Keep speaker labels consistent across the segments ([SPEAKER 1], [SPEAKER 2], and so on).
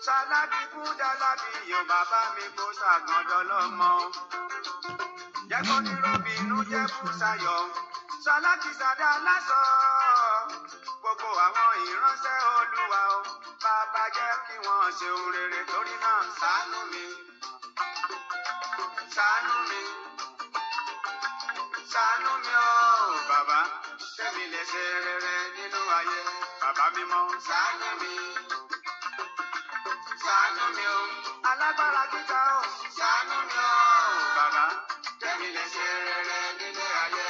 [SPEAKER 1] Sálábì kú dálábì yóò bàbá mi kó ṣàgàndọ́ lọ́mọ. Jẹ́ kó ní Robinu jẹ́ Bùsáyọ̀. Sálábì sàdá lásọ. Gbogbo àwọn ìránṣẹ́ Olúwa o. Bàbá jẹ́ kí wọ́n ṣe ohun rere torí náà ṣàánú mi. Ṣàánú mi. Ṣàánú mi o bàbá. Kẹ́mi lè ṣe rere nínú ayé. Bàbá mímọ́ ṣàánú mi. Ṣàánú mi o. Alágbára gíga o. Ṣàánú mi o bàbá. Kẹ́mi lè ṣe rere nínú ayé.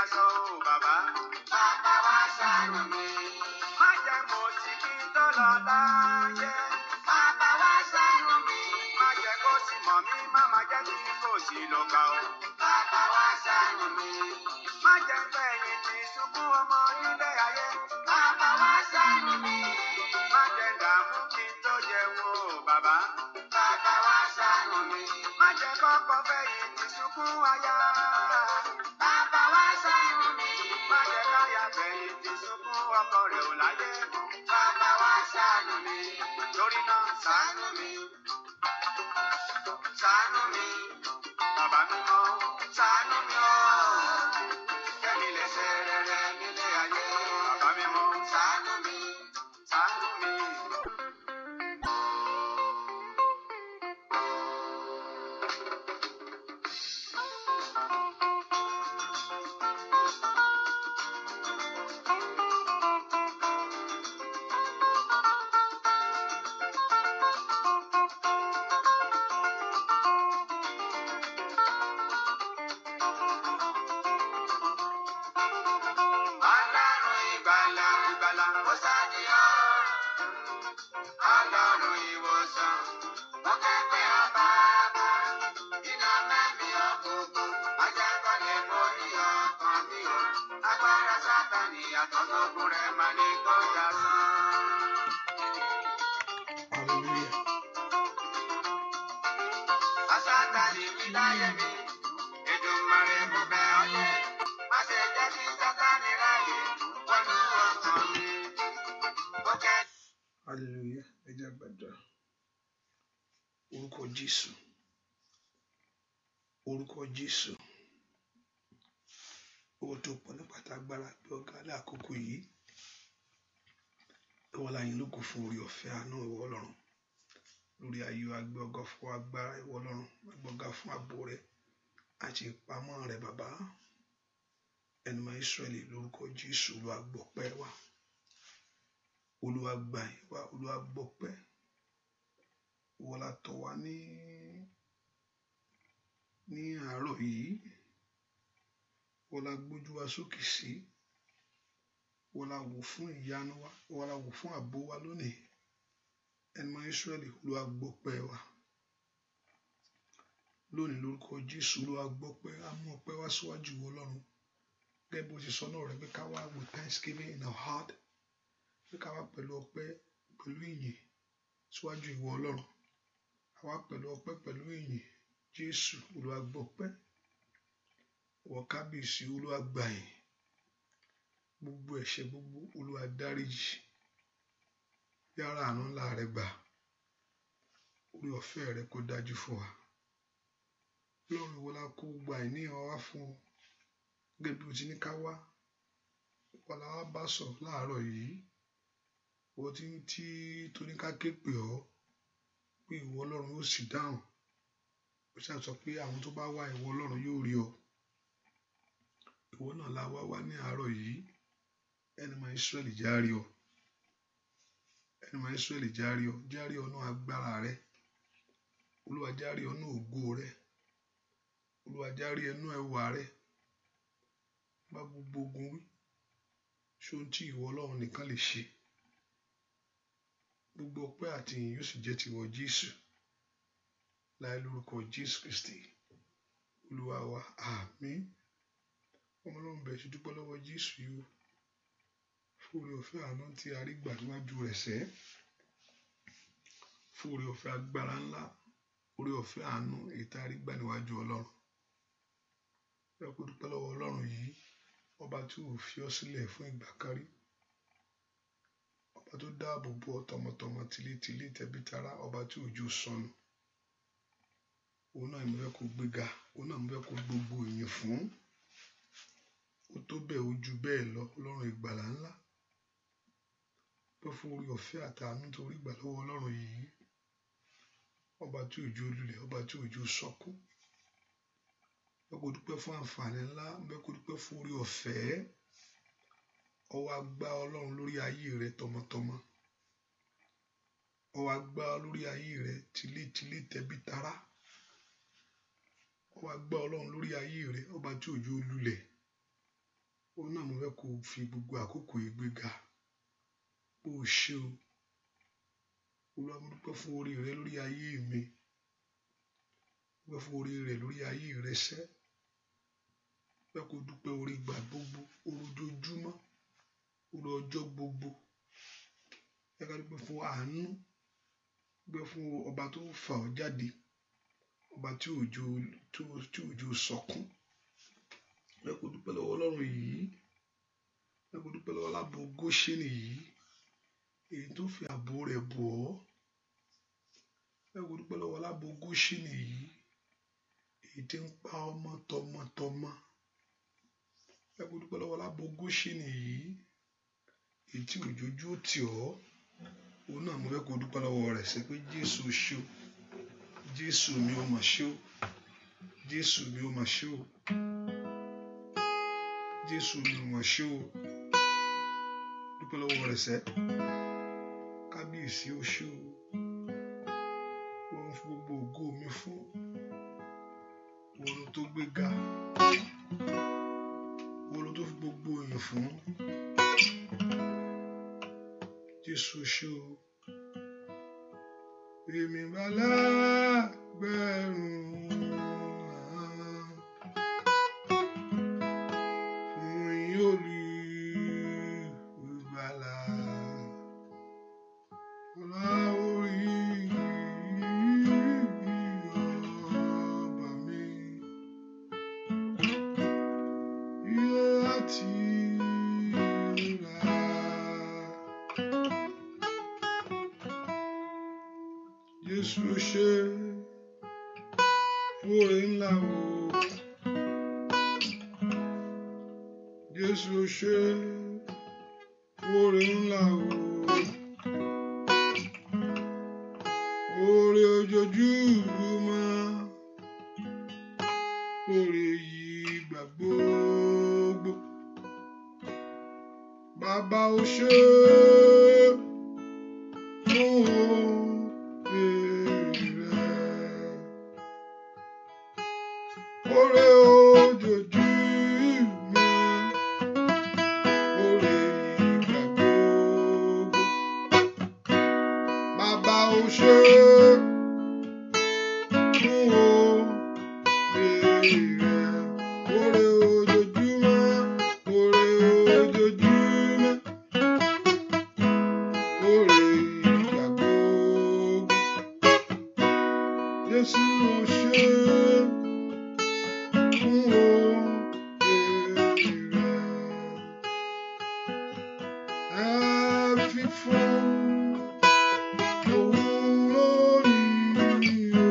[SPEAKER 1] Aṣọ o bàbá. Bàbá wa ṣàánú mi. Má jẹ́ mo sì kí n tó lọ láyé. Bàbá wa ṣàánú mi. Má jẹ́ kó sì mọ̀ mí, má má jẹ́ kí kò sí lọ gbà o. Bàbá wa ṣàánú mi. Má jẹ́ fẹ̀yìn tì sunkún ọmọ nílé ayé. Bàbá wa ṣàánú mi. Má jẹ́ dààmú kí n tó jẹun o bàbá. Bàbá wa ṣàánú mi. Má jẹ́ kọ́kọ́ fẹ̀yìn tì sunkún aya. Bàbá wa ṣàánú mi. Má jẹ́ káyà fẹ̀yìn tì sunkún ọkọ rẹ̀ ò láyé. Bàbá wa ṣàánú mi. Torí náà ṣàánú mi. Ṣàánú mi. Bàbá mímọ́ ṣàánú mi o. Kẹ́mi lè ṣe rere nílé ayé. Bàbá mímọ́ ṣàánú mi. Ṣàánú mi.
[SPEAKER 2] Hallelujah. Ẹ jẹ́ gbàdúrà. Orúkọ Jésù. Orúkọ Jésù. Owó tó pọ̀ nípa tágbára pé ọ̀gá lákòókò yìí. Ìwọ la yìn lógo fún orí ọ̀fẹ́ àánú ìwọ Ọlọ́run. Lórí ayé wa gbé ọgá fún agbára ìwọ Ọlọ́run. Gbé ọgá fún ààbò rẹ àti ìpamọ́ rẹ bàbá. Ẹni máa Ísírẹ́lì lórúkọ Jésù Olúwa gbọpẹ́ wa. Olúwa gbà yín wá, Olúwa gbọpẹ́. Ìwọ la tọ̀ wá ní àárọ̀ yìí. Ìwọ la gbójú wa sókè sí. Ìwọ la wò fún ìyanu wa. Ìwọ la wò fún ààbò wa lónìí. Ẹni máa Ísírẹ́lì Olúwa gbọpẹ́ wa. Lónìí lórúkọ Jésù Olúwa gbọpẹ́. A mú ọpẹ́ wá síwájú ìwọ Ọlọ́run. Gẹ́gẹ́ bó ti sọ náà rẹ̀ pé ká wá with thanksgiving in our heart. Pé ká wá pẹ̀lú ọpẹ́ pẹ̀lú ìyìn síwájú ìwọ Ọlọ́run. A wá pẹ̀lú ọpẹ́ pẹ̀lú ìyìn. Jésù Olúwa gbọpẹ́. Ìwọ kábíyèsí Olúwa gbà yín. Gbogbo ẹ̀ṣẹ̀ gbogbo Olúwa dáríjì. Yára àánú ńlá rẹ gbà. Orí ọ̀fẹ́ rẹ kó dájú fún wa. Ọlọ́run ìwọ la kó gbogbo àìní wa fún ọ. Gẹ́gẹ́ bí o ti ní ká wá. Ìwọ la wá bá sọ láàárọ̀ yìí. Ìwọ tí tó ní ká ké pè ọ́. Pé ìwọ Ọlọ́run ó sì dáhùn. Ó ṣáà sọ pé àwọn tó bá wá ìwọ Ọlọ́run yóò rí ọ. Ìwọ náà la wá ní àárọ̀ yìí. Ẹni máa Ísírẹ́lì járe ọ. Ẹni máa Ísírẹ́lì járe ọ. Járe ọ nú agbára rẹ. Olúwa járe ọ nú ògo rẹ. Olúwa járe ọ nú ẹwà rẹ. Bá gbogbo ogun wí. Ṣé ohun tí ìwọ Ọlọ́run nìkan lè ṣe? Gbogbo ọpẹ́ àti ìyìn yóò sì jẹ́ tiwọ Jésù. Láì lórúkọ Jésù Kristi. Olúwa wa, àmín. Ọmọ Ọlọ́run bẹ̀rẹ̀ sí dúpẹ́ lọ́wọ́ Jésù yìí fún oore ọ̀fẹ́ àánú tí a rí gbà níwájú rẹ̀ sẹ́. Fún oore ọ̀fẹ́ agbára ńlá, oore ọ̀fẹ́ àánú èyí tí a rí gbà níwájú Ọlọ́run. Ẹ kú dúpẹ́ lọ́wọ́ Ọlọ́run yìí, ọba tí ò fi ọ́ sílẹ̀ fún ìgbà kan rí. Ọba tó dáàbò bò ọ́ tọmọtọmọ, tìlétìlé, tẹbítara, ọba tí òjò sọnù. Òun náà mo fẹ́ kó gbéga, òun náà mo fẹ́ kó gbogbo ìyìn fún. Ó tó bẹ́ẹ̀, ó ju bẹ́ẹ̀ lọ, Ọlọ́run ìgbàlà ńlá. Pé fún oore ọ̀fẹ́ àtàánú tó rí gbà lọ́wọ́ Ọlọ́run yìí. Ọba tí òjò lulẹ̀, ọba tí òjò sọkún. Ẹ kú dúpẹ́ fún àǹfààní ńlá, ẹ kú dúpẹ́ fún oore ọ̀fẹ́. Ọwọ́ agbá Ọlọ́run lórí ayé rẹ tọmọtọmọ. Ọwọ́ agbá lórí ayé rẹ tìlétìlé, tẹbítara. Ọwọ́ agbá Ọlọ́run lórí ayé rẹ, ọba tí òjò lulẹ̀. Òun náà mo fẹ́ kó fi gbogbo àkókò ìgbéga. Bó o ṣe o. Olúwa mo dúpẹ́ fún oore rẹ lórí ayé mi. Mo dúpẹ́ fún oore rẹ lórí ayé rẹ sẹ́. Mo fẹ́ kó dúpẹ́ oore ìgbà gbogbo, oore ojoojúmọ́, oore ọjọ́ gbogbo. Ẹ ká dúpẹ́ fún àánú. Dúpẹ́ fún ọba tó fà ọ́ jáde. Ọba tí òjò sọkún. Ẹ kú dúpẹ́ lọ́wọ́ Ọlọ́run yìí. Ẹ kú dúpẹ́ lọ́wọ́ aláàbò Góṣẹ́nì yìí. Èyí tó fi ààbò rẹ̀ bò ọ́. Ẹ kú dúpẹ́ lọ́wọ́ aláàbò Góṣẹ́nì yìí. Èyí tí ń pa ọmọ tọmọtọmọ. Ẹ kú dúpẹ́ lọ́wọ́ aláàbò Góṣẹ́nì yìí. Èyí tí òjòjú tì ọ́. Òun náà mo fẹ́ kó dúpẹ́ lọ́wọ́ rẹ̀ sẹ́ pé Jésù ṣé o. Jésù mi ò mà ṣé o. Jésù mi ò mà ṣé o. Jésù mi ò mà ṣé o. Dúpẹ́ lọ́wọ́ rẹ̀ sẹ́. Kábíyèsí o ṣé o. Wọ́n fún gbogbo ògo mi fún. Wọ́n tó gbéga. Wọ́n tó fi gbogbo ìyìn fún. Jésù ṣé o. Èmi bá lágbẹ̀rún fún yín Olùgbàlà. Ọlá orí ọba mi. Iye àti ìrora. Jésù ṣé fún oore ńlá o. Jésù ṣé fún oore ńlá o. Oore ojoojúmọ́. Oore yìí gbà gbogbo. Bàbá o ṣé fún oore rẹ. Oore ojoojúmọ́. Oore yìí gbà gbogbo. Bàbá o ṣé fún oore rẹ. Oore ojoojúmọ́. Oore ojoojúmọ́. Oore yìí gbà gbogbo. Jésù o ṣé fún oore rẹ. Ẹ fi fún òun lónìí o.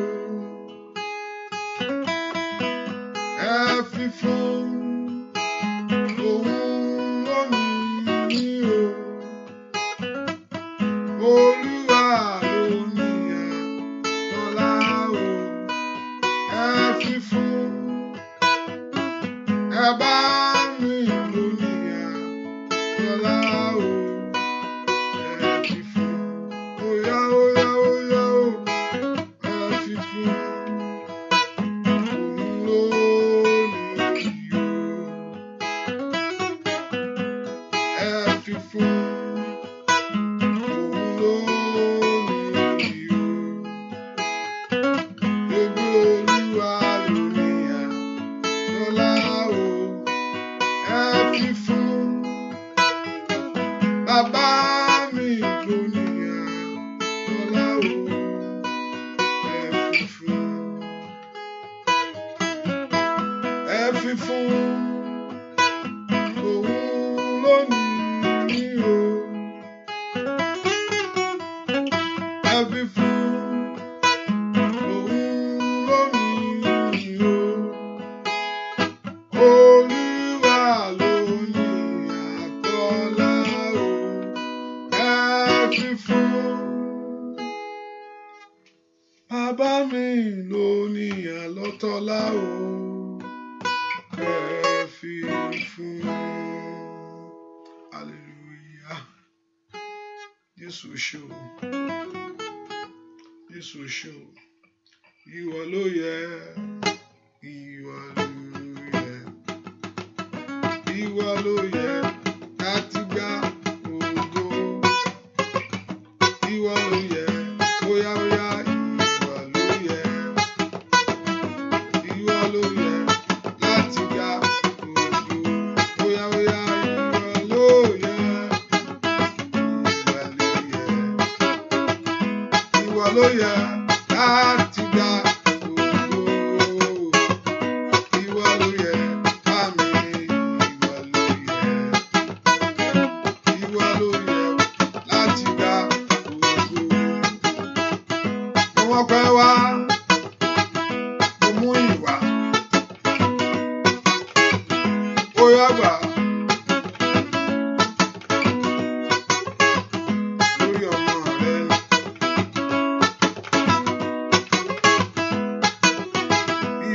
[SPEAKER 2] Ẹ fi fún òun lónìí o. Olúwa ló ní àtọ́lá o. Ẹ fi fún. Ẹ bá mi lónìí àtọ́lá o. Ẹ fi fún. Óyá óyá óyá o. Ẹ fi fún òun lónìí o. Ẹ fi fún òun lónìí. bàbá mi ló ní àlọ́tọ́lá o ẹ fi fún hallelujah Jésù ṣe o Jésù ṣe o ìwọ ló yẹ ìwọ ló yẹ láti gba ògo ìwọ ló yẹ óyá óyá ìwọ ló yẹ láti gba ògo óyá óyá ìwọ ló yẹ ìwọ ló yẹ láti gba ògo ìwọ ló yẹ àmì ìwọ ló yẹ láti gba ògo wọn pẹ́ wá mo mú ìwà ó yá gbà lórí ọmọ rẹ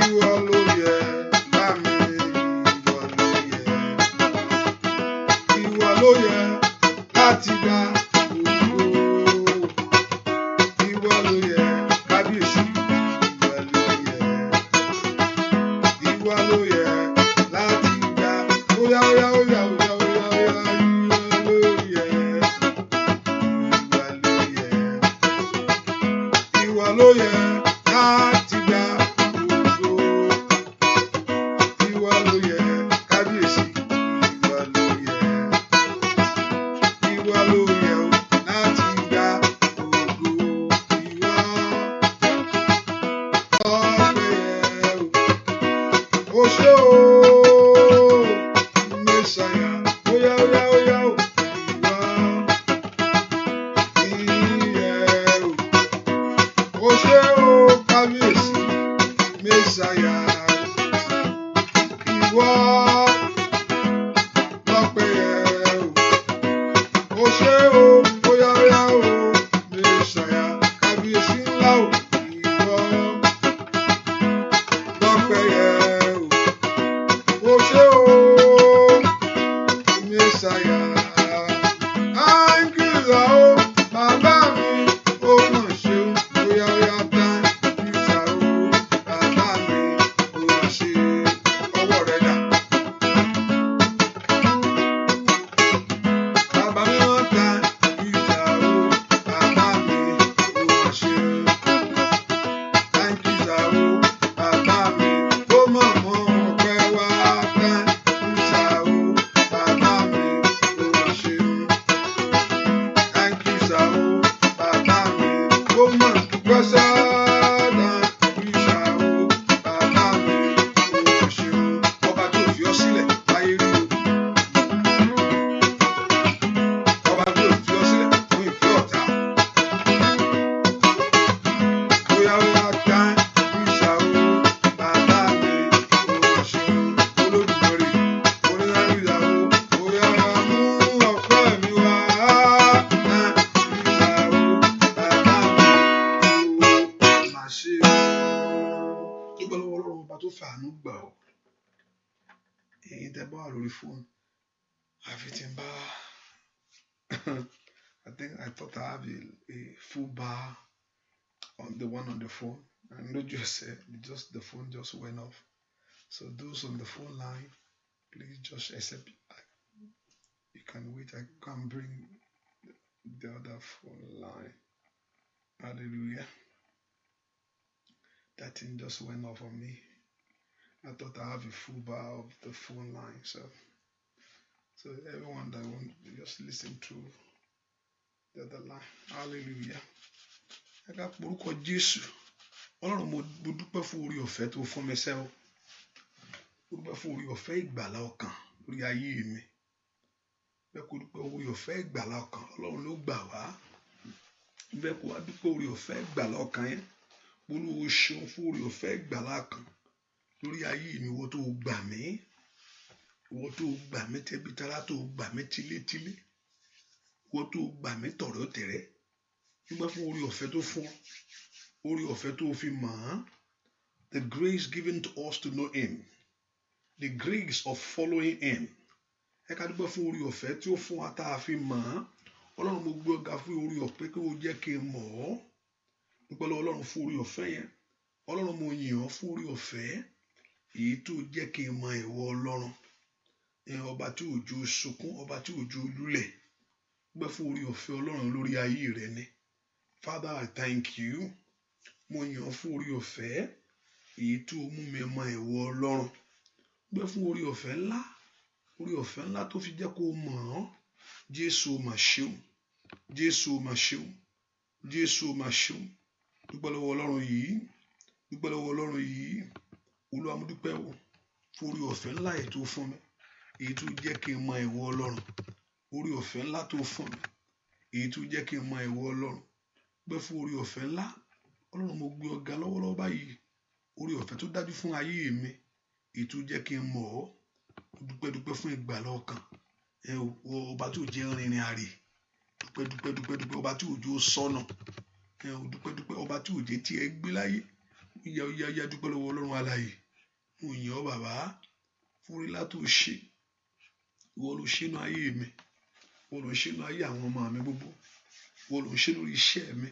[SPEAKER 2] ìwọ ló yẹ lámì ìwọ ló yẹ láti gba ògo ìwọ ló yẹ kábíyèsí ìwọ ló yẹ láti gba óyá óyá óyá óyá óyá óyá ìwọ ló yẹ ìwọ ló yẹ láti gba ògo ìwọ ló yẹ kábíyèsí ìwọ ló yẹ láti gba ògo ìwọ ọpẹ́ o ṣé o mẹsàyà óyá óyá óyá o ìyẹ o ṣé o kábíyèsí mẹsàyà ìwọ lọ́pẹ́ o ṣé o óyá óyá o mẹsàyà kábíyèsí ńlá o ìwọ lọ́pẹ́ o ṣé o mẹsàyà áńgìlà o bàbá mi ó mọ̀ ṣe óyá óyá tán ìjà o bàbá mi ó ṣe ọwọ́ rẹ̀ dà bàbá mi wọ́n ta ìjà o bàbá mi ó ṣe ìjà o bàbá mi ó mọ̀ mọ́ ọpẹ́ wá tán ìjà o bàbá mi ó ṣe ìjà o bàbá mi ó mọ̀ dúpẹ́ sọ́dà ìjà o bàbá mi ó ṣe ọba tó fi ọ́ sílẹ̀ láyé rí o ọba tó fi ọ́ sílẹ̀ fún ìfẹ́ ọ̀tá óyá óyá tán ìjà o bàbá mi ó ṣe olódùmarè oníyá ìjà o óyá mú ọpẹ́ mi wá tán ìjà o bàbá mi ó má ṣe dúpẹ́ lọ́wọ́ Ọlọ́run ọba tó fàánú gbà ọ́ èyí tẹ́ bá wà lórí fóònù àfi tí n bá I thought I have a full bar on the one on the phone and the phone just went off. So those on the phone line, please just accept. You can wait. I can bring the other phone line. Hallelujah. That thing just went off on me. I thought I have a full bar of the phone line. So everyone that wants just listen to the other line. Hallelujah. Ẹ ká porúkọ Jésù. Ọlọ́run mo dúpẹ́ fún orí ọ̀fẹ́ tó fún mi sẹ́ o. Mo dúpẹ́ fún orí ọ̀fẹ́ ìgbàlà ọkàn lórí ayé mi. Bẹ́ẹ̀ kó dúpẹ́ orí ọ̀fẹ́ ìgbàlà ọkàn. Ọlọ́run ló gbà wá. Bẹ́ẹ̀ kó wá dúpẹ́ orí ọ̀fẹ́ ìgbàlà ọkàn yẹn. Olúwo ṣeun fún orí ọ̀fẹ́ ìgbàlà ọkàn lórí ayé mi. Ìwọ tó gbà mí. Ìwọ tó gbà mí tẹbí tará, tó gbà mí tílétílé. Ìwọ tó gbà mí tọ̀rọ̀tẹ̀rẹ́. Dúpẹ́ fún orí ọ̀fẹ́ tó fún ọ. orí ọ̀fẹ́ tó fi mọ̀ ọ́n, the grace given to us to know him, the grace of following him. Ẹ ká dúpẹ́ fún orí ọ̀fẹ́ tí ó fún wa tá a fi mọ̀ ọ́n. Ọlọ́run mo gbé ọ̀gá fún orí ọ̀fẹ́ kí ó jẹ́ kí n mọ̀ ọ́. Dúpẹ́ lọ́wọ́ Ọlọ́run fún orí ọ̀fẹ́ yẹn. Ọlọ́run mo yìn ọ́ fún orí ọ̀fẹ́ èyí tó jẹ́ kí n mọ ìwọ Ọlọ́run. Ọba tí òjò sunkún, ọba tí òjò lulẹ̀. Dúpẹ́ fún orí ọ̀fẹ́ Ọlọ́run lórí ayé rẹ ni. Father, I thank you. Mo yìn ọ́ fún orí ọ̀fẹ́ èyí tó mú mi mọ ìwọ Ọlọ́run. Dúpẹ́ fún orí ọ̀fẹ́ ńlá tó fi jẹ́ kó mọ̀ ọ́. Jésù mà ṣeun, Jésù mà ṣeun, Jésù mà ṣeun. Dúpẹ́ lọ́wọ́ Ọlọ́run yìí, dúpẹ́ lọ́wọ́ Ọlọ́run yìí. Olúwa mo dúpẹ́ o fún orí ọ̀fẹ́ ńlá èyí tó fún mi, èyí tó jẹ́ kí n mọ ìwọ Ọlọ́run. Orí ọ̀fẹ́ ńlá tó fún mi, èyí tó jẹ́ kí n mọ ìwọ Ọlọ́run. Dúpẹ́ fún orí ọ̀fẹ́ ńlá. Ọlọ́run mo gbé ọ̀gá lọ́wọ́lọ́wọ́ báyìí. Orí ọ̀fẹ́ tó dájú fún ayé mi, èyí tó jẹ́ kí n mọ̀ ọ́. Dúpẹ́ fún ìgbàlà ọkàn. Ọba tí ò jẹ́ rìnrìn àrè. Dúpẹ́ ọba tí òjò sọnù. Dúpẹ́ ọba tí òjò tí ẹ gbé láyé. Yá dúpẹ́ lọ́wọ́ Ọlọ́run alààyè. Mo yìn ọ́ bàbá fún orí ńlá tó ṣe. Ìwọ ló ṣe nínú ayé mi. Ìwọ ló ṣe nínú ayé àwọn ọmọ mi gbogbo. Ìwọ ló ṣe lórí iṣẹ́ mi.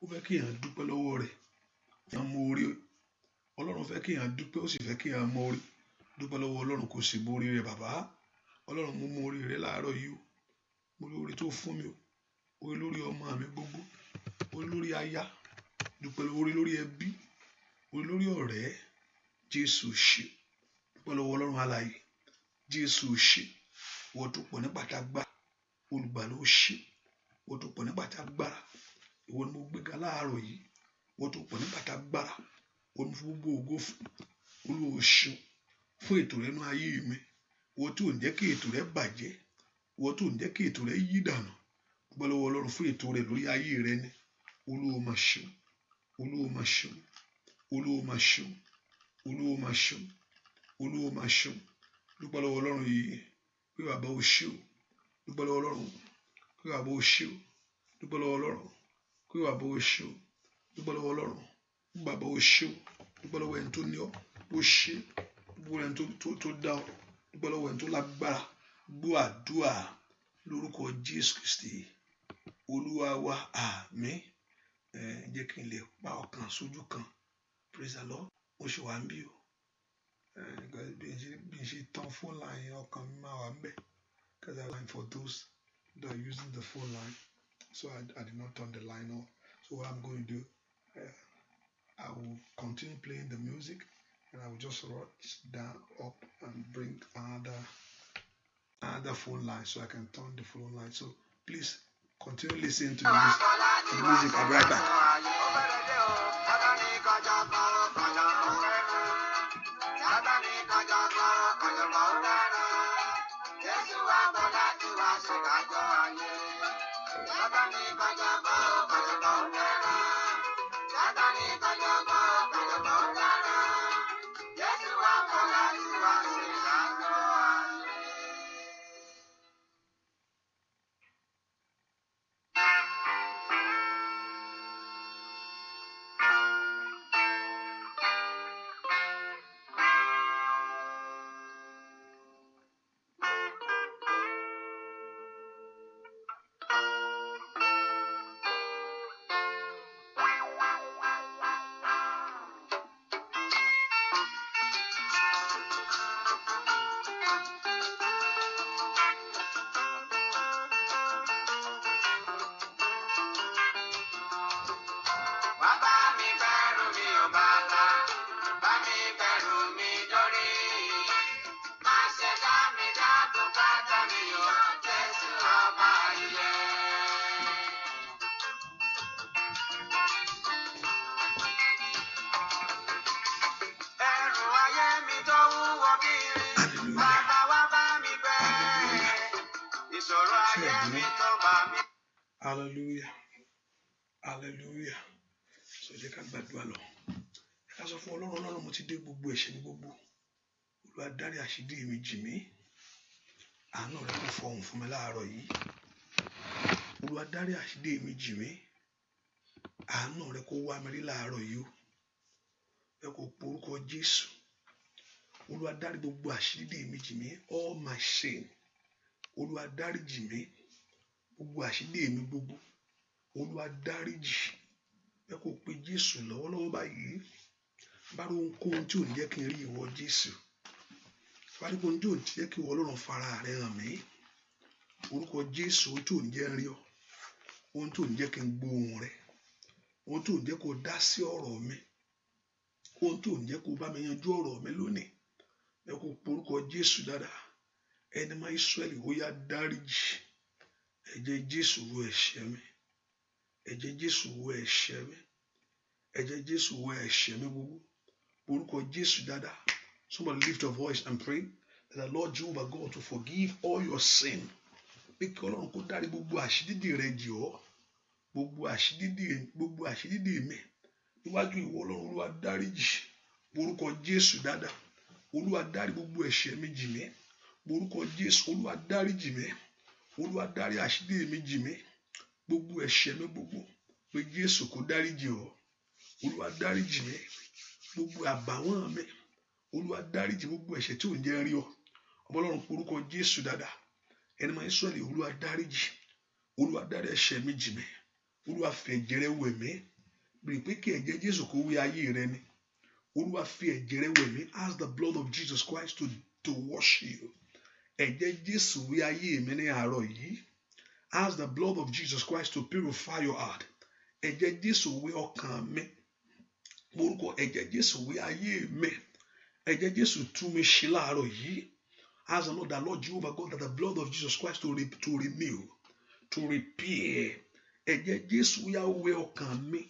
[SPEAKER 2] Ó fẹ́ kí èèyàn dúpẹ́ lọ́wọ́ rẹ̀. Èèyàn mọ orí. Ọlọ́run fẹ́ kí èèyàn dúpẹ́, ó sì fẹ́ kí èèyàn mọ orí. Dúpẹ́ lọ́wọ́ Ọlọ́run kò sì mọ orí rẹ̀ bàbá. Ọlọ́run mo mọ orí rẹ̀ láàárọ̀ yìí o. Mo rí orí tó fún mi o. Orí lórí ọmọ mi gbogbo. Orí lórí aya. Dúpẹ́ orí lórí ẹbí. Orí lórí ọ̀rẹ́. Jésù ṣe. Dúpẹ́ lọ́wọ́ Ọlọ́run alààyè. Jésù ṣe. Ìwọ tó pọ̀ nípa tágbára. Olùgbàlà ó ṣe. Ìwọ tó pọ̀ nípa tágbára. Ìwọ ni mo gbéga láàárọ̀ yìí. Ìwọ tó pọ̀ nípa tágbára. Ìwọ ni mo fi gbogbo ògo fún. Olúwa ó ṣeun fún ètò rẹ nínú ayé mi. Ìwọ tí ò ń jẹ́ kí ètò rẹ bàjẹ́. Ìwọ tí ò ń jẹ́ kí ètò rẹ yí dànù. Dúpẹ́ lọ́wọ́ Ọlọ́run fún ètò rẹ lórí ayé rẹ ni. Olúwa mà ṣeun. Olúwa mà ṣeun. Olúwa mà ṣeun. Olúwa mà ṣeun. Olúwa mà ṣeun. Dúpẹ́ lọ́wọ́ Ọlọ́run yìí pé bàbá ó ṣe o. Dúpẹ́ lọ́wọ́ Ọlọ́run pé bàbá ó ṣe o. Dúpẹ́ lọ́wọ́ Ọlọ́run pé bàbá ó ṣe o. Dúpẹ́ lọ́wọ́ Ọlọ́run pé bàbá ó ṣe o. Dúpẹ́ lọ́wọ́ ẹni tó ní ọ ó ṣe. Dúpẹ́ lọ́wọ́ ẹni tó dá ọ. Dúpẹ́ lọ́wọ́ ẹni tó lágbára. Gbọ́ àdúrà lórúkọ Jésù Kristi Olúwa wa, àmín. Jẹ́ kí n lè pa ọkàn sójú kan. Praise the Lord. Mo ṣe wà ń bí o. Bí n ṣe tán phone line ọkàn mi máa wà ń bẹ̀. Because I line for those that are using the phone line. So I did not turn the line off. So what I'm going to do, I will continue playing the music and I will just rush down up and bring another phone line so I can turn the phone line. So please continue listening to the music. I'll be right back. Hallelujah. Hallelujah. So jẹ́ ká gbàdúrà lọ. Ká sọ fún Ọlọ́run mo ti dé gbogbo ẹ̀ṣẹ̀ mi gbogbo. Olúwa dárí àṣírí mi jì mí. Àánú rẹ kó fọhùn fún mi láàárọ̀ yìí. Olúwa dárí àṣírí mi jì mí. àánú rẹ kó wá mi rí láàárọ̀ yìí o ẹ kò porúkọ Jésù Olúwa dárí gbogbo àṣírí mi jì mí all my sin Olúwa dáríjì mí gbogbo àṣírí mi gbogbo Olúwa dáríjì ẹ kò pe Jésù lọ́wọ́lọ́wọ́ báyìí bá rí ohunkóhun tí ò ní jẹ́ kí n rí ìwọ Jésù bá rí ohunkóhun tí ò ní jẹ́ kí ìwọ Ọlọ́run fara rẹ hàn mí orúkọ Jésù ohun tí ò ní jẹ́ rí ọ ohun tí ò ní jẹ́ kí n gbóhùn rẹ ohun tí ò ní jẹ́ kó dá sí ọ̀rọ̀ mi ohun tí ò ní jẹ́ kó bá mi yanjú ọ̀rọ̀ mi lónìí ẹ kò porúkọ Jésù dáadáa ẹni máa Ísírẹ́lì ó yá dáríjì ẹ̀jẹ̀ Jésù wò ẹ̀ṣẹ̀ mi ẹ̀jẹ̀ Jésù wò ẹ̀ṣẹ̀ mi ẹ̀jẹ̀ Jésù wò ẹ̀ṣẹ̀ mi gbogbo orúkọ Jésù dáadáa somebody lift your voice and pray that the Lord Jehovah God to forgive all your sin pé kí Ọlọ́run kó dárí gbogbo àṣídídì rẹ jì ọ́ gbogbo àṣídídì mi níwájú ìwọ Ọlọ́run Olúwa dáríjì orúkọ Jésù dáadáa Olúwa dárí gbogbo ẹ̀ṣẹ̀ mi jì mí orúkọ Jésù Olúwa dáríjì mí Olúwa dárí àṣídídì mi jì mí gbogbo ẹ̀ṣẹ̀ mi gbogbo pé Jésù kó dáríjì ọ́ Olúwa dáríjì mí gbogbo àbàwọ́n mi Olúwa dáríjì gbogbo ẹ̀ṣẹ̀ tí ò ń jẹ́ rí ọ ọmọ Ọlọ́run porúkọ Jésù dáadáa ẹni máa Ísírẹ́lì Olúwa dáríjì Olúwa dárí ẹ̀ṣẹ̀ mi jì mí Olúwa fi ẹ̀jẹ̀ rẹ wẹ̀ mí bèrè pé kí ẹ̀jẹ̀ Jésù kó wẹ ayé rẹ ni Olúwa fi ẹ̀jẹ̀ rẹ wẹ̀ mí ask the blood of Jesus Christ to wash you ẹ̀jẹ̀ Jésù wẹ ayé mi ní àárọ̀ yìí ask the blood of Jesus Christ to purify your heart ẹ̀jẹ̀ Jésù wẹ ọkàn mi orúkọ ẹ̀jẹ̀ Jésù wẹ ayé mi ẹ̀jẹ̀ Jésù tú mi ṣe láàárọ̀ yìí ask the Lord Jehovah God that the blood of Jesus Christ to renew to repair ẹ̀jẹ̀ Jésù yá wẹ ọkàn mi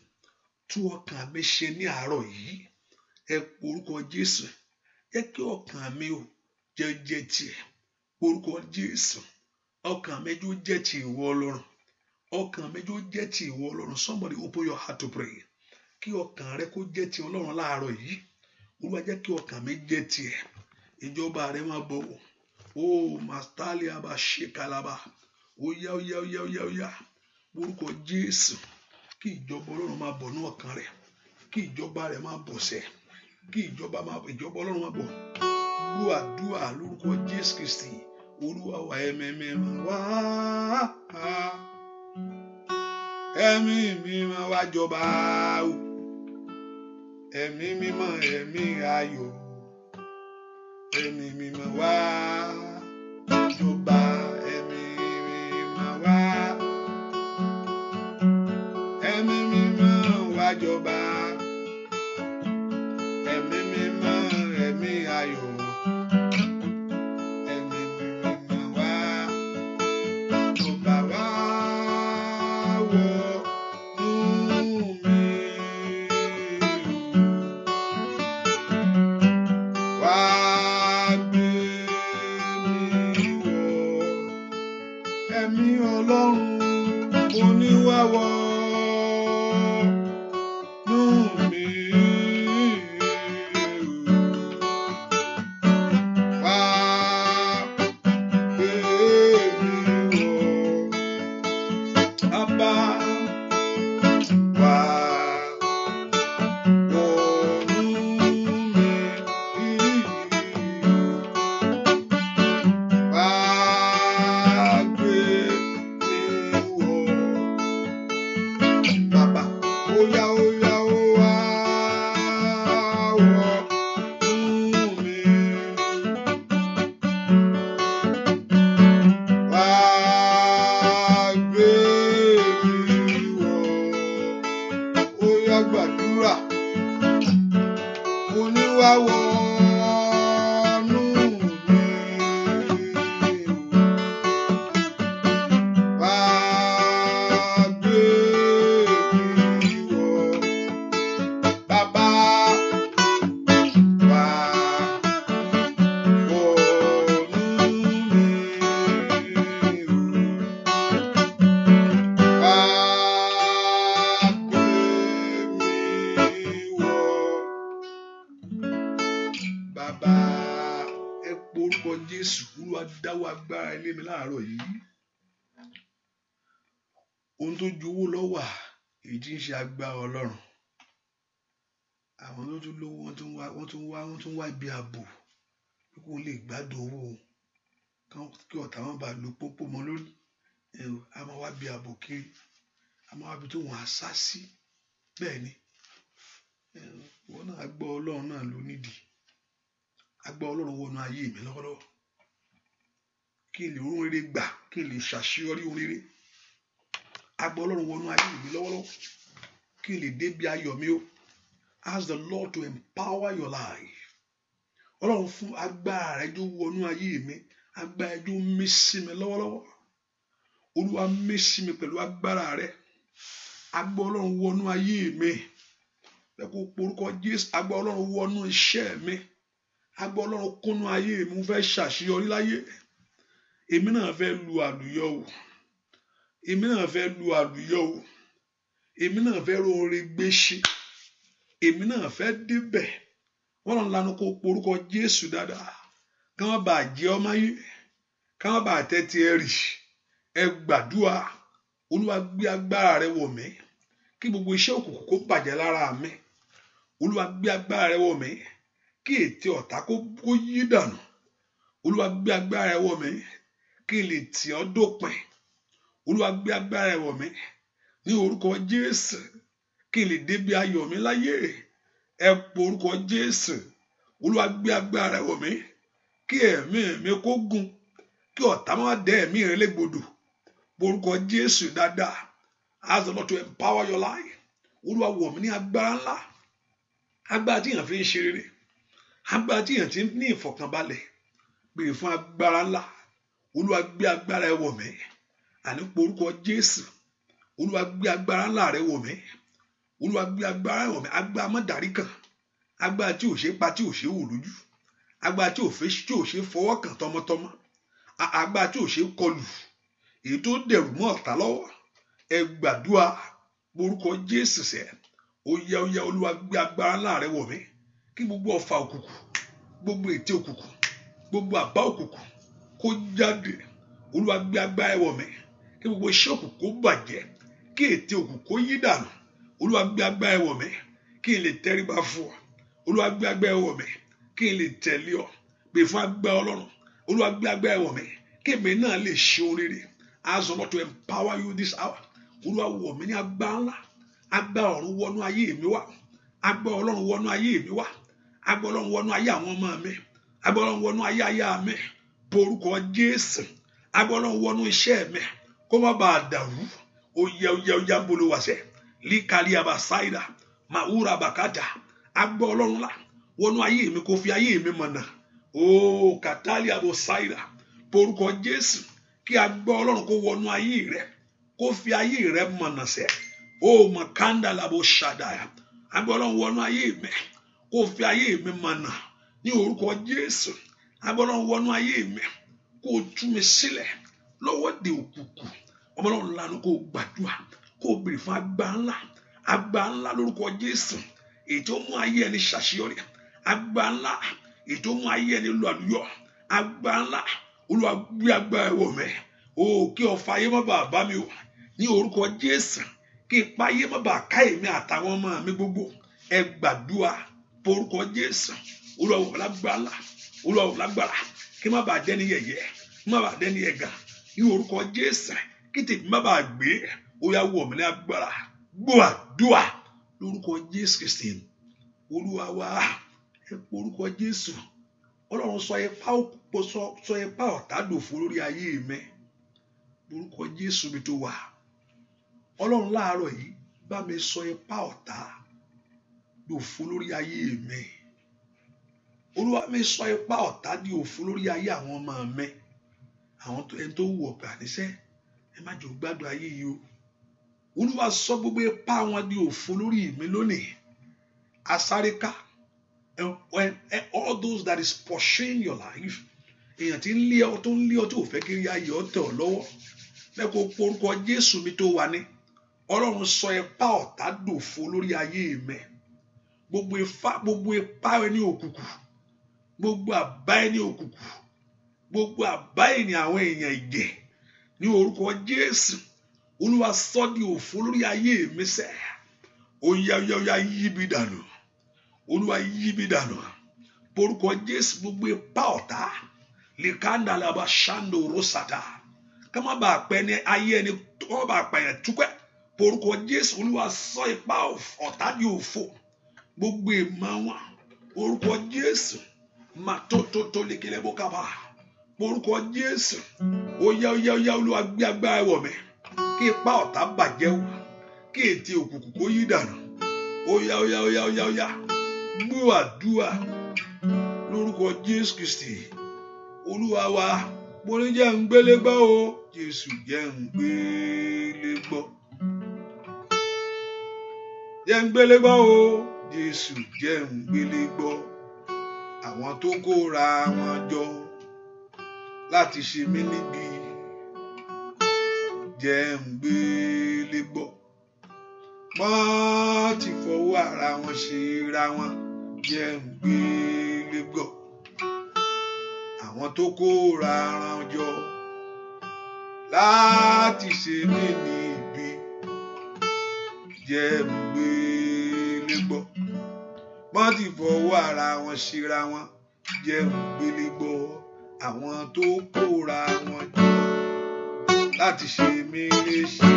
[SPEAKER 2] tú ọkàn mi ṣe ní àárọ̀ yìí ẹ orúkọ Jésù jẹ́ kí ọkàn mi ò jẹ́ tiẹ̀ orúkọ Jésù ọkàn mi jó jẹ́ ti ìwọ Ọlọ́run ọkàn mi jó jẹ́ ti ìwọ Ọlọ́run somebody open your heart to pray kí ọkàn rẹ kó jẹ́ ti Ọlọ́run láàárọ̀ yìí Olúwa jẹ́ kí ọkàn mi jẹ́ tiẹ̀ ìjọba rẹ máa bọ̀wọ̀ ó màtálì àbá ṣe kalaba ó yá orúkọ Jésù kí ìjọba Ọlọ́run máa bọ̀ ní ọkàn rẹ kí ìjọba rẹ máa bọ̀ sẹ́ kí ìjọba Ọlọ́run máa bọ̀ gbọ́ àdúrà lórúkọ Jésù Kristi Olúwa wa ẹ̀mí mímọ́ wá ẹ̀mí mímọ́ wá jọba o ẹ̀mí mímọ́ ẹ̀mí ayọ̀ ẹ̀mí mímọ́ wá jọba ẹ̀mí mímọ́ wá ẹ̀mí mímọ́ wá jọba ẹ̀mí mímọ́ ẹ̀mí ayọ̀ ẹ̀mí mímọ́ wá jọba wá wọnú mi wá gbé mi wọ̀ ẹ̀mí Ọlọ́run mo ní wá wọ̀. Dáwọ́ agbára ilé mi láàárọ̀ yìí ohun tó ju owó lọ wà èyí tí ń ṣe agbára Ọlọ́run. Àwọn tó tún lówó wọ́n tún wá ibi ààbò kó lè gbádùn owó kí ọ̀tá wọn bá lu pópó mọ́ lórí. A máa wá ibi ààbò kiri, a máa wá ibi tó wọ́n á sá sí. Bẹ́ẹ̀ ni wọn náà agbọ́ Ọlọ́run náà ló nídìí. Agbọ́ Ọlọ́run wọnú ayé mi lọ́wọ́lọ́wọ́ kí n lè rún rere gbà, kí n lè ṣàṣeyọrí ohun rere. Agbọ́ Ọlọ́run wọnú ayé mi lọ́wọ́lọ́wọ́ kí n lè débi ayọ̀ mi o. Ask the Lord to empower your life. Ọlọ́run fún agbára rẹ̀ jó wọnú ayé mi, agbára jó mí sí mi lọ́wọ́lọ́wọ́. Olúwa mí sí mi pẹ̀lú agbára rẹ̀. Agbára Ọlọ́run wọnú ayé mi. Bẹ́ẹ̀ kó porúkọ Jésù. Agbára Ọlọ́run wọnú iṣẹ́ mi. Agbára Ọlọ́run kúnnú ayé mi. Mo fẹ́ ṣàṣeyọrí láyé. Èmi náà fẹ́ lu àlùyọ o. Èmi náà fẹ́ lu àlùyọ o. Èmi náà fẹ́ roore gbé ṣe. Èmi náà fẹ́ débẹ̀. Wọ́n lọ́n lanu kó porúkọ Jésù dáadáa. Ká má bàa jẹ́ ọmọ ayé. Ká má bàa tẹ́tí ẹ rì. Ẹ gbàdúrà. Olúwa gbé agbára rẹ wọ̀ mí. Kí gbogbo iṣẹ́ òkùnkùn kó bàjẹ́ lára mi. Olúwa gbé agbára rẹ wọ̀ mí. Kí ètè ọ̀tá kó yí dànù. Olúwa gbé agbára rẹ wọ̀ mí. Kí n lè tì ọ́ dópin. Olúwa gbé agbára rẹ wọ̀ mí. Ní orúkọ Jésù. Kí n lè débi ayọ̀ mi láyé. Ẹ po orúkọ Jésù. Olúwa gbé agbára rẹ wọ̀ mí. Kí ẹ̀mí mi kó gùn. Kí ọ̀tá má dẹ ẹ̀mí rẹ légbodò. Orúkọ Jésù dáadáa. Ask the Lord to empower your life. Olúwa wọ̀ mí ní agbára ńlá. Agbára tí èèyàn fi ń ṣe rere. Agbára tí èèyàn ti ní ìfọ̀kànbalẹ̀. Béèrè fún agbára ńlá. Olúwa gbé agbára rẹ wọ̀ mí. Àní orúkọ Jésù. Olúwa gbé agbára ńlá rẹ wọ̀ mí. Olúwa gbé agbára rẹ wọ̀ mí. Agbára má darí kan. Agbára tí ò ṣe pa, tí ò ṣe wò lójú. Agbára tí ò ṣe fọwọ́ kàn tọmọtọmọ. Agbára tí ò ṣe kọlù. Èyí tó dẹ̀rù mọ́ ọ̀tá lọ́wọ́. Ẹ gbàdúrà orúkọ Jésù sẹ́. Ó yá Olúwa gbé agbára ńlá rẹ wọ̀ mí. Kí gbogbo ọfà òkùnkùn, gbogbo ètè òkùnkùn, gbogbo àbá òkùnkùn kó jáde. Olúwa gbé agbára rẹ wọ̀ mí. Kí gbogbo iṣẹ́ òkùnkùn kó bàjẹ́. Kí ètè òkùnkùn kó yí dànù. Olúwa gbé agbára rẹ wọ̀ mí. Kí n lè tẹríba fún ọ. Olúwa gbé agbára rẹ wọ̀ mí. Kí n lè tẹ̀lé ọ. Pè fún agbára Ọlọ́run. Olúwa gbé agbára rẹ wọ̀ mí. Kí èmi náà lè ṣe ohun rere. Ask the Lord to empower you this hour. Olúwa wọ̀ mí ní agbára ńlá. Agbára ọ̀run wọnú ayé mi wá. Agbára Ọlọ́run wọnú ayé mi wá. Agbára Ọlọ́run wọnú ayé àwọn ọmọ mi. Agbára Ọlọ́run wọnú ayé aya mi. Porúkọ Jésù. Agbára Ọlọ́run wọnú iṣẹ́ mi. Kó má bàa dàrú. Ó yá bolo wàṣẹ. Líkàlí àbàsáìdà. Màwúrà bàkàtà. Agbára Ọlọ́run ńlá. Wọnú ayé mi kó fi ayé mi mọ̀nà. Ó kàtàlí àbòsáìdà. Porúkọ Jésù. Kí agbára Ọlọ́run kó wọnú ayé rẹ. Kó fi ayé rẹ mọ̀nà sẹ́. Ó mọ̀kándà làbò ṣàdáyà. Agbára Ọlọ́run wọnú ayé mi. Kó fi ayé mi mọ̀nà. Ní orúkọ Jésù. Agbára Ọlọ́run wọnú ayé mi. Kó tú mi sílẹ̀ lọ́wọ́ de òkùnkùn. Ọmọ Ọlọ́run lanu kó gbàdúrà. Kó béèrè fún agbára ńlá. Agbára ńlá lórúkọ Jésù. Èyí tó mú ayé ẹni ṣàṣeyọrí. Agbára ńlá. Èyí tó mú ayé ẹni lu àlùyọ. Agbára ńlá. Olúwa gbé agbára wọ̀ mí. Ó kí ọfà ayé má bàa bá mi wọ̀. Ní orúkọ Jésù. Kí ipa ayé má bàa ká èmi àtàwọn ọmọ mi gbogbo. Ẹ gbàdúrà porúkọ Jésù. Olúwa wọ̀ lágbára ńlá. Olúwa wọ̀ lágbára. Kí má bàa dẹ́ni yẹ̀yẹ́. Kí má bàa dẹ́ni ẹ̀gàn. Ní orúkọ Jésù. Kí tèmi má bàa gbé. Ó yá wọ̀ mí ní agbára. Gbọ́ àdúrà lórúkọ Jésù Kristi. Olúwa wa. Ẹ porúkọ Jésù. Ọlọ́run sọ ipá ọ̀tá dòfo lórí ayé mi. Orúkọ Jésù mi tó wà. Ọlọ́run láàárọ̀ yìí bá mi sọ ipá ọ̀tá dòfo lórí ayé mi. Olúwa mi sọ ipá ọ̀tá di òfo lórí ayé àwọn ọmọ mi. Àwọn ẹni tó wù ọ̀gbà níṣẹ́. Ẹ má jò gbádùn ayé yìí o. Olúwa sọ gbogbo ipá wọn di òfo lórí mi lónìí. Asáríká. All those that is pursuing your life. Èèyàn tí ń lé ọ tó ò fẹ́ kí ayé ọ tẹ̀ ọ́ lọ́wọ́. Lẹ́kọ̀ọ́ porúkọ Jésù mi tó wà ní. Ọlọ́run sọ ipá ọ̀tá dòfo lórí ayé mi. Gbogbo ipá ẹni òkùnkùn. Gbogbo àbá ẹni òkùnkùn. Gbogbo àbá ẹni àwọn èèyàn ìjẹ. Ní orúkọ Jésù. Olúwa sọ di òfo lórí ayé mi sẹ́. Oya yí bí dànù. Olúwa yí bí dànù. Porúkọ Jésù gbogbo ipá ọ̀tá. Likanda laba shando rosata. Ká má bàa pẹ́ ní ayé ẹni tó má bàa pẹ̀yẹ̀ túpẹ́. Porúkọ Jésù Olúwa sọ ipá ọ̀tá di òfo. Gbogbo ìmọ̀ wọn. Orúkọ Jésù. Màtótótó lékelé bókàbà. Porúkọ Jésù. Oya Olúwa gbé agbára wọ̀ mí. Kí ipá ọ̀tá bàjẹ́ wò. Kí ètè òkùnkùn kó yí dànù. Oya. Gbọ́ àdúrà lórúkọ Jésù Kristi. Olúwa wa, mo ní jẹ́ ń gbélé gbọ́ o. Jésù jẹ́ ń gbélé gbọ́. Jẹ́ ń gbélé gbọ́ o. Jésù jẹ́ ń gbélé gbọ́. Àwọn tó kóra wọn jọ láti ṣe mí níbi. Jẹ́ ń gbélé gbọ́. Wọ́n ti fọwọ́ ara wọn ṣe ra wọn. Jẹ́ ń gbélé gbọ́. Àwọn tó kóra wọn jọ láti ṣe mí níbi. Jẹ́ ń gbélé gbọ́. Wọ́n ti fọwọ́ ara wọn ṣe ra wọn. Jẹ́ ń gbélé gbọ́. Àwọn tó kóra wọn jọ láti ṣe mí léṣe.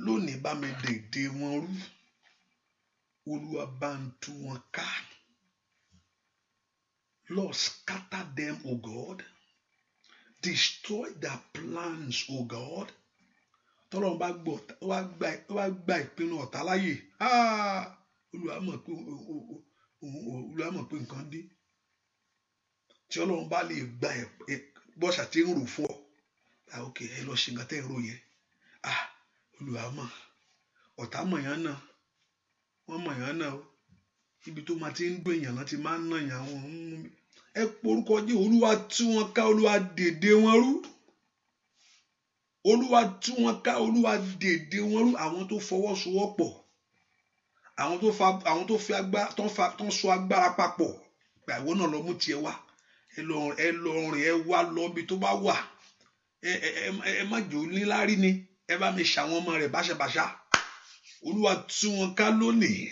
[SPEAKER 2] Lónìí bá mi dèdè wọn rú. Olúwa bá ń tú wọn ká. Lord, scatter them, O God. Destroy their plans, O God. Tọ́lọ́run bá gbọ́ wá gba ìpinnu ọ̀tá láyè. Olúwa mọ̀ pé nǹkan dé. Tí Ọlọ́run bá lè gba bọ́ṣà tí ń rò fún ọ. Ok, ẹ lọ ṣe nǹkan tẹ́ ń rò yẹn. Olúwa mọ̀. Ọ̀tá mọ̀ yán náà. Wọ́n mọ̀ yán náà o. Ibi tó máa ti ń gbé èèyàn láti máa ń ná èèyàn àwọn ẹ porúkọ Jésù. Olúwa tú wọn ká. Olúwa dèdè wọn rú. Olúwa tú wọn ká. Olúwa dèdè wọn rú. Àwọn tó fọwọ́sowọ́pọ̀. Àwọn tó fi agbára tó ń so agbára papọ̀. Ìwọ náà lọ mú tiẹ̀ wá. Ẹ lọ rìn ẹ wá lọ ibi tó bá wà. Ẹ má jò níláárí ni. Ẹ bá mi ṣàwọn ọmọ rẹ̀ báṣabàṣá. Olúwa tú wọn ká lónìí.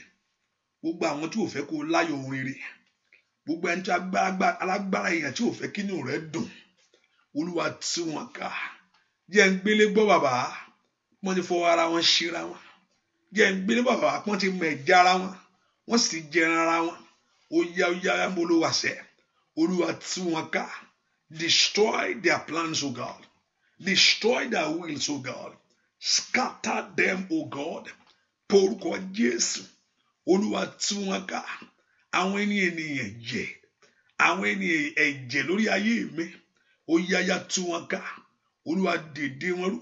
[SPEAKER 2] Gbogbo àwọn tí ò fẹ́ kó láyọ̀ ohun rere. Gbogbo ẹni tí alágbára èèyàn tí ò fẹ́ kí inú rẹ̀ dùn. Olúwa tú wọn ká. Jẹ́ ń gbélé gbọ́ bàbá. Wọ́n ti fọwọ́ ara wọn ṣíra wọn. Jẹ́ ń gbélé bàbá. Wọ́n ti mọ ẹ̀já ara wọn. Wọ́n sì jẹran ara wọn. Ó yá mo ló wàṣẹ. Olúwa tú wọn ká. Destroy their plans, O God. Destroy their wills, O God. Scatter them, O God. Porúkọ Jésù. Olúwa tú wọn ká. Àwọn ènìyàn jẹ. Àwọn ènìyàn ẹ̀jẹ̀ lórí ayé mi. Ó yáyá tú wọn ká. Olúwa dìde wọn rú.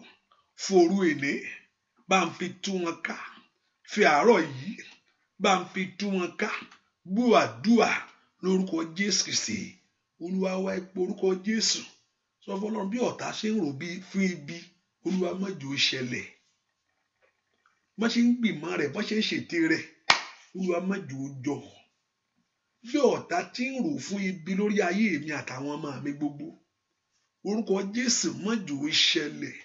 [SPEAKER 2] Fòru èné. Bá ń fi tú wọn ká. Fi àárọ̀ yìí. Bá ń fi tú wọn ká. Gbọ́ àdúà lórúkọ Jésù Kristi. Olúwa wá ipò orúkọ Jésù. Sọ fún Ọlọ́run bí ọ̀tá ṣe ń rò bí fún ibi. Olúwa má jẹ́ ó ṣẹlẹ̀. Bọ́n ṣe ń gbìmọ̀ rẹ̀, bọ́n ṣe ń ṣètè rẹ̀. Olúwa má jẹ́ ó jọ. Bí ọ̀tá tí ń rò fún ibi lórí ayé mi àtàwọn ọmọ mi gbogbo. Orúkọ Jésù má jẹ́ ó ṣẹlẹ̀.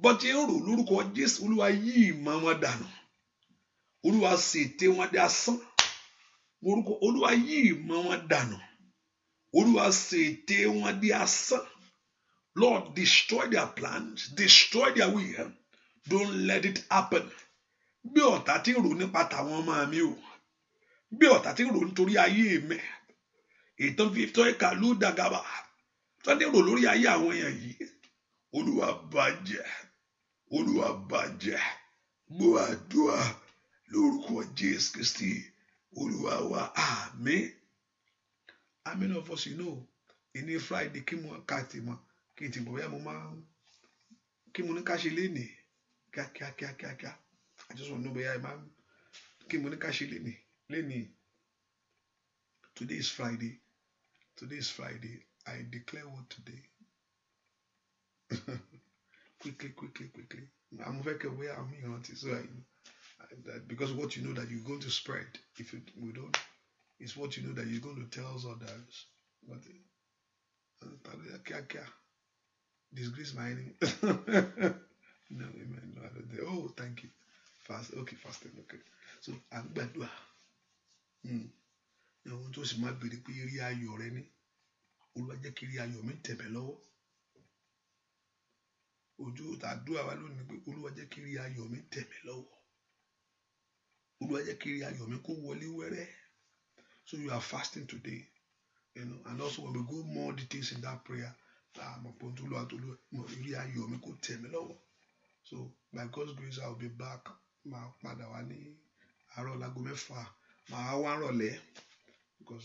[SPEAKER 2] Bọ́n ti ń rò lórúkọ Jésù, Olúwa yí ìmọ̀ wọn dànù. Olúwa ṣètè wọn dé asán. Olúwa yí ìmọ̀ wọn dànù. Olúwa ṣètè wọn dé asán. Lord, destroy their plans, destroy their will. Don't let it happen. Bí ọ̀tá tí ń rò nípa tàwọn ọmọ mi o. Bí ọ̀tá tí ń rò nítorí ayé mi. Ìtàn fífọ́ ẹ̀ka ló dàgàbà. Tó ń rò lórí ayé àwọn èèyàn yìí. Olúwa bàjẹ́. Olúwa bàjẹ́. Gbọ́ àdúrà lórúkọ Jésù Kristi. Olúwa wa àmín. How many of us ní Friday kí mo ká ti mọ kí n ti bọ̀ bóyá mo máa kí mo ní ká ṣe lénìí kíákíá. I just want to know bóyá ẹ máa kí mo ní ká ṣe lénìí. Today is Friday. I declare what today. Quickly. I'm very aware I'm here so because what you know that you're going to spread if we don't. It's what you know that you're going to tell others. But disgrace my enemy. No, amen. No, I don't think. Oh, thank you. Fasting. Okay. So I'm gbàdúrà. Ohun tó sì máa bèrè pé rí ayọ̀ rẹ ní. Olúwa jẹ́ kí rí ayọ̀ mi tẹ̀ mí lọ́wọ́. Ojú àdúrà wa lónìí pé Olúwa jẹ́ kí rí ayọ̀ mi tẹ̀ mí lọ́wọ́. Olúwa jẹ́ kí rí ayọ̀ mi kó wọlé wẹ́rẹ́. So you are fasting today, and also when we go more details in that prayer, so by God's grace, I'll be back. Because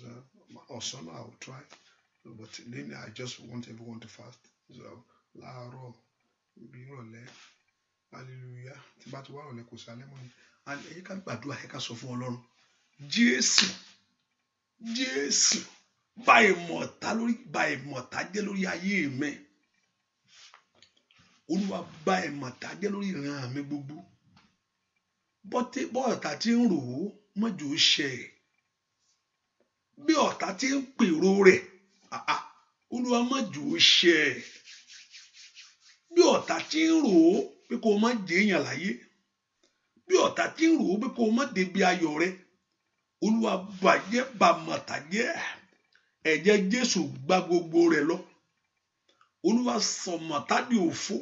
[SPEAKER 2] I will try, but then I just want everyone to fast. So hallelujah. And you can Jésù báyìí mọ̀tá jẹ́ lórí ayé mi. Olúwa báyìí mọ̀tá jẹ́ lórí ìran mi gbogbo. Bọ́ọ̀tá tí ń rò ó mọ́jọ́ ó ṣẹ. Bí ọ̀tá tí ń pèrò rẹ̀ Olúwa mọ́jọ́ ó ṣẹ. Bí ọ̀tá tí ń rò ó pé kó má jẹ́ èèyàn láyé. Bí ọ̀tá tí ń rò ó pé kó má débi ayọ̀ rẹ̀. Olúwa bàjẹ́ bàmọ̀tà jẹ́. Ẹ̀jẹ̀ Jésù gbá gbogbo rẹ̀ lọ. Olúwa sọ̀mọ̀tà di òfo.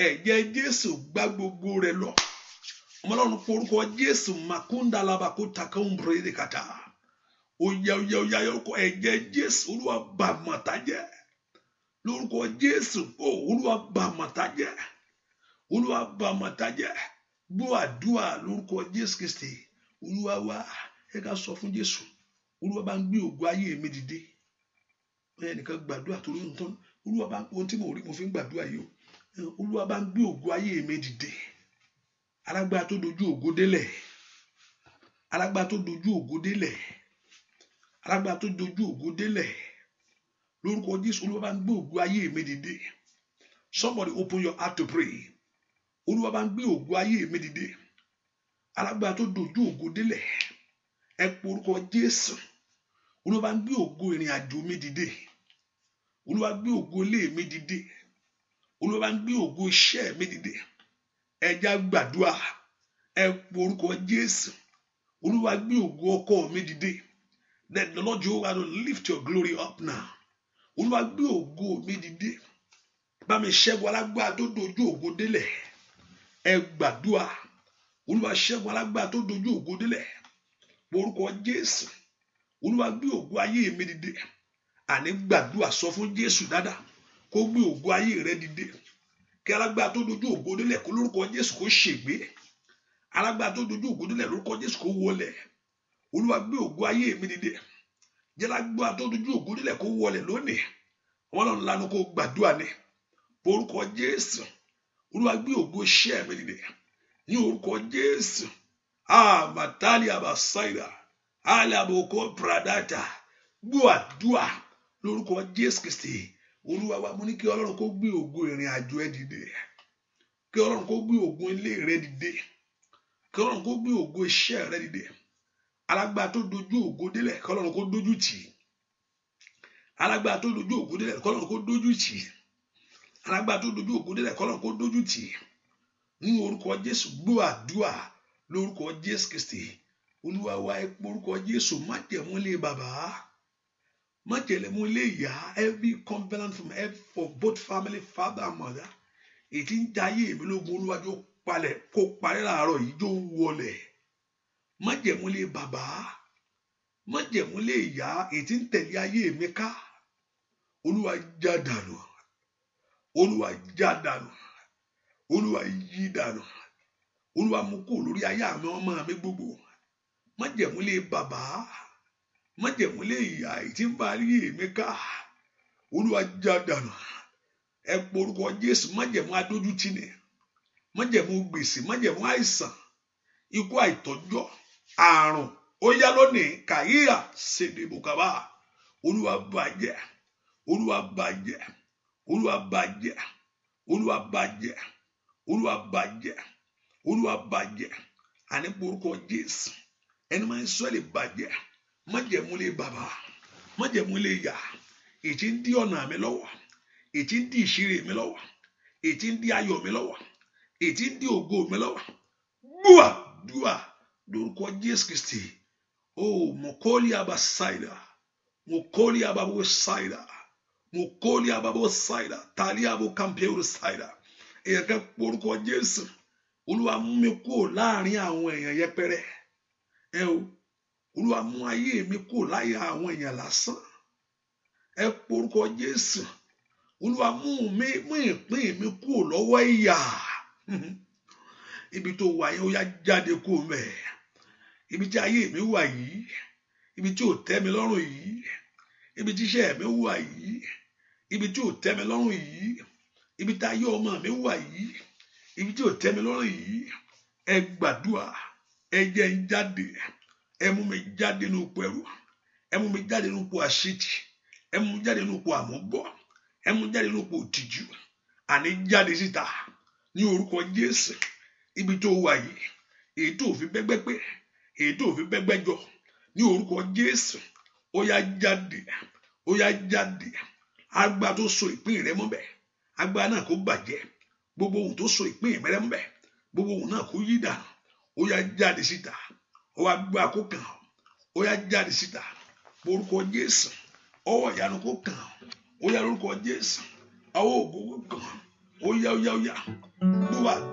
[SPEAKER 2] Ẹ̀jẹ̀ Jésù gbá gbogbo rẹ̀ lọ. Ọmọlọ́run porúkọ Jésù makunda labako takambre de kata. Oya orúkọ ẹ̀jẹ̀ Jésù Olúwa bàmọ̀tà jẹ́. Lórúkọ Jésù Olúwa bàmọ̀tà jẹ́. Olúwa bàmọ̀tà jẹ́. Gbọ́ àdúrà lórúkọ Jésù Kristi. Olúwa wá. Ẹ ká sọ fún Jésù. Olúwa bá ń gbé ògo ayé mi dìde. Ẹnìkan gbàdúrà torí nǹkan. Olúwa bá ohun tí mo rí mo fi ń gbàdúrà yìí o. Olúwa bá ń gbé ògo ayé mi dìde. Alágbára tó dojú ògo délẹ̀. Alágbára tó dojú ògo délẹ̀. Alágbára tó dojú ògo délẹ̀. Lórúkọ Jésù Olúwa bá ń gbé ògo ayé mi dìde. Somebody open your heart to pray. Olúwa bá ń gbé ògo ayé mi dìde. Alágbára tó dojú ògo délẹ̀. Ẹ porúkọ Jésù. Olúwa bá ń gbé ògo ìrìn àjò mi dìde. Olúwa gbé ògo ilé mi dìde. Olúwa bá ń gbé ògo iṣẹ́ mi dìde. Ẹ já gbàdúrà. Ẹ porúkọ Jésù. Olúwa gbé ògo ọkọ mi dìde. Let the Lord Jehovah lift your glory up now. Olúwa gbé ògo mi dìde. Bá mi ṣẹ́gun alágbára tó dojú ògo délẹ̀. Ẹ gbàdúrà. Olúwa ṣẹ́gun alágbára tó dojú ògo délẹ̀. Porúkọ Jésù. Olúwa gbé ògo ayé mi dìde. Àní gbàdúrà sọ fún Jésù dáadáa kó gbé ògo ayé rẹ dìde. Kí alágbára tó dojú ògo délẹ̀ kó lórúkọ Jésù kó ṣègbé. Alágbára tó dojú ògo délẹ̀ lórúkọ Jésù kó wọlẹ̀. Olúwa gbé ògo ayé mi dìde. Jẹ́ alágbára tó dojú ògo délẹ̀ kó wọlẹ̀ lónìí. Ọlọ́run lanu kó gbàdúrà ní orúkọ Jésù. Olúwa gbé ògo iṣẹ́ mi dìde ní orúkọ Jésù. Màtálì àbàsáìdà àlàbòkó pradàtà. Gbọ́ àdúrà lórúkọ Jésù Kristi. Olúwa wa, mo ní kí Ọlọ́run kó gbé ògo ìrìn àjò ẹ dìde. Kí Ọlọ́run kó gbé ògo ilé rẹ dìde. Kí Ọlọ́run kó gbé ògo iṣẹ́ rẹ dìde. Alágbára tó dojú ògo délẹ̀ kí Ọlọ́run kó dójú tì. Alágbára tó dojú ògo délẹ̀ kí Ọlọ́run kó dójú tì. Alágbára tó dojú ògo délẹ̀ kí Ọlọ́run kó dójú tì. Ní orúkọ Jésù gbọ́ àdúrà lórúkọ Jésù Kristi. Olúwa wa, ẹ pé orúkọ Jésù májẹ̀mú ilé bàbá. Májẹ̀mú ilé ìyá. Every covenant from for both family, father and mother. Ètí ń jayé mi lógun, Olúwa jọ palẹ̀ kó parí láàárọ̀ yìí, jọ wọlẹ̀. Májẹ̀mú ilé bàbá. Májẹ̀mú ilé ìyá ètí ń tẹ̀lé ayé mi ká. Olúwa já dànù. Olúwa já dànù. Olúwa yí dànù. Olúwa mú kó lórí ayé àwọn ọmọ mi gbogbo. Májẹ̀mú ilé bàbá. Májẹ̀mú ilé ìyá ètí ń bá ayé mi ká. Olúwa já dànù. Ẹ pé orúkọ Jésù. Májẹ̀mú adójútì ni. Májẹ̀mú gbèsè. Májẹ̀mú àìsàn. Ikú àìtọ́jọ́. Àrùn. Ó yá lónìí. Kàyíyà ṣèdèbùkàbà. Olúwa bàjẹ́. Olúwa bàjẹ́. Olúwa bàjẹ́. Olúwa bàjẹ́. Olúwa bàjẹ́. Olúwa bàjẹ́. Àní porúkọ Jésù. Ẹni máa ń sọ lè bàjẹ́. Májẹ̀mú ilé bàbá. Májẹ̀mú ilé ìyá. Ètí ń dí ọ̀nà mi lọ́wọ́. Ètí ń dí ìṣeré mi lọ́wọ́. Ètí ń dí ayọ̀ mi lọ́wọ́. Ètí ń dí ògo mi lọ́wọ́. Gbúà dúà lórúkọ Jésù Kristi. Mokoli abasaida. Mokoli ababo saida. Mokoli ababo saida. Tali abo kampeuru saida. Ẹ̀ka porúkọ Jésù. Olúwa mú mi kúrò láàrin àwọn èèyàn yẹpẹrẹ. Olúwa mú ayé mi kúrò láyé àwọn èèyàn lásán. Ẹ porúkọ Jésù. Olúwa mú ìpín mi kúrò lọ́wọ́ ìyà. Ibi tó wà yẹn ó yá jáde kúrò mẹ́. Ibi tí ayé mi wà yìí. Ibi tí ò tẹ́ mi lọ́rùn yìí. Ibi tí iṣẹ́ mi wà yìí. Ibi tí ò tẹ́ mi lọ́rùn yìí. Ibi tí ayé ọmọ mi wà yìí. Ibi tí ò tẹ́ mi lọ́rùn yìí. Ẹ gbàdúrà. Ẹ jẹ́ n jáde. Ẹ mú mi jáde nínú ipò ẹrú. Ẹ mú mi jáde nínú ipò àṣetì. Ẹ mú mi jáde nínú ipò àmúbọ̀. Ẹ mú mi jáde nínú ipò òtìjú. Àní jáde síta ní orúkọ Jésù. Ibi tó wà yìí. Èyí tó fi bẹ́gbẹ́ pé. Èyí tó fi bẹ́gbẹ́ jọ. Ní orúkọ Jésù. Ó yá jáde. Ó yá jáde. Agbára tó so ìpín rẹ mọ́bẹ̀. Agbára náà kó bàjẹ́. Gbogbo ohun tó so ìpín rẹ mọ́bẹ̀. Gbogbo ohun náà kó yí dànù. Ó yá jáde síta. Ó wá gbá kó kàn. Ó yá jáde síta. Orúkọ Jésù. Ọwọ́ ìyanu kó kàn. Ó yá lórúkọ Jésù. Ọwọ́ ògo kó kàn. Ó yá ó yá ó yá.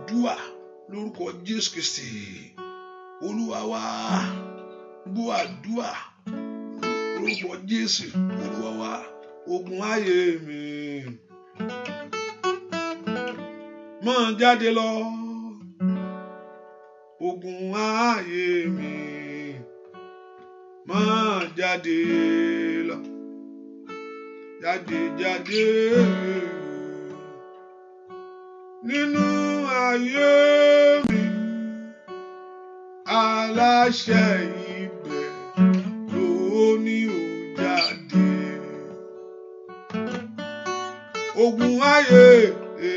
[SPEAKER 2] Dúà lórúkọ Jésù Kristi. Olúwa wa. Dúà lórúkọ Jésù. Olúwa wa. Ogun ayé mi. Máa jáde lọ. Ogun ayé mi. Máa jáde lọ. Jáde nínú ayé mi. Aláṣẹ ibẹ̀ ló ní ó jáde. Ogun ayé mi.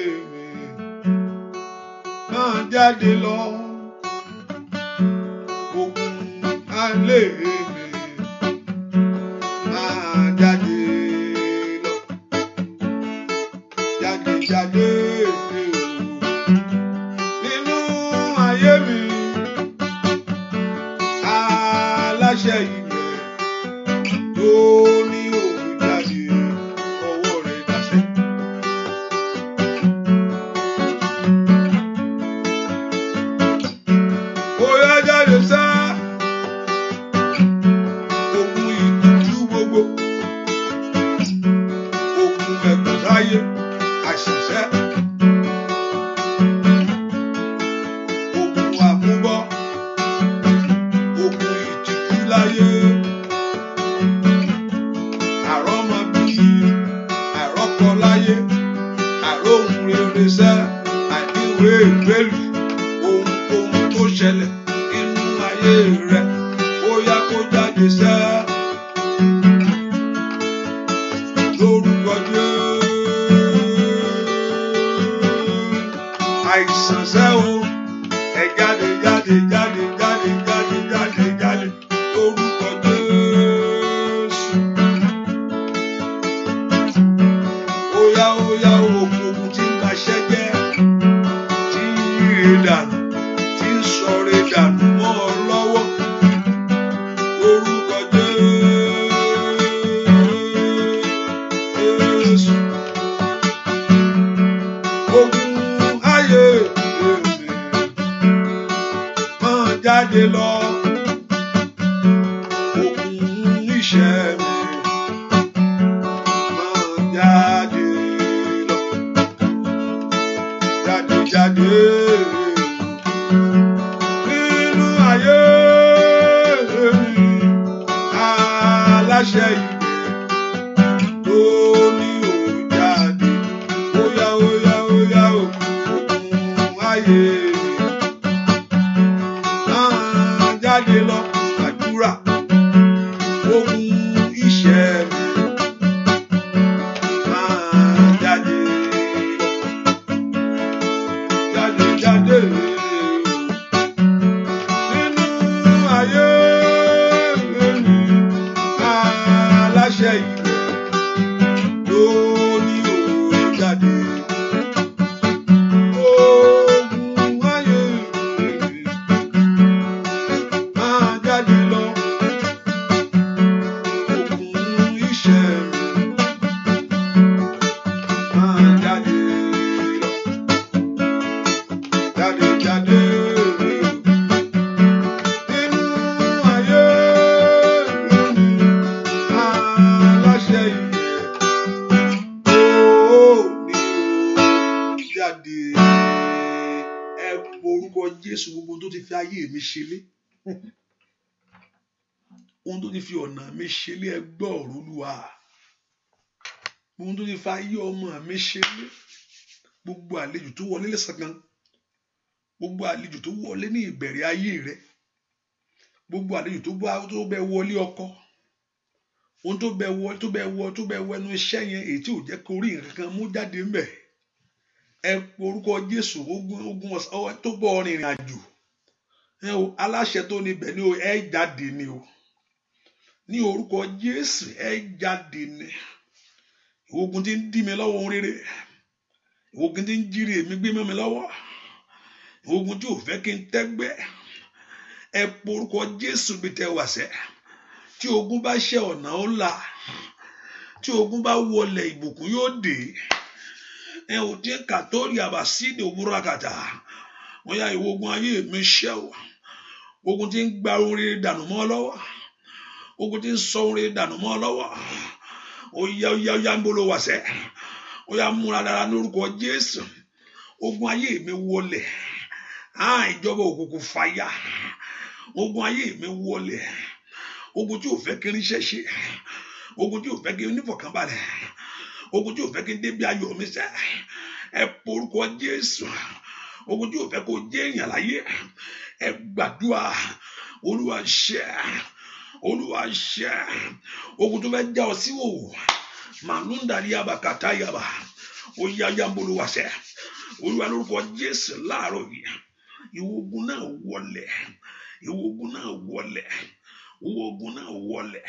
[SPEAKER 2] Máa jáde lọ. Ogun ayé mi. Máa jáde lọ. Jáde nínú ayé mi. Aláṣẹ ibẹ̀ ló ní ó jáde. Ọwọ́ rẹ̀ dáṣẹ́. Ó yá jáde sá. Ogun jáde sẹ́ àìníwé ìgbélú ohunkóhun tó ṣẹlẹ̀ nínú ayé rẹ̀ ó yá kó jáde sẹ́ lórúkọ Jésù. Àìsàn sẹ́ o ẹ jáde jáde jáde jáde jáde jáde jáde lórúkọ Jésù. Ó yá òkùnkùn tí ń baṣẹ́ jẹ́ tí ń yíre dànù tí ń sọre dànù mọ́ ọ lọ́wọ́ lórúkọ Jésù. Ogun ayé máa jáde lọ ogun iṣẹ́ mi máa jáde lọ jáde nínú ayé mi aláṣẹ ìgbẹ́ ló ní òun jáde ó yá ogun ayé jáde lọ àdúrà ogun iṣẹ́ mi máa jáde nínú ayé mi aláṣẹ ìgbẹ́ ló ní òun jáde ogun ayé mi máa jáde lọ ogun iṣẹ́ mi máa jáde lọ jáde nínú ayé mi aláṣẹ ìyẹ́ ó ní ó jáde. Ẹ porúkọ Jésù gbogbo tó ti fi ayé mi ṣe lé ohun tó ti fi ọ̀nà mi ṣe lé ẹ gbọ́ ọ̀rọ̀ Olúwa ohun tó ti fi ayé ọmọ mi ṣe lé gbogbo àlejò tó wọlé lẹ́sàn-án gbogbo àlejò tó wọlé ní ìbẹ̀rẹ̀ ayé rẹ gbogbo àlejò tó bẹ wọlé ọkọ ohun tó bẹ wọ ẹnu iṣẹ́ yẹn èyí tí ò jẹ́ kó rí nǹkan kan mú jáde ńbẹ̀ ẹ porúkọ Jésù ogun tó bọ̀ rìnrìn àjò ẹ o aláṣẹ tó níbẹ̀ ni o ẹ jáde ni o ní orúkọ Jésù ẹ jáde ni ogun tí ń dí mi lọ́wọ́ ohun rere ogun tí ń jírí èmi gbé mọ́ mi lọ́wọ́ ogun tí ò fẹ́ kí n tẹ́gbẹ́ ẹ porúkọ Jésù bí tẹ wà sẹ́ tí ogun bá ṣe ọ̀nà ó là tí ogun bá wọlé ìbùkún yóò dé ẹ ò dín kàtórí àbàsídì òwúrọ̀ kàtà wọ́n yá ìwọ ogun ayé mi ṣẹ́ o ogun tí ń gba ohun rere dànù mọ́ lọ́wọ́ ogun tí ń sọ ohun rere dànù mọ́ lọ́wọ́ ó yá ń bolo wà sẹ́ ó yá múra dára lórúkọ Jésù ogun ayé mi wọlé ìjọba òkùnkùn fàyà ogun ayé mi wọlé ogun tí ò fẹ́ kí n ríṣẹ́ ṣe ogun tí ò fẹ́ kí n nífọ̀kànbalẹ̀ ogun tí ò fẹ́ kí n débi ayọ̀ mi sẹ́ ẹ porúkọ Jésù ogun tí ò fẹ́ kó jẹ́ èèyàn láyé ẹ gbàdúrà Olúwa ṣẹ́ ogun tó fẹ́ já ọ sí òwò màlúndàrí abàkàtà yàbá ó yá yambolo wà sẹ́ Olúwa lórúkọ Jésù láàárọ̀ yìí ìwọ ogun náà wọlé ìwọ ogun náà wọlé ìwọ ogun náà wọlé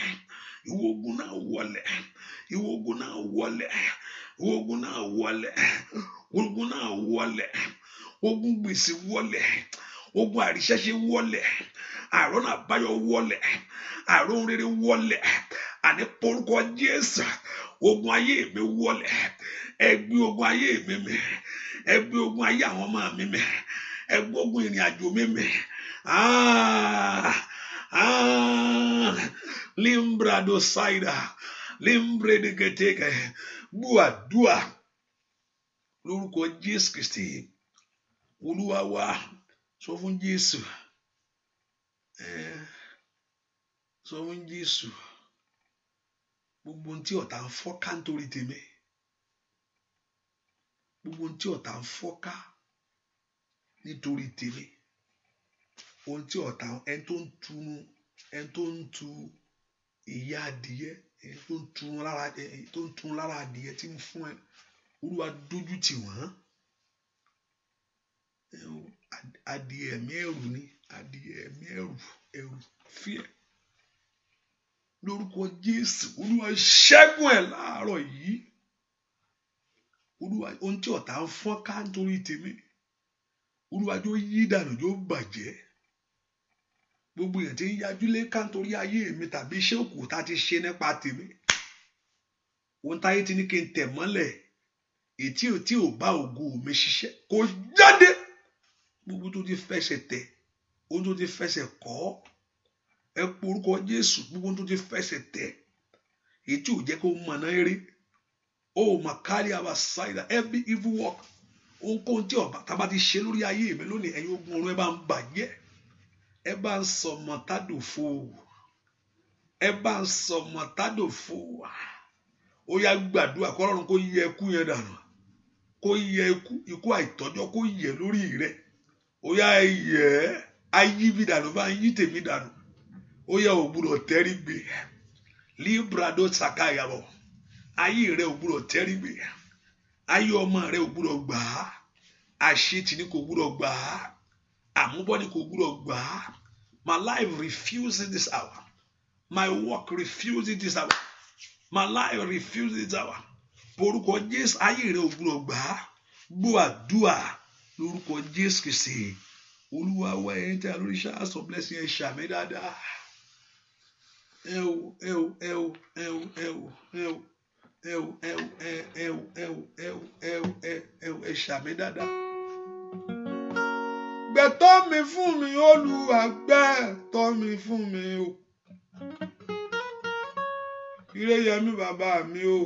[SPEAKER 2] ìwọ ogun náà wọlé ìwọ ogun náà wọlé ìwọ ogun náà wọlé ogun náà wọlé ogun gbèsè wọlé ogun àríṣẹ́ṣe wọlé àrùn àbáyọ wọlé àrùn rere wọlé àní porúkọ Jésù ogun ayé mi wọlé ẹ gbé ogun ayé mi mì ẹ gbé ogun ayé àwọn ọmọ mi mì ẹ gbé ogun ìrìn àjò mi mì limbrado saida limbredeketeke gbúàdúà lórúkọ Jésù Kristi Olúwa wa sọ fún Jésù sọ fún Jésù gbogbo ohun tí ọ̀tá ń fọ́ ká nítorí tèmi gbogbo ohun tí ọ̀tá ń fọ́ká nítorí tèmi, ohun tí ọ̀tá ẹni tó ń tu ìyá adìyẹ, ẹni tó ń tun lára adìyẹ tí ń fún ẹ, Olúwa dójú tì wọ́n. Adìyẹ ẹ̀mí ẹ̀rù ni, adìyẹ ẹ̀mí ẹ̀rù fear. Lórúkọ Jésù, Olúwa ṣẹ́gun ẹ̀ láàárọ̀ yìí. Olúwa, ohun tí ọ̀tá ń fọ́n ká nítorí tèmi, Olúwa jọ̀ọ́ yí dànù, jọ̀ọ́ bàjẹ́. Gbogbo èèyàn tí ń yájú lé ká nítorí ayé mi tàbí iṣẹ́ òkú tá ti ṣe nípa tèmi, ohun táyé ti ní kí n tẹ̀ mọ́lẹ̀, ètí ò bá ògo mi ṣiṣẹ́, kò jáde. Gbogbo tó ti fẹsẹ̀ tẹ̀, ohun tó ti fẹsẹ̀ kọ́, ẹ pe orúkọ Jésù. Gbogbo tó ti fẹsẹ̀ tẹ̀, ètí ò jẹ́ kó mọ̀nà eré. Oh, Makari Abasaida, every evil work, ohunkóhun tí ọba tá bá ti ṣe lórí ayé mi lónìí, ẹ̀yin ogun ọ̀run ẹ bá ń bàjẹ́, ẹ bá ń sọ mọ̀tádòfo, ẹ bá ń sọ mọ̀tádòfo. Ó yá gbàdúrà kọ́ Ọlọ́run kó yẹ ikú yẹn dànù, kó yẹ ikú àìtọ́jọ́ kó yẹ lórí rẹ. Ó yá ẹyẹ ayé mi dànù, bá ń yí tèmi dànù. Ó yá ò gbúdọ̀ tẹ́rí gbé, librado sakayabo, ayé rẹ ò gbúdọ̀ tẹ́rí gbé, ayé ọmọ rẹ ò gbúdọ̀ gbà á, àṣetì ni kò gbúdọ̀ gbà á, àmúbọ́ ni kò gbúdọ̀ gbà á. My life refuses this hour, my work refuses this hour, my life refuses this hour. Porúkọ Jésù, ayé rẹ ò gbúdọ̀ gbà á. Gbọ́ àdúà lórúkọ Jésù Kristi. Olúwa wá ẹ̀yin tí a lórí showers of blessing ẹ ṣàmì dáadáa. Ẹ ṣàmì dáadáa. Gbẹ̀tọ́ mi fún mi, Olúwa gbẹ̀tọ́ mi fún mi o. Ire yẹmi bàbá mi o.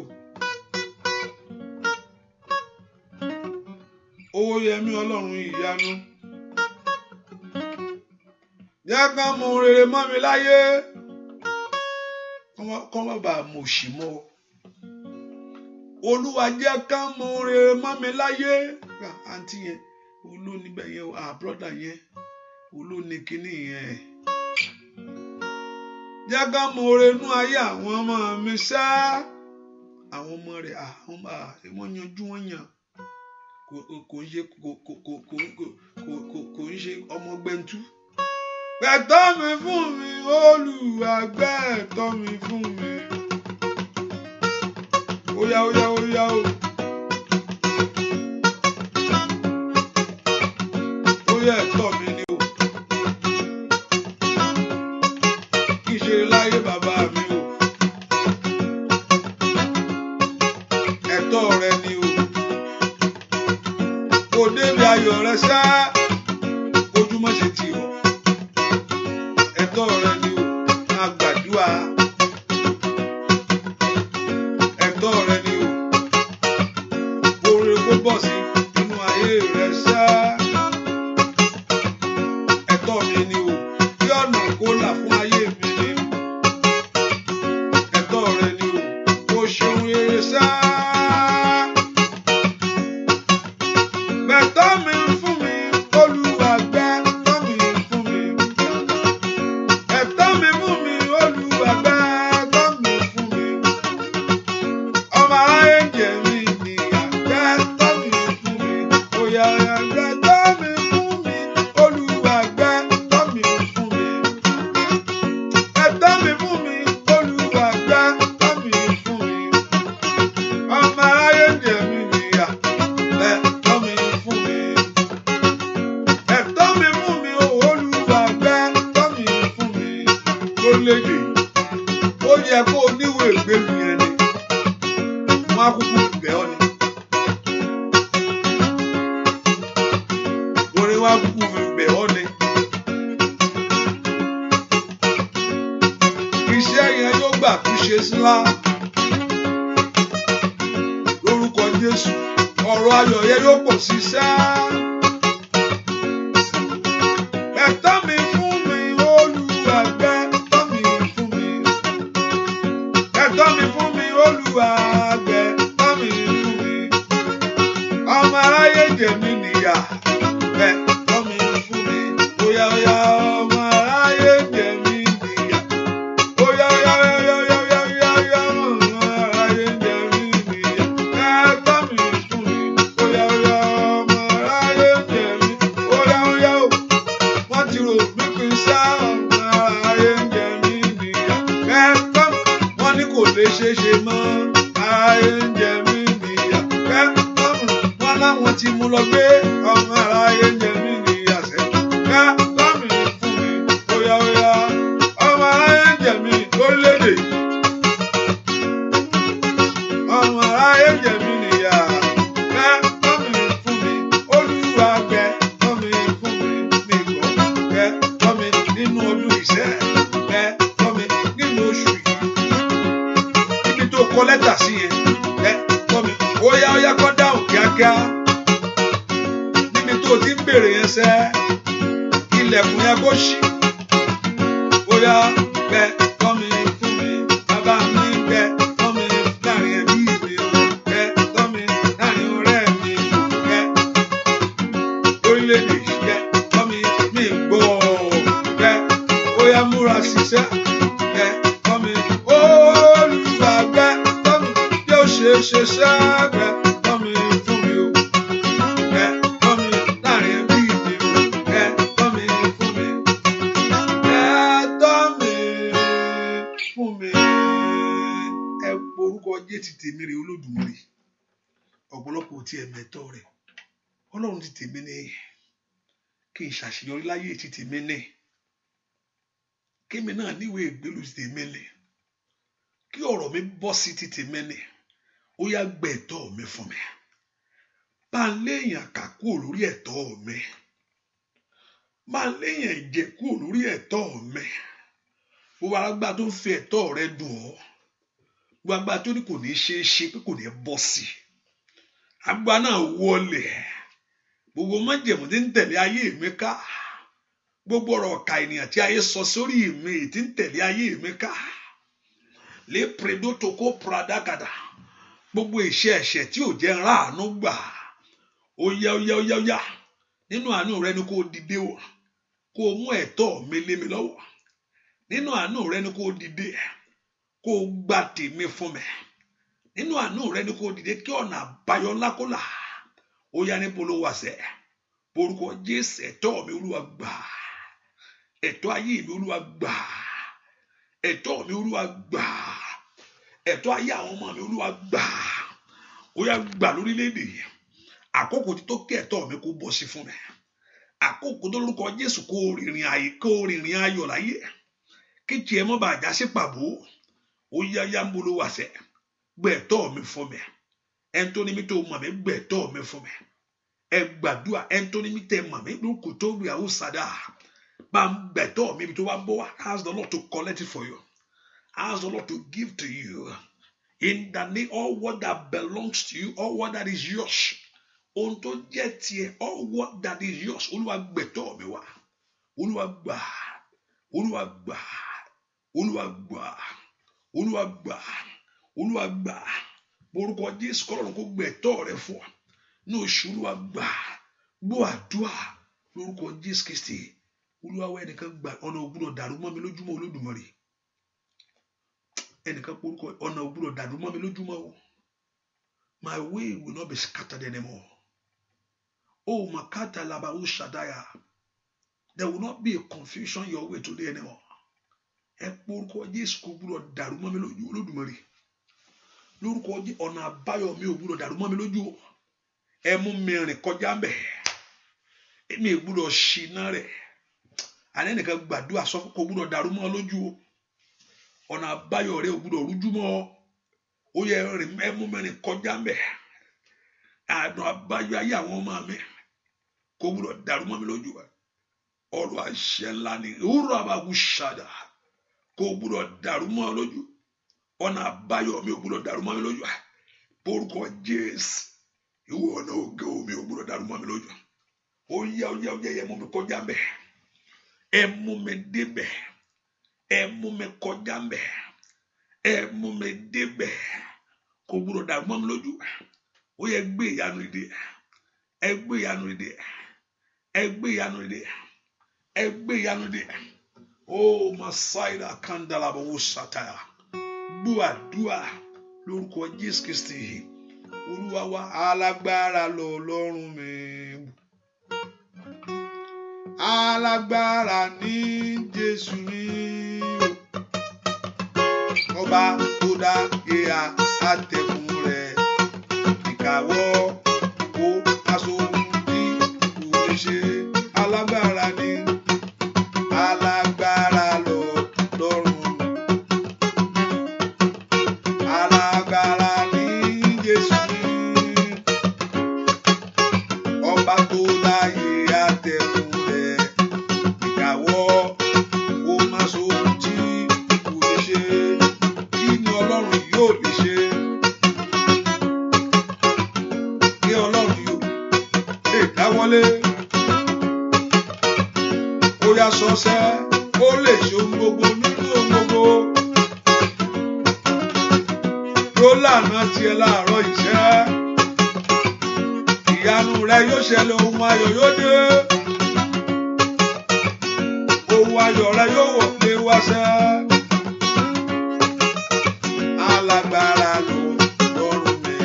[SPEAKER 2] Owó yẹmi Ọlọ́run ìyanu. Jẹ́ ká mọ rere mọ́ mi láyé. Kọ́ má bàa mọ̀ òṣì mọ́. Olúwa jẹ́ ká mọ rere mọ́ mi láyé. Àǹtí yẹn, olóòní bẹ́ẹ̀ yẹn, brọ́dà yẹn, olóòní kínní yẹn. Jẹ́ ká mọ rere nú ayé àwọn ọmọ mi ṣá. Àwọn ọmọ rẹ̀, wọ́n yanjú wọ́n yàn. Kò ń ṣe ọmọ gbẹ̀ntú. Gbẹ̀tọ́ mi fún mi, Olúwa gbẹ̀tọ́ mi fún mi. Óyá o. Óyá ẹ̀tọ́ mi ni o. Kì í ṣe láyé bàbá mi o. Ẹ̀tọ́ rẹ ni o. Kò débi ayọ̀ rẹ ṣá. Ojúmọ́ ṣe tì ọ́. Ẹ̀tọ́ rẹ ni o. Máa gbàdúrà. Ẹ̀tọ́ rẹ ni o. Oore kó bọ̀ sí inú ayé rẹ ṣá. Ẹ̀tọ́ mi ni o. Kí ọ̀nà kó là fún ayé mi ni. Ẹ̀tọ́ rẹ ni o. Kó ṣeun rere ṣá. Gbẹ̀tọ́ mi fún mi, Olúwa gbẹ̀tọ́ mi fún mi. Ẹ̀tọ́ mi fún mi, Olúwa gbẹ̀tọ́ mi fún mi. Ọmọ aráyé jẹ mí níyà, gbẹ̀tọ́ mi fún mi. Óyá gbẹ̀tọ́ mi fún mi, Olúwa gbẹ̀tọ́ mi fún mi. Ẹ̀tọ́ mi fún mi, Olúwa gbẹ̀tọ́ mi fún mi. Ọmọ aráyé jẹ mí níyà, gbẹ̀tọ́ mi fún mi. Ẹ̀tọ́ mi fún mi, Olúwa gbẹ̀tọ́ mi fún mi. Lórílẹ̀-èdè ó yẹ kó o níwèé ìgbélu yẹn ni. Wọ́n á kúkú bẹ̀ ọ́ ni. Orin wá kúkú bẹ̀ ọ́ ni. Iṣẹ́ yẹn yóò gbà túnṣe sílá. Lórúkọ Jésù, ọ̀rọ̀ ayọ̀ yẹn yóò pọ̀ sí sá. Ẹ̀tọ́ mi fún mi, Olúwa gbẹ̀tọ́ mi fún mi. Ẹ̀tọ́ mi fún mi, Olúwa gbẹ̀tọ́ mi fún mi. Ọmọ jẹ mí níyà ẹ̀tọ́ mi fún mi óyá óyá ọmọ aráyé jẹ mí níyà óyá óyá óyá óyá óyá óyá ọmọ aráyé jẹ mí níyà ẹ̀tọ́ mi fún mi óyá óyá ọmọ aráyé jẹ mí óyá óyá o wọ́n ti rò mí pín sá ọmọ aráyé jẹ mí níyà ẹ̀tọ́ mi wọ́n ní kò lè ṣeé ṣe mọ́ aráyé jẹ mí níyà ẹ̀tọ́ mi wọ́n láwọn ti mú lọ gbé ọmọ aráyé jẹ mí níyà sẹ́ ẹ̀tọ́ mi fún mi óyá óyá ọmọ aráyé jẹ mí lórílẹ̀-èdè yìí ọmọ aráyé jẹ mí níyà ẹ̀tọ́ mi fún mi Olúwa gbẹ̀tọ́ mi fún mi nìkan gbẹ̀tọ́ mi nínú ọdún ìṣẹ́ gbẹ̀tọ́ mi nínú oṣù yìí níbi tó kọ lẹ́tà sí yẹn gbẹ̀tọ́ mi óyá óyá kọ́ dáhùn kíákíá níbi tó ti ń béèrè yẹn sẹ́ ilẹ̀kùn yẹn kó ṣí óyá gbẹ̀tọ́ mi fún mi bàbá mi gbẹ̀tọ́ mi láàrin ẹbí mi gbẹ̀tọ́ mi láàrin ọ̀rẹ́ mi lórílẹ̀-èdè yìí gbẹ̀tọ́ mi gbọ́ óyá múra ṣiṣẹ́ gbẹ̀tọ́ mi Olúwa gbẹ̀tọ́ mi yóò ṣe gbẹ̀tọ́ mi fún mi o gbẹ̀tọ́ mi láàrin ẹbí mi o gbẹ̀tọ́ mi fún mi gbẹ̀tọ́ mi fún mi ẹ orúkọ Jésù tèmi rè Olódùmarè ọ̀pọ̀lọpọ̀ tí ẹ mẹ́tọ́ rẹ̀ Ọlọ́run ti tèmi ní kí n ṣàṣeyọrí láyé ti tèmi ní kémi náà níwèé ìgbélú ti tèmi ní kí ọ̀rọ̀ mi bọ́ sí ti tèmi ní ó yá gbẹ̀tọ́ mi fún mi bá ń léèyàn kà kúrò lórí ẹ̀tọ́ mi bá ń léèyàn jẹ kúrò lórí ẹ̀tọ́ mi gbogbo alágbá tó ń fi ẹ̀tọ́ rẹ dùn ọ́ gbogbo agbá tó ní kò ní ṣeé ṣe pé kò ní bọ́ sí agbá náà wọlé gbogbo májẹ̀mú tí ń tẹ̀lé ayé mi ká gbogbo ọ̀rọ̀ ọ̀ka ènìyàn tí ayé sọ sórí mi tí ń tẹ̀lé ayé mi ká lè predo tó kó pradàgàdà gbogbo iṣẹ́ ẹ̀ṣẹ̀ tí ò jẹ́ ráàánú gbà ó yá ó yá ó yá ó yá nínú àánú rẹ ni kó dìde o kó mú ẹ̀tọ́ mi lé mi lọ́wọ́ nínú àánú rẹ ni kó dìde kó gba tèmi fún mi nínú àánú rẹ ni kó dìde kí ọ̀nà àbáyọ ńlá kó là ó yá ní polówó àṣẹ orúkọ Jésù ẹ̀tọ́ mi Olúwa gbà ẹ̀tọ́ ayé mi Olúwa gbà ẹ̀tọ́ mi Olúwa gbà ẹ̀tọ́ ayé àwọn ọmọ mi Olúwa gbà ó yá gbà lórílẹ̀-èdè àkókò tí tó kí ẹ̀tọ́ mi kó bọ́ sí fún mi àkókò tó lórúkọ Jésù kó rìnrìn ayọ̀ láyé kí tiẹ̀ mọ́ bàa já sí pàbó ó yá yá ń polówó àṣẹ gbẹ̀tọ́ mi fún mi ẹni tó ní mi tó mọ̀ mí gbẹ̀tọ́ mi fún mi ẹ gbàdúrà ẹni tó ní mi tẹ mọ̀ mí lóko tó rí àwọn sàdá bá ń gbẹ̀tọ́ mi tó wá bọ́ wá ask the Lord to collect it for you ask the Lord to give to you in the name all what that belongs to you all what that is yours ohun tó jẹ́ tiẹ̀ all what that is yours Olúwa gbẹ̀tọ́ mi wá Olúwa gbà Olúwa gbà Olúwa gbà Olúwa gbà Olúwa gbà orúkọ Jésù kọ́lọ́run kó gbẹ̀tọ́ rẹ fún ọ ní oṣù Olúwa gbà gbọ́ àdúrà lórúkọ Jésù Kristi Olúwa wá ẹnìkan gbà ọ̀nà ògbúdọ̀ dàrú mọ́ mi lójúmọ́ Olódùmarè ẹnìkan porúkọ ọ̀nà ògbúdọ̀ dàrú mọ́ mi lójúmọ́ o my way will not be scattered anymore oh makata labaru shadaya there will not be a confusion your way today anymore ẹ porúkọ Jésù kò gbúdọ̀ dàrú mọ́ mi lójú Olódùmarè lórúkọ Jésù ọ̀nà àbáyọ mi ò gbúdọ̀ dàrú mọ́ mi lójú ẹ mú mi rìn kọjá mbẹ èmi ò gbúdọ̀ ṣìnà rẹ̀ àní ẹnìkan gbàdúrà sọ kò gbúdọ̀ dàrú mọ́ lójú ọ̀nà àbáyọ rẹ̀ ò gbúdọ̀ rújú mọ́ ó yẹ rìn ẹ mú mi rìn kọjá mbẹ ọ̀nà àbáyọ ayé àwọn ọmọ mi kò gbúdọ̀ dàrú mọ́ mi lójú ọ̀rọ̀ àṣẹ ńlá ni ìwúrọ̀ àbáwú ṣàdá kò gbúdọ̀ dàrú mọ́ lójú ọ̀nà àbáyọ mi ò gbúdọ̀ dàrú mọ́ mi lójú orúkọ Jésù ìwọ ọ̀nà ògo mi ò gbúdọ̀ dàrú mọ́ mi lójú ó yá yẹ mú mi kọjá mbẹ ẹ mú mi débẹ̀ ẹ mú mi kọjá mbẹ ẹ mú mi débẹ̀ kò gbúdọ̀ dàrú mọ́ mi lójú ó yẹ gbé ìyanu ìdè ẹgbẹ́ ìyanu dìde, ẹgbẹ́ ìyanu dìde, ẹgbẹ́ ìyanu dìde. Oh, Masaida Kandala Bawo Sataya. Gbàdúrà lórúkọ Jésù Kristi. Olúwa wa alágbára lọ́lọ́run mi. Alágbára ní Jésù mi. Ọba tó dá ìhà àtẹ̀kùn rẹ̀. Ìkàwọ́ ó aṣọ tí kò lè ṣe. Alágbára ní. Alágbára lọ́lọ́run. Alágbára ní Jésù mi. Ọba tó dá ìhà àtẹ̀kùn rẹ̀. Ìkàwọ́ ó máa so ohun tí kò lè ṣe. Kí ni Ọlọ́run yóò lè ṣe? Kí Ọlọ́run yóò lè dáwọ́lé? Ó yá sọ́sẹ́, ó lè ṣe ohun gbogbo nínú ohun gbogbo. Yóò lànà tiẹ̀ láàárọ̀ ìṣẹ́. Ìyanu rẹ yóò ṣẹlẹ̀, ohun ayọ̀ yóò dé. Ohun ayọ̀ rẹ yóò wọ̀ pé wáṣẹ́. Alágbára lọ́rùn mi.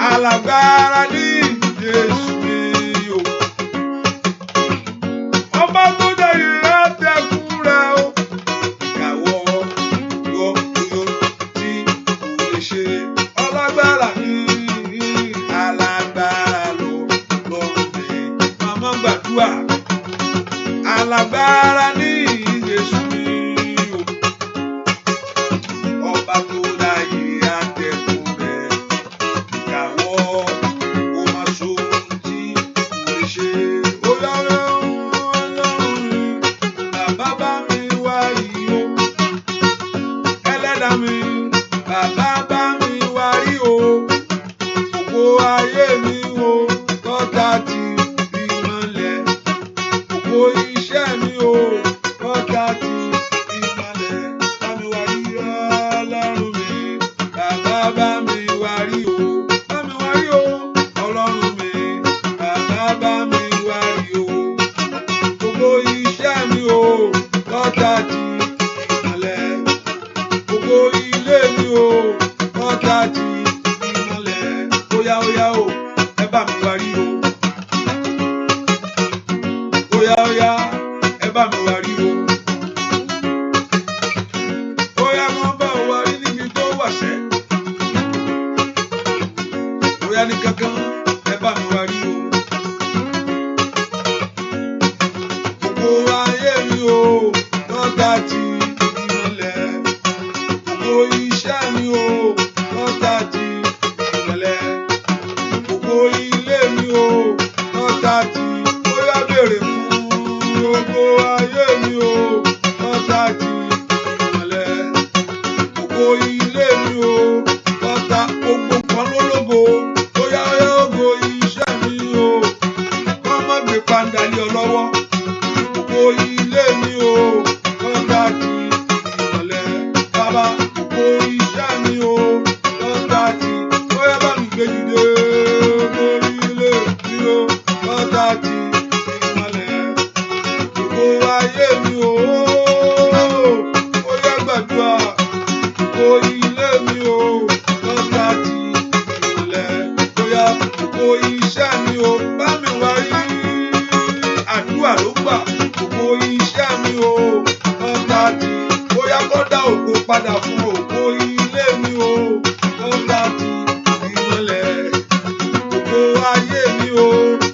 [SPEAKER 2] Alágbára ní Jésù mi o. Ọba tó dá ìhà àtẹ̀kùn rẹ̀ o. Ìkàwọ́ yọ tí kò lè ṣe. Alágbára ní. Alágbára lọ́rùn mi. Màmá gbàdúrà. Alágbára ní Jésù mi o. Ọba tó dá ìhà àtẹ̀kùn rẹ̀. Ìkàwọ́ ó máa so ohun tí kò lè ṣe. Ó yára Ọlọ́run mi. Bàbá bá mi wá rí o. Ẹlẹ́dàá mi. Bàbá bá mi wá rí o. Ògo ayé mi o. Lọ́tà ti rí mọ́lẹ̀. Ògo iṣẹ́ mi o. Lọ́tà ti rí mọ́lẹ̀. Bá mi wá rí Ọlọ́run mi. Bàbá bá mi wá rí o. Bá mi wá rí o. Ọlọ́run mi. Bàbá bá mi wá rí o. Ògo iṣẹ́ mi o. Lọ́tà ti rí mọ́lẹ̀. Ògo ilé mi o. Lọ́tà ti rí mọ́lẹ̀. Óyá óyá o. Ẹ bá mi wá rí o. Óyá óyá. Ẹ bá mi wá rí o. Óyá wọ́n bá wa rí níbi tó wà sẹ́. Óyá ní kankan. Ẹ bá mi wá rí o. Ògo ayé mi o. Lọ́tà ti rí mọ́lẹ̀. Ògo iṣẹ́ mi o. Lọ́tà ti rí mọ́lẹ̀. Ògo ilé mi o. Lọ́tà ti. Óyá béèrè fún ògo ayé mi o. Lọ́tà ti rí mọ́lẹ̀. Ògo ilé mi o. Lọ́tà gbogbo kan lólógo. Óyá óyá ògo iṣẹ́ mi o. Kọ́ má gbé pàǹdà lé ọ lọ́wọ́. Ògo ilé mi o. Lọ́tà ti rí mọ́lẹ̀. Bàbá ògo iṣẹ́ mi o. Lọ́tà ti. Óyá bá mi gbé dìde. Ògo ilé mi o. Lọ́tà ti rí mọ́lẹ̀. Ògo ayé mi o. Óyá gbàdúrà. Ògo ilé mi o. Lọ́tà ti rí mọ́lẹ̀. Óyá ògo iṣẹ́ mi o. Bá mi wá rí. Àdúrà ló gbà. Ògo iṣẹ́ mi o. Lọ́tà ti. Óyá kó dá ògo padà fún ògo ilé mi o. Lọ́tà ti rí mọ́lẹ̀. Ògo ayé mi o.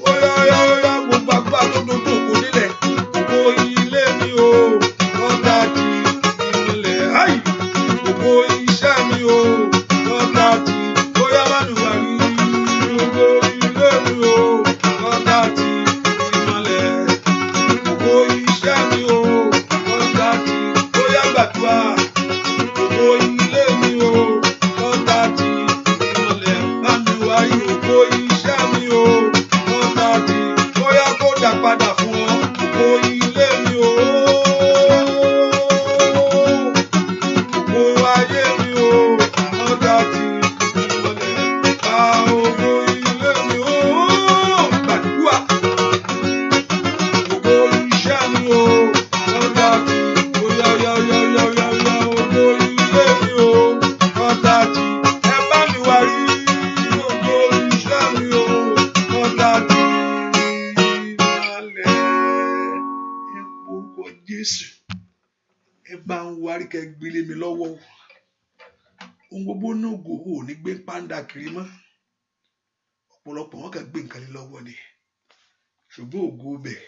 [SPEAKER 2] Óyá óyá óyá gbogbo agbá tó dojú ògo nílẹ̀. Ògo ilé mi o. Lọ́tà ti rí mọ́lẹ̀. Áì! Ògo iṣẹ́ mi o. Lọ́tà ti. Óyá bá mi wá rí. Ògo ilé mi o. Lọ́tà ti rí mọ́lẹ̀. Ògo iṣẹ́ mi o. Lọ́tà ti. Óyá gbàdúrà. Ògo ilé mi Jésù ẹ bá ń wárí kẹ́ gbélé mi lọ́wọ́ ohun gbogbo náà ògo ò ní gbé pàǹdà kiri mọ́ ọ̀pọ̀lọpọ̀ wọn kàn gbé nǹkan lé lọ́wọ́ ni ṣùgbọ́n ògo bẹ̀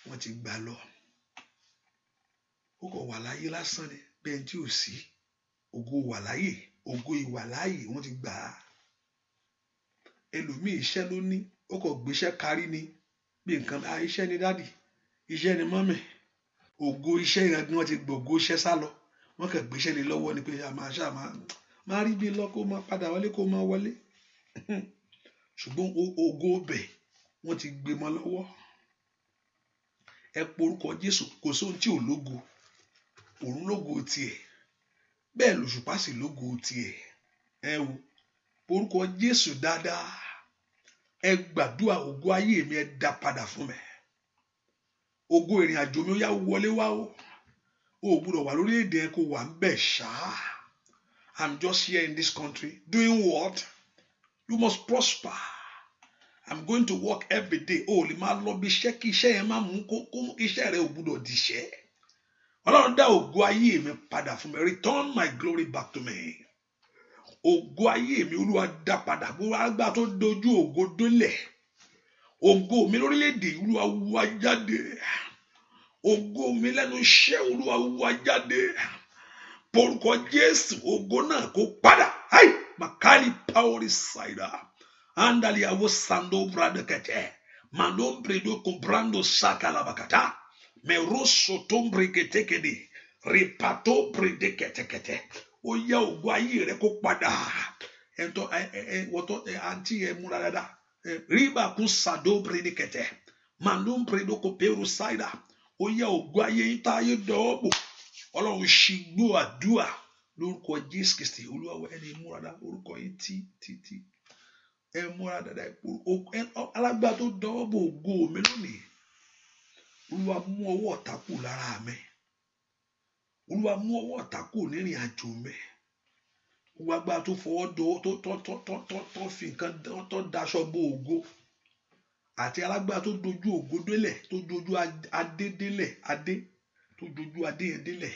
[SPEAKER 2] wọ́n ti gbà lọ ó kàn wà láyé lásán ni bẹ́ẹ̀ tí ò sí ògo wà láyé ògo ìwà láyé wọ́n ti gbà á ẹlòmíì iṣẹ́ ló ní ó kàn gbéṣẹ́ kárí ni bí nǹkan iṣẹ́ ni dádì iṣẹ́ ni mọ́mì ògo iṣẹ́ ìrìnàjò wọn ti gbògo iṣẹ́ sá lọ wọ́n kàn gbéṣẹ́ lé lọ́wọ́ ni pé máa rí bí lọ kó máa padà wọlé kó máa wọlé ṣùgbọ́n ògo bẹ̀ wọ́n ti gbé mọ́ lọ́wọ́ ẹ porúkọ Jésù kò sóhun tí ò lógo òun lógo tiẹ̀ bẹ́ẹ̀ lòṣùpá sì lógo tiẹ̀ ẹ wo porúkọ Jésù dáadáa ẹ gbàdúrà ògo ayé mi ẹ dá padà fún mi ògo ìrìn àjò mi ó yá wọlé wá o gbọ́dọ̀ wà lórílẹ̀-èdè ẹ kó wà ń bẹ̀ ṣáá I'm just here in this country doing what you must prosper I'm going to work every day o lè máa lọ bí iṣẹ́ kí iṣẹ́ yẹn máa mú kó iṣẹ́ rẹ ò gbọ́dọ̀ dìṣẹ́ Ọlọ́run dá ògo ayé mi padà fún mi return my glory back to me ògo ayé mi Olúwa dá padà gbogbo àgbà tó dojú ògo dólẹ̀ ògo mi lórílẹ̀-èdè Olúwa wá jáde ògo mi lẹ́nu iṣẹ́ Olúwa wá jáde porúkọ Jésù ògo náà kó padà makali power side andali awo sando bradekete mandom predo comprando sakalabakata meroso tombreketekede ripato predeketekete ó yá ògo ayé rẹ kó padà ento woto anti e múra dáadáa riba ku sado predekete mandom predo ko peru side ó yá ògo ayé yín tá ayé dọ̀ọ́bò Ọlọ́run ṣì gbọ́ àdúà lórúkọ Jésù Kristi Olúwa wa ẹni múra dáadáa orúkọ yín tí ẹ múra dáadáa alágbára tó dọ̀ọ́bò ògo mi lónìí Olúwa mú ọwọ́ ọ̀tá kù lára mi Olúwa mú ọwọ́ ọ̀tá kù nírìn àjò mi Olúwa agbára tó fọwọ́ tó fi nǹkan tó daṣọ bo ògo àti alágbára tó dojú ògo délẹ̀ tó dojú adé délẹ̀ adé tó dojú adé yẹn délẹ̀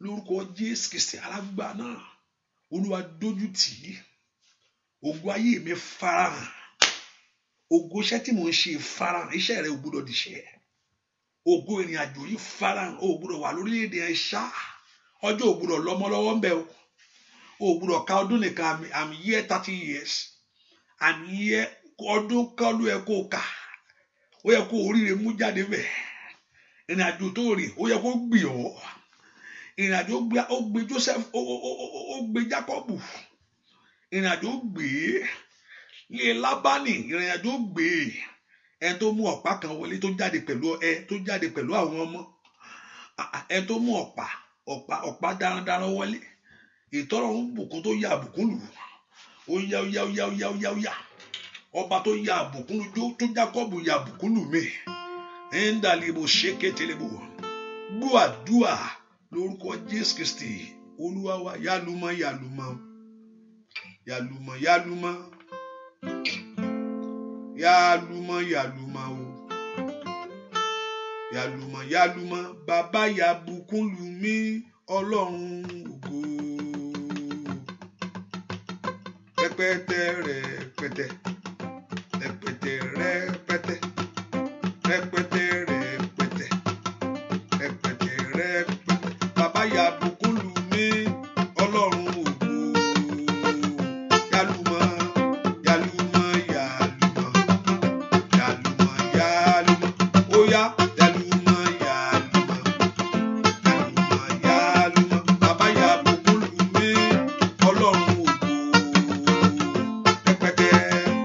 [SPEAKER 2] lórúkọ Jésù Kristi alágbára náà Olúwa dójú tì í ògo ayé mi farahàn ògo iṣẹ́ tí mò ń ṣe farahàn iṣẹ́ rẹ ò gbọdọ̀ dìṣẹ́ ògo ìrìn àjò yìí farahàn ò gbọdọ̀ wà lórílẹ̀-èdè ẹ̀ ṣá ọjọ́ ò gbọdọ̀ lọ́mọ lọ́wọ́ ń bẹ ò gbọdọ̀ ka ọdún nìkan I'm here 30 years I'm here ọdún kọlu ẹ kó kà ó yẹ kó oríire mú jáde bẹ́ẹ̀ ìrìn àjò tó rìn ó yẹ kó gbì ọ́ ìrìn àjò ó gbé Joseph ó gbé Jacob ìrìn àjò gbé lé Lábánì ìrìn àjò gbé ẹ tó mú ọ̀pá kan wọlé tó jáde pẹ̀lú àwọn ọmọ ẹ tó mú ọ̀pá darandaran wọlé ìtọ́rọ̀ ń bùkún tó ya àbùkún lù ó yá ọba tó ya àbùkún lù tó Jacob ya àbùkún lù mí ń dàlẹ́ bó ṣe kételebo gbọ́ àdúà lórúkọ Jésù Kristi Olúwa wa yálùmọ́ o yálùmọ́ bàbá ya bùkún lù mí Ọlọ́run ògo rẹpẹtẹ rẹpẹtẹ rẹpẹtẹ rẹpẹtẹ rẹpẹtẹ rẹpẹtẹ rẹpẹtẹ rẹpẹtẹ bàbá ya bùkún lù mí Ọlọ́run ògo yálùmọ́ ó yá. Rẹpẹtẹ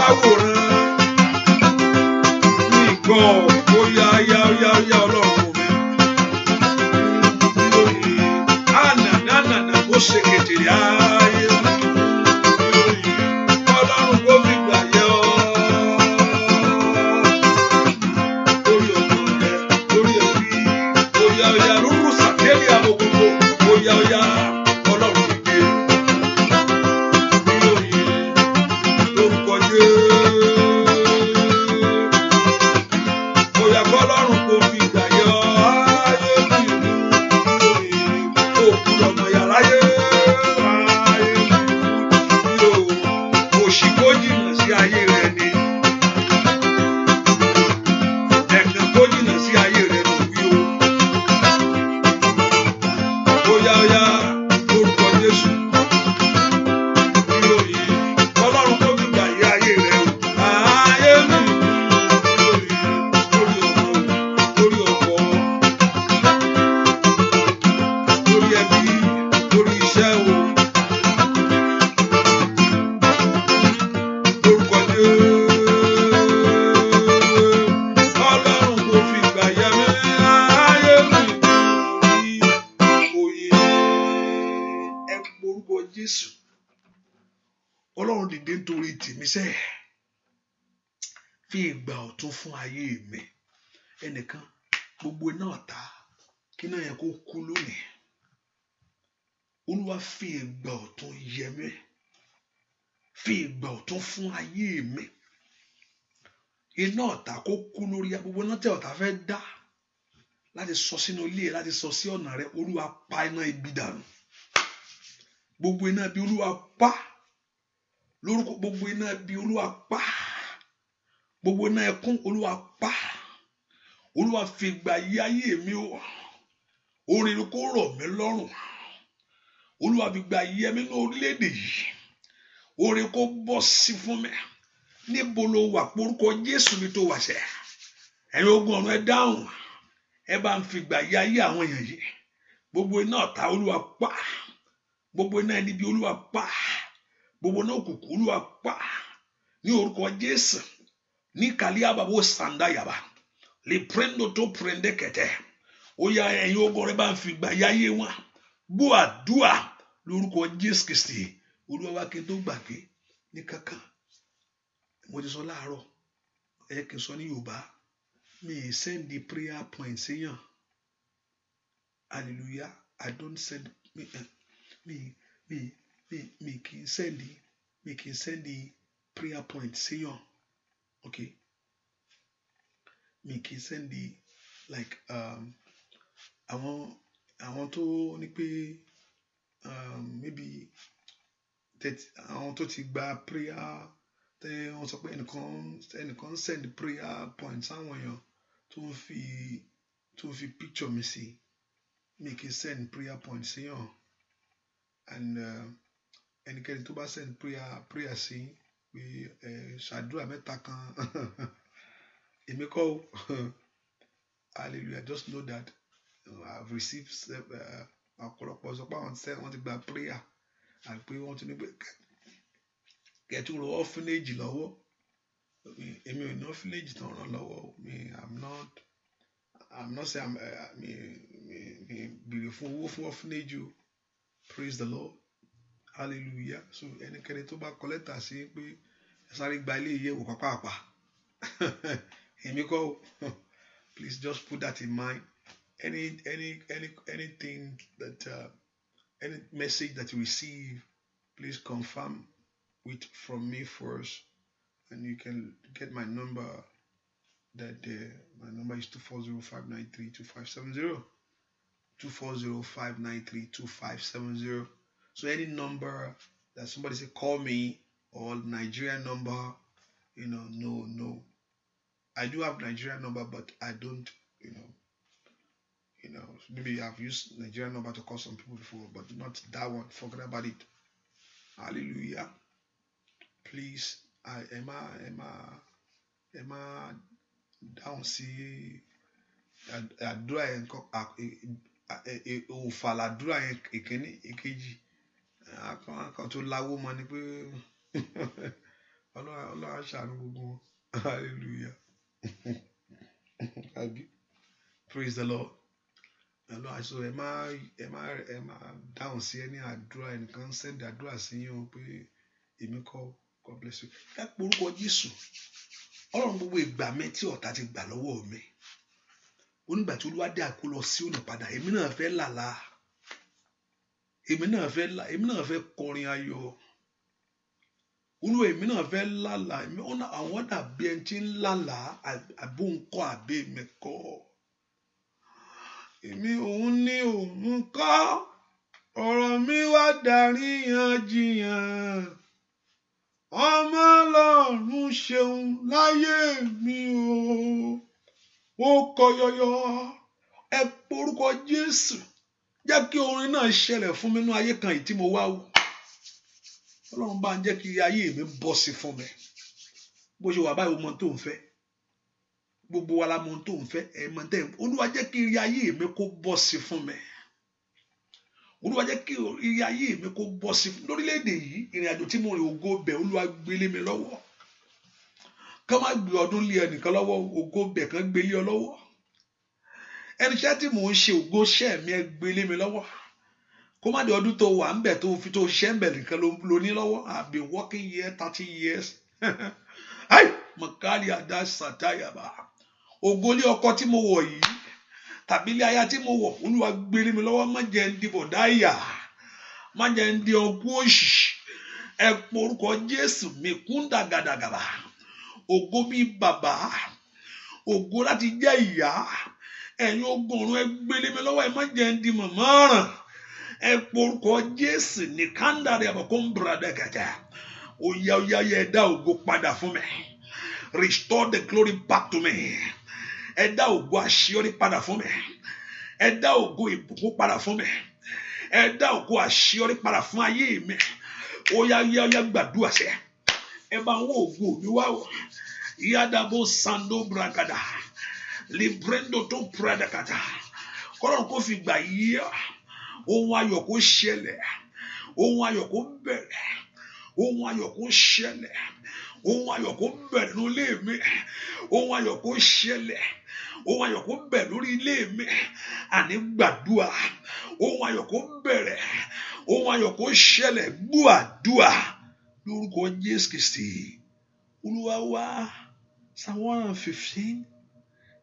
[SPEAKER 2] láwòrán ní ìgbọ́ ó yá ọlọ́run mi lórí ànànànà ó ṣe kètèrè ayé lórí ọlọ́run kó fi gbà yẹ ọ́ lórí ọmọ rẹ lórí ẹbí ó yá rúrú sàkéèlì àbòkòkò ó yá ọlọ́run fi gbé lórí lórúkọ Jésù ó yá kọ́lọ́run kó fi gbà yẹ ọ́ ayé mi lórí òkú ọmọ yàrá yé ayé mi lórí òṣì kó jìnnà sí ayé rẹ ni ẹ̀gàn kó jìnnà sí ayé rẹ ló wí o ó yá lórúkọ Jésù lórí Ọlọ́run kó fi gbà yẹ ayé rẹ o ayé mi lórí ọmọ lórí ọkọ lórí ẹbí lórí iṣẹ́ o lórúkọ Jésù Ọlọ́run kò fi gbà yẹ mí ayé mi òye ẹ porúkọ Jésù Ọlọ́run dìde nítorí tèmi sẹ́ fi ìgbà ọ̀tun fún ayé mi ẹnìkan gbogbo iná ọ̀tá kí náà yẹ kó kú lónìí Olúwa fi ìgbà ọ̀tun yẹ mí fi ìgbà ọ̀tun fún ayé mi iná ọ̀tá kó kú lórí gbogbo iná tí ọ̀tá fẹ́ dá láti sọ sínú ilé láti sọ sí ọ̀nà rẹ Olúwa pa iná ibi dànù gbogbo iná bí Olúwa pa lórúkọ gbogbo iná bí Olúwa pa gbogbo iná ẹkún Olúwa pa Olúwa fi ìgbà yí ayé mi o orin kó rọ̀ mí lọ́rùn Olúwa fi ìgbà yí ẹ̀mí ní orílẹ̀-èdè yìí orin kó bọ́ sí fún mi níbo ló wà porúkọ Jésù mi tó wà sẹ́ ẹ̀yin ogun ọ̀run ẹ dáhùn ẹ bá ń fi ìgbà yí ayé àwọn èèyàn yìí gbogbo iná ọ̀tá Olúwa pa gbogbo iná ẹni bí Olúwa pa gbogbo iná òkùnkùn Olúwa pa ní orúkọ Jésù ní kàlíàbà bó sàndáyàbà lè prendo tó prende kẹtẹ ó yá ẹ̀yin ogun rẹ bá ń fi ìgbà yí ayé wọn gbọ́ àdúà lórúkọ Jésù Kristi Olúwa wá kí n tó gbàgbé ní kankan mo ti sọ láàárọ̀ ẹ kí n sọ ní Yorùbá mi send the prayer point séyàn hallelujah I don't send me kì í send the prayer point séyàn okay mi kì í send the like àwọn tó ní pé maybe àwọn tó ti gba prayer tẹ wọ́n sọ pé ẹnìkan send prayer point sáwọn èèyàn tó ń fi picture mi sí mi kì í send prayer point sí yàn and ẹnikẹ́ni tó bá send prayer sí pé ṣàdúrà mẹ́ta kan èmi kọ́ o hallelujah just know that I've received ọ̀pọ̀lọpọ̀ sọ pé wọ́n ti gba prayer àti pé wọ́n ti ní pé kẹtù rọ orphanage lọ́wọ́ èmi ò ní orphanage tán ràn lọ́wọ́ I'm not saying mi bèrè fún owó fún orphanage o praise the Lord hallelujah so ẹnikẹ́ni tó bá kọ lẹ́tà sí pé ẹ sáré gba ilé ìyẹ̀wò pàápàá èmi kọ́ please just put that in mind anything that any message that you receive please confirm from me first and you can get my number my number is 240-593-2570 240-593-2570 so any number that somebody say call me or Nigerian number no I do have Nigerian number but I don't maybe I've used Nigerian number to call some people before but not that one forget about it hallelujah please Emma down see àdúrà yẹn òfàlà àdúrà yẹn ìkíní ìkejì kan tó láwó mọ ni pé Ọlọ́run á ṣàánú gbogbo wọn. Hallelujah. Praise the Lord. Ọlọ́run àṣọ ẹ máa dáhùn sí ẹni àdúrà ẹnìkan send àdúrà sí yín o pé èmi kọ́ God bless you. Ẹ porúkọ Jésù. Ọlọ́run gbogbo ìgbà mi tí ọ̀tá ti gbà lọ́wọ́ mi. Onígbà tí Olúwa dé àkólọ sí òní padà èmi náà fẹ́ làlá. Èmi náà fẹ́ kọrin ayọ̀. Olúwa èmi náà fẹ́ lálàá. Àwọn dàbí ẹni tí ń lálàá àbóǹkọ́ àbí mi kọ́. Èmi òun ní òun kọ́. Ọ̀rọ̀ mi wá dàríyànjiyàn. Ọmọ Ọlọ́run ṣeun láyé mi o. Ó kọ yọyọ. Ẹ porúkọ Jésù. Jẹ́ kí orin náà ṣẹlẹ̀ fún mi nínú ayé kan yìí tí mo wá wò. Ọlọ́run bá ń jẹ́ kí ayé mi bọ́ sí fún mi. Bó ṣe wà báyìí o mọ tó ń fẹ́. Gbogbo wa la mọ tó ń fẹ́. Ẹ mọ tẹ́ Olúwa jẹ́ kí ayé mi kó bọ́ sí fún mi. Olúwa jẹ́ kí ayé mi kó bọ́ sí fún mi. Lórílẹ̀-èdè yìí ìrìn àjò tí mo rìn ògo bẹ̀ Olúwa gbélé mi lọ́wọ́. Ká má gbé ọdún lé ẹnìkan lọ́wọ́ ògo bẹ̀ kan gbélé ọ lọ́wọ́. Ẹniṣẹ́ tí mò ń ṣe ògo ṣẹ́ mi ẹ gbélé mi lọ́wọ́. Kó má di ọdún tó wà ń bẹ̀ tó fi tó ṣẹ́ ń bẹ̀ nìkan ló ní lọ́wọ́. I've been working here 30 years. Ai makali ada satayaba. Ògo lé ọkọ tí mo wọ̀ yìí tàbí ilé aya tí mo wọ̀ Olúwa gbélé mi lọ́wọ́. Má jẹ́ ń di bọ̀dáyà. Má jẹ́ ń di ọkú òṣì. Ẹ porúkọ Jésù mi kúndà gàdàgàbà. Ògo bí bàbá. Ògo láti jẹ́ ìyá. Ẹ̀yin ogun ọ̀run ẹ gbélé mi lọ́wọ́. Ẹ má jẹ́ ń di màmá ràn. Ẹ porúkọ Jésù ní kandari àbọ̀kọ́ ń brada gàjà. Oya ẹ dá ògo padà fún mi. Restore the glory back to me. Ẹ dá ògo àṣeyọrí padà fún mi. Ẹ dá ògo ìbùkún padà fún mi. Ẹ dá ògo àṣeyọrí padà fún ayé mi. Oya gbàdúrà sẹ́. Ẹ bá ń wọ ògo mi wá o. Yadabo sando bragada. Librendo to pradakata. Kọ́lọ́run kó fi gbà yí ohun ayọ̀ kó ṣẹlẹ̀. Ohun ayọ̀ kó bẹ̀rẹ̀. Ohun ayọ̀ kó ṣẹlẹ̀. Ohun ayọ̀ kó bẹ̀rẹ̀ nínú ilé mi. Ohun ayọ̀ kó ṣẹlẹ̀. Ohun ayọ̀ kó bẹ̀rẹ̀ lórí ilé mi. Àní gbàdúrà. Ohun ayọ̀ kó bẹ̀rẹ̀. Ohun ayọ̀ kó ṣẹlẹ̀. Gbàdúrà lórúkọ Jésù Kristi. Olúwa wá. Psalm 115.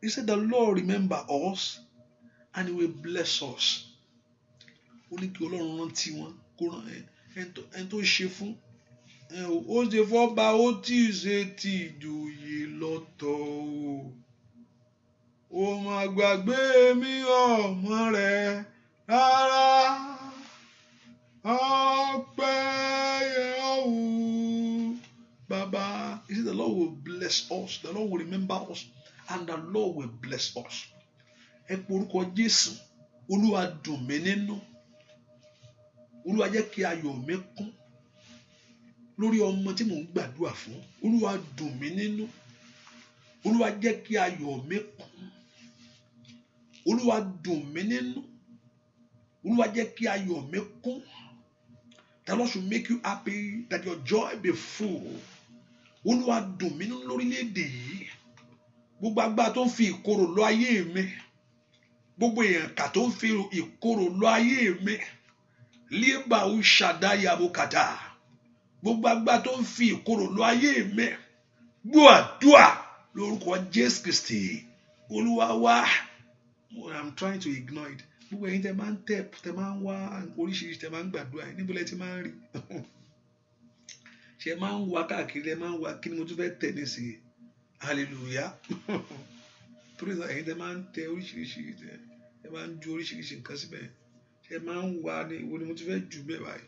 [SPEAKER 2] He said, the Lord remember us and he will bless us. Ó ní kí Ọlọ́run rántí wọn kó rán ẹni tó ṣe fún. Ó ṣe fọ́ba ó tí ì ṣe ti ìjòyè lọ́tọ̀ o. Ó máa gbàgbé mi ọmọ rẹ̀ rárá. Ọpẹ́ yẹ ọ́ Baba. He said, the Lord will bless us. The Lord will remember us. And the Lord will bless us. Ẹ porúkọ Jésù. Olúwa dùn mí nínú. Olúwa jẹ́ kí ayọ̀ mi kún. Lórí ọmọ tí mò ń gbàdúrà fún. Olúwa dùn mí nínú. Olúwa jẹ́ kí ayọ̀ mi kún. Olúwa dùn mí nínú. Olúwa jẹ́ kí ayọ̀ mi kún. The Lord should make you happy, that your joy be full. Olúwa dùn mí nínú lórílẹ̀-èdè yìí. Gbogbo agbára tó ń fi ìkorò lọ ayé mi. Gbogbo èèyàn kà tó ń fi ìkorò lọ ayé mi. Lieba u ṣàdáyà bukata. Gbogbo agbára tó ń fi ìkorò lọ ayé mi. Gbọ́ àdúrà lórúkọ Jésù Kristi. Olúwa wá. I'm trying to ignore it. Gbogbo ẹ̀yin tẹ́ máa ń tẹ́ máa ń wá oríṣiríṣi tẹ́ máa ń gbàdúrà yìí. Níbo lẹ ti máa ń rí? Ṣé máa ń wá káàkiri ẹ máa ń wá kí ni mo tún fẹ́ tẹ̀ nísìnyí? Hallelujah. Torí náà ẹ̀yin tẹ́ máa ń tẹ oríṣiríṣi ẹ máa ń ju oríṣiríṣi nǹkan síbẹ̀. Ṣé máa ń wá ní ìwo ni mo tún fẹ́ jù bẹ́ẹ̀ báyìí?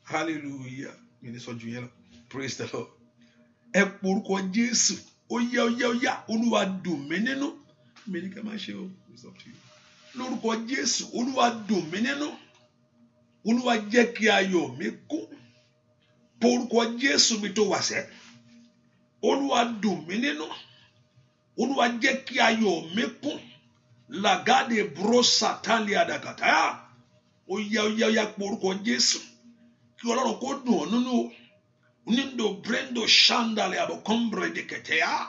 [SPEAKER 2] Hallelujah. Mi ní sọ jù yẹn lọ. Praise the Lord. Ẹ porúkọ Jésù. Ó yá. Olúwa dùn mí nínú. Mi ní ká máa ṣe o. It's up to you. Lórúkọ Jésù. Olúwa dùn mí nínú. Olúwa jẹ́ kí ayọ̀ mi kún. Porúkọ Jésù mi tó wà sẹ́. Olúwa dùn mí nínú. Olúwa jẹ́ kí ayọ̀ mi kún. Lagade bro satali adakata. Ó yá porúkọ Jésù. Kí Ọlọ́run kó dùn ọ́ nínú. Nindo brendo shandale abokombre de ketea.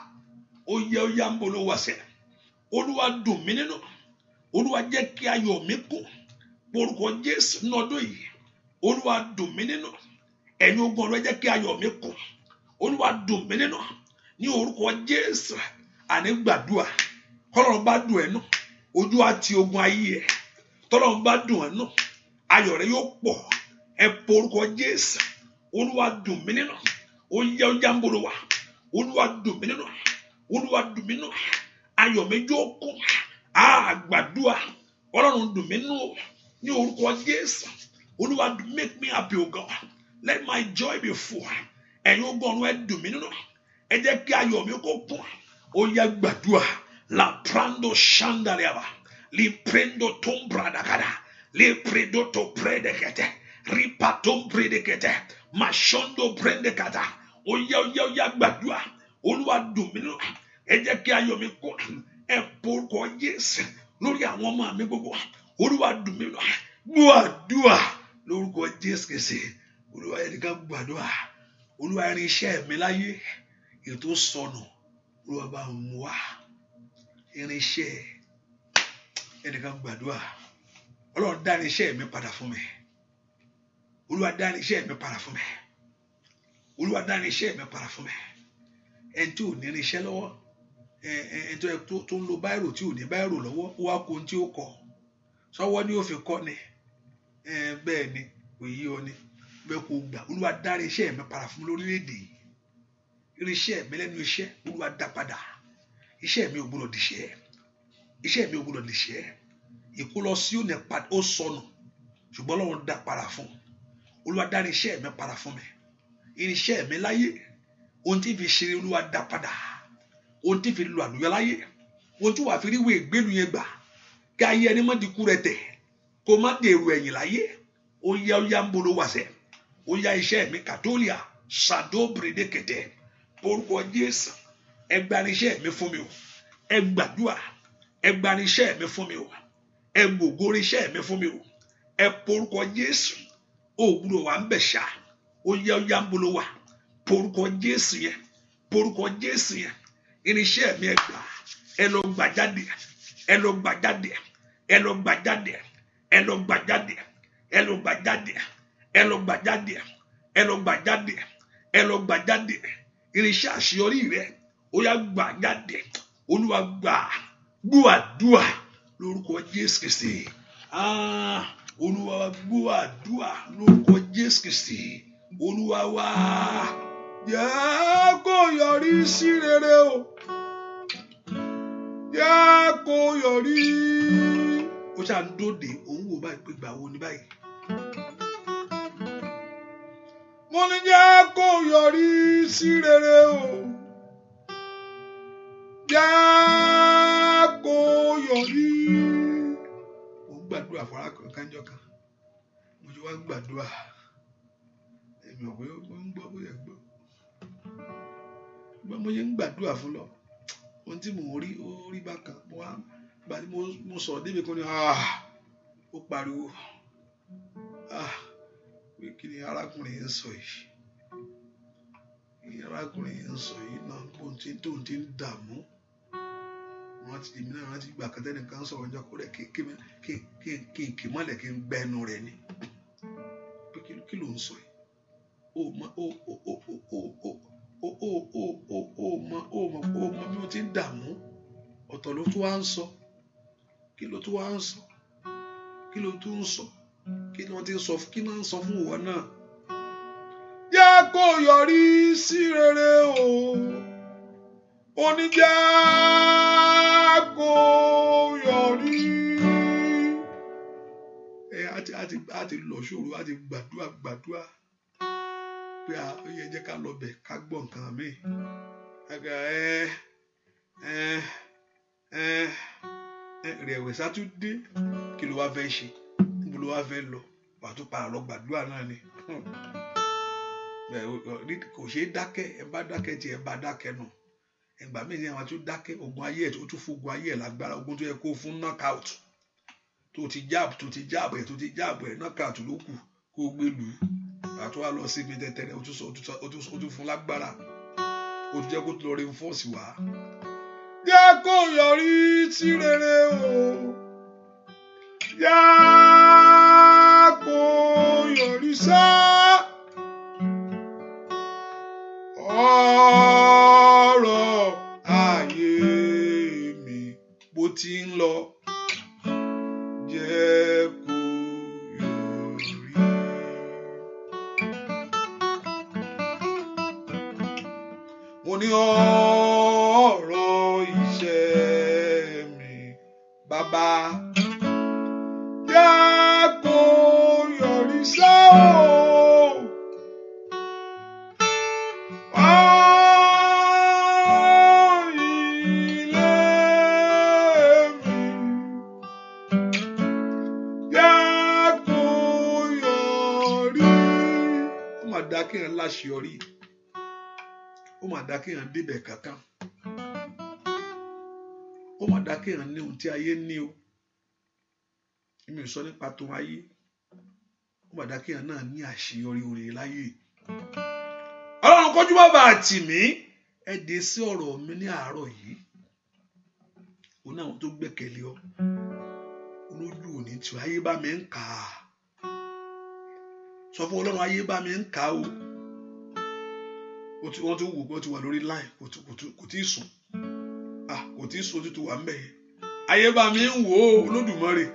[SPEAKER 2] Oye yambolo wase. Olúwa dùn mí nínú. Olúwa jẹ́ kí ayọ̀ mi kún. Orúkọ Jésù nọdún yìí. Olúwa dùn mí nínú. Ẹ̀yin ogun ọ̀rọ̀ jẹ́ kí ayọ̀ mi kún. Olúwa dùn mí nínú. Ní orúkọ Jésù. Àní gbàdúrà. Ọlọ́run bá dùn ẹ́ nù. Ojú àti ogun ayé ẹ̀. Tọ́lọ́run bá dùn ẹ́ nù. Ayọ̀ rẹ yóò pọ̀. Ẹ po orúkọ Jésù. Olúwa dùn mí nínú. Ó yẹ ọjà ń bolo wa. Olúwa dùn mí nínú. Olúwa dùn mí nínú. Ayọ̀ mi yóò kún. Gbàdúrà. Ọlọ́run dùn mí nínú. Ní orúkọ Jésù. Olúwa make me happy, O God. Let my joy be full. Ẹ̀yin ogun ọ̀run ẹ dùn mí nínú. Ẹ jẹ́ kí ayọ̀ mi kó kún. Ó yẹ gbàdúrà. La prando shandaliaba. Li prendo tombradakada. Le predo to predekete. Ripatom predekete. Mashondo prendekata. Ó yẹ gbàdúrà. Olúwa dùn mí nínú. Ẹ jẹ́ kí ayọ̀ mi kún. Ẹ porúkọ Jésù lórí àwọn ọmọ mi gbogbo. Olúwa dùn mí nínú. Gbàdúrà lórúkọ Jésù Kristi. Olúwa ẹnìkan gbàdúrà. Olúwa irin iṣẹ́ mi láyé ètò sọnù. Olúwa bá mú wá irin iṣẹ́ ẹnìkan gbàdúrà. Ọlọ́run dá irin iṣẹ́ mi padà fún mi. Olúwa dá irin iṣẹ́ mi padà fún mi. Olúwa dá irin iṣẹ́ mi padà fún mi. Ẹni tí ò ní irin iṣẹ́ lọ́wọ́, ẹni tó ń lo báírò tí ò ní báírò lọ́wọ́, ó wá kó ohun tí ó kọ. Sọ́wọ́ ni ó fi kọ́ ni. Bẹ́ẹ̀ ni òye ọ ni. Bẹ́ẹ̀ kò gbà. Olúwa dá irin iṣẹ́ mi padà fún mi lórílẹ̀-èdè yìí. Irin iṣẹ́ mi lẹ́nu iṣẹ́. Olúwa dá padà. Iṣẹ́ mi ò gbọdọ̀ dìṣẹ́. Iṣẹ́ mi ò gbọdọ̀ dìṣẹ́. Ìkólọ sí òní ó sọnù. Ṣùgbọ́n Ọlọ́run dá padà fún. Olúwa dá irin iṣẹ́ mi padà fún mi. Irin iṣẹ́ mi láyé. Ohun tí fi ṣe Olúwa dá padà. Ohun tí fi lu àlùyọ láyé. Ohun tí wàá fi rí ìwé ìgbélu yẹn gbà. Kí ayé ẹni má di kú rẹ tẹ̀. Kó má dèrò ẹ̀yìn láyé. Ó yá ń bolo wàṣẹ. Ó yá iṣẹ́ mi kàtólíà. Ṣàdó bèrèdékètè. Orúkọ Jésù. Ẹ gba irin iṣẹ́ mi fún mi o. Ẹ gbàdúrà. Ẹ gba irin iṣẹ́ mi fún mi o. Ẹ gbògo irin iṣẹ́ mi fún mi o. Ẹ porúkọ Jésù. Òwúrọ̀ wà ń bẹ̀ ṣá. Ó yá ń bolo wà. Porúkọ Jésù yẹn. Porúkọ Jésù yẹn. Irin iṣẹ́ mi ẹ gbà. Ẹ lọ gbà jáde. Ẹ lọ gbà jáde. Ẹ lọ gbà jáde. Ẹ lọ gbà jáde. Ẹ lọ gbà jáde. Ẹ lọ gbà jáde. Ẹ lọ gbà jáde. Ẹ lọ gbà jáde. Irinṣẹ́ àṣeyọrí rẹ ó yá gbà jáde. Olúwa gbà. Gbọ́ àdúà lórúkọ Jésù Kristi. Olúwa gbọ́ àdúà lórúkọ Jésù Kristi. Olúwa wá. Jẹ́ kó yọrí sí rere o. Jẹ́ kó yọrí. Ó ṣáà ń dòde òun wò báyìí pé gbà wo ni báyìí. Mo ní jẹ́ kó yọrí sí rere o. Jẹ́ kó yọrí. Mo gbàdúrà fọ́nrán kankan jọ kan. Mo ti wá gbàdúrà. Èmi ò pé ó ń gbọ́ bóyá gbọ́. Mo yẹ ń gbàdúrà fún lọ. Ohun tí mo rí ó rí bákan. Mo sọ̀rọ̀ débi kan ní ó pariwo. Pé kí ni arákùnrin yẹn ń sọ yìí? Arákùnrin yẹn ń sọ yìí náà bó tó ń ti ń dààmú. Wọ́n ti èmi náà rántí gbà kátẹ́ nìkan sọ̀rọ̀ ọjọ́ kó rẹ̀ kí mọ́lẹ̀ kí n gbẹ́ ẹnu rẹ̀ ni. Pé kí ló ń sọ yìí? Ó mọ bí wọ́n ti ń dààmú. Ọ̀tọ̀ ló tún wá ń sọ. Kí ló tún wá ń sọ? Kí ló tún ń sọ? Kí ni wọ́n ti ń sọ? Kí ni wọ́n ń sọ fún ìwọ náà? Jẹ́ kó yọrí sí rere o. Oníjà kó yọrí. A ti lọ ṣòro, a ti gbàdúrà pé ó yẹ jẹ́ ká lọ bẹ̀ ká gbọ́ nǹkan mi. Rẹ̀wẹ̀sì á tún dé. Kí ló wá fẹ́ ṣe? Níbo ló wá fẹ́ lọ? Wà á tún padà lọ gbàdúrà náà ni. Kò ṣeé dákẹ́. Ẹ bá dákẹ́ tí ẹ bá dákẹ́ nù. Ẹgbà mí ni àwọn tó dákẹ́ ogun ayé ẹ̀ tó tún fún ogun ayé ẹ̀ lágbára. Ogun tó yẹ kó fún knockout. Tó ti jáàbù ẹ̀ knockout ló kù kó gbé lù ú. àti wá lọ sí ibi tẹ̀tẹ̀rẹ̀ ó tún fún lágbára ó tún jẹ́ kó tún lọ reinforce wá. Jẹ́ kó yọrí sí rere o. Jẹ́ kó yọrí sá. Ọ̀rọ̀ ayé mi bó ti ń lọ. Jẹ́ kó yọrí. Mo ní ọ̀rọ̀ iṣẹ́ mi, bàbá. Jẹ́ kó yọrí sá o. Kéèyàn láṣeyọrí, ó mà dá kéèyàn débẹ̀ kankan, ó mà dá kéèyàn ní ohun tí ayé ní o. Èmi ò sọ nípa tó ayé, ó mà dá kéèyàn náà ní àṣeyọrí oore láyé. Ọlọ́run kọjú má bàa tì mí, ẹ dé sí ọ̀rọ̀ mi ní àárọ̀ yìí. Ó ní àwọn tó gbẹ́kẹ̀lé ọ, olójú òní tí ayé bá mi ń kà á. Sọ fún Ọlọ́run, ayé bá mi ń kà á o. Wọ́n tún wò pé ó ti wà lórí line, kò tí ì sùn. Kò tí ì sùn, ó ti wà ń bẹ̀ yẹn. Ayé bá mi ń wò ó, Olódùmarè.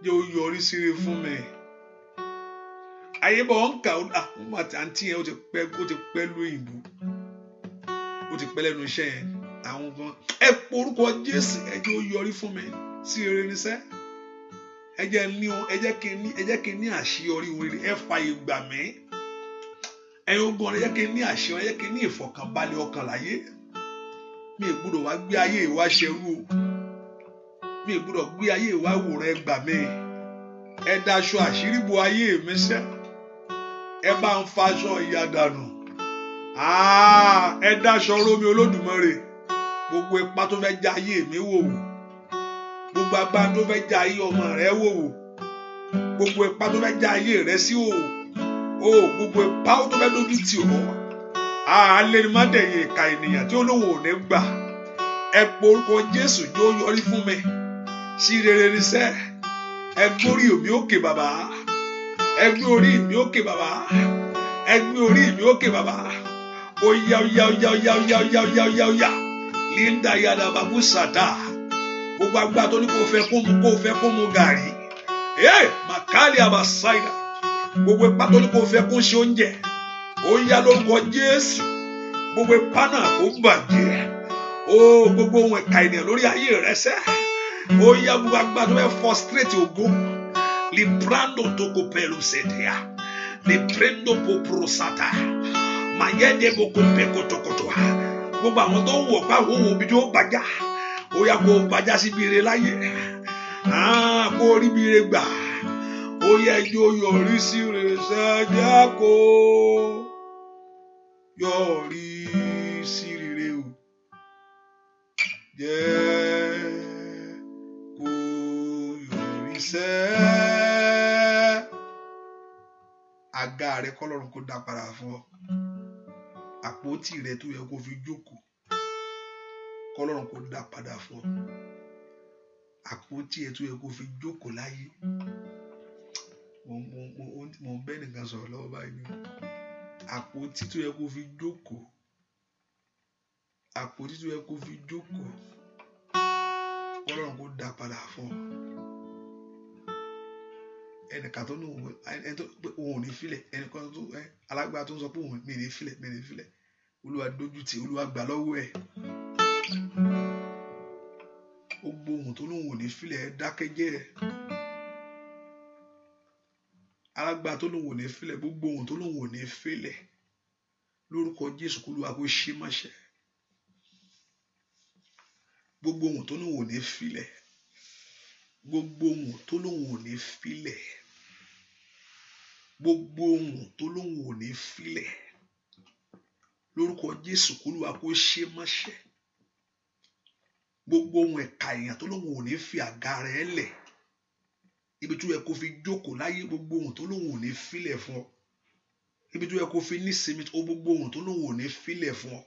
[SPEAKER 2] Jẹ́ ó yọrí síre fún mi. Ayé bá wọn ń kà ó, àǹtí yẹn ó ti pẹ́ lóyìnbó. Ó ti pẹ́ lẹ́nu iṣẹ́ yẹn. Àwọn kan ẹ porúkọ Jésù, ẹ jẹ́ ó yọrí fún mi sí rere níṣẹ́. Ẹ jẹ́ kí n ní àṣeyọrí oore, ẹ fààyè gbà mí. Ẹ̀yin ogun ọ̀rẹ́, ẹ jẹ́ kí n ní àṣeyọrí, ẹ jẹ́ kí n ní ìfọ̀kànbalẹ̀ ọkàn láyé. Mi ò gbọ́dọ̀ wá gbé ayé ìwà ṣerú o. Mi ò gbọ́dọ̀ gbé ayé ìwà wòran, ẹ gbà mí. Ẹ daṣọ àṣírí bo ayé mi sẹ́. Ẹ bá ń faṣọ ìyà dànù. Ẹ daṣọ rómi Olódùmarè. Gbogbo ipá tó fẹ́ já ayé mi wò wò. Gbogbo agbára tó fẹ́ já ayé ọmọ rẹ wò wò. Gbogbo ipá tó fẹ́ já ayé rẹ sí wò wò. Gbogbo ipá tó fẹ́ lójú tì ọ́. Alẹ́ ni má dẹ̀yìn ìka ènìyàn tí olówó ò ní gbà. Ẹ porúkọ Jésù yóò yọrí fún mi sí rere níṣẹ́. Ẹ gbórí mi òkè bàbá. Ẹ gbé orí mi òkè bàbá. Ẹ gbé orí mi òkè bàbá. Oya. Linda yada babu sata. Gbogbo agbára tó ní kó fẹ́ kó mu gàrí. Makali abasaida. Gbogbo ipá tó ní kó fẹ́ kó ṣe oúnjẹ. Ó yá lórúkọ Jésù. Gbogbo ipá náà kó bàjẹ́. Gbogbo ohun ẹ̀ka ènìyàn lórí ayé rẹ sẹ́. Ó yá gbogbo agbára tó fẹ́ frustrate ògo. Librando toko pelu setea. Librando poprosata. Mayede boko peko tokoto. Gbogbo àwọn tó ń wọ̀ pa àwọn òbí tó bàjá. Ó yá kó bàjá síbi ire láyé. Kó rí bí ire gbà. Ó yẹ yóò yọrí sí rere ṣáájá kó yọrí sí rere o. Jẹ́ kó yọrí sẹ́. Àga rẹ kọ́lọ́run kó dá padà fún ọ. Àpótí rẹ tó yẹ kó fi jókòó, kọ́lọ́run kó dá padà fún ọ. Àpótí ẹ tó yẹ kó fi jókòó láyé. Mo ń bẹ́ nìkan sọ̀rọ̀ lọ́wọ́ báyìí. Àpótí tó yẹ kó fi jókòó. Àpótí tó yẹ kó fi jókòó. Kọ́lọ́run kó dá padà fún ọ. Ẹnìkan tó ní òun ò ní filẹ̀. Ẹnìkan tó alágbára tó ń sọ pé òun mi ní filẹ̀. Olúwa dójú tì, Olúwa gbà lọ́wọ́ ẹ̀. Ó gbóhùn tó lóun ò ní filẹ̀, ẹ dákẹ́jẹ́ ẹ̀. Alágbára tó lóun ò ní filẹ̀, gbogbo ohun tó lóun ò ní filẹ̀. Lórúkọ Jésù kó Olúwa kó ṣe máṣe. Gbogbo ohun tó lóun ò ní filẹ̀. Gbogbo ohun tó lóun ò ní filẹ̀. Gbogbo ohun tó lóun ò ní filẹ̀. Lórúkọ Jésù kó Olúwa kó ṣe máṣe. Gbogbo ohun ẹ̀ka èèyàn tó lóun ò ní fi àga rẹ̀ lẹ̀. ibi tó yẹ kó fi jókòó láyé gbogbo ohun tó lóun ò ní filẹ̀ fún ọ ibi tó yẹ kó fi nísinmi ó gbogbo ohun tó lóun ò ní filẹ̀ fún ọ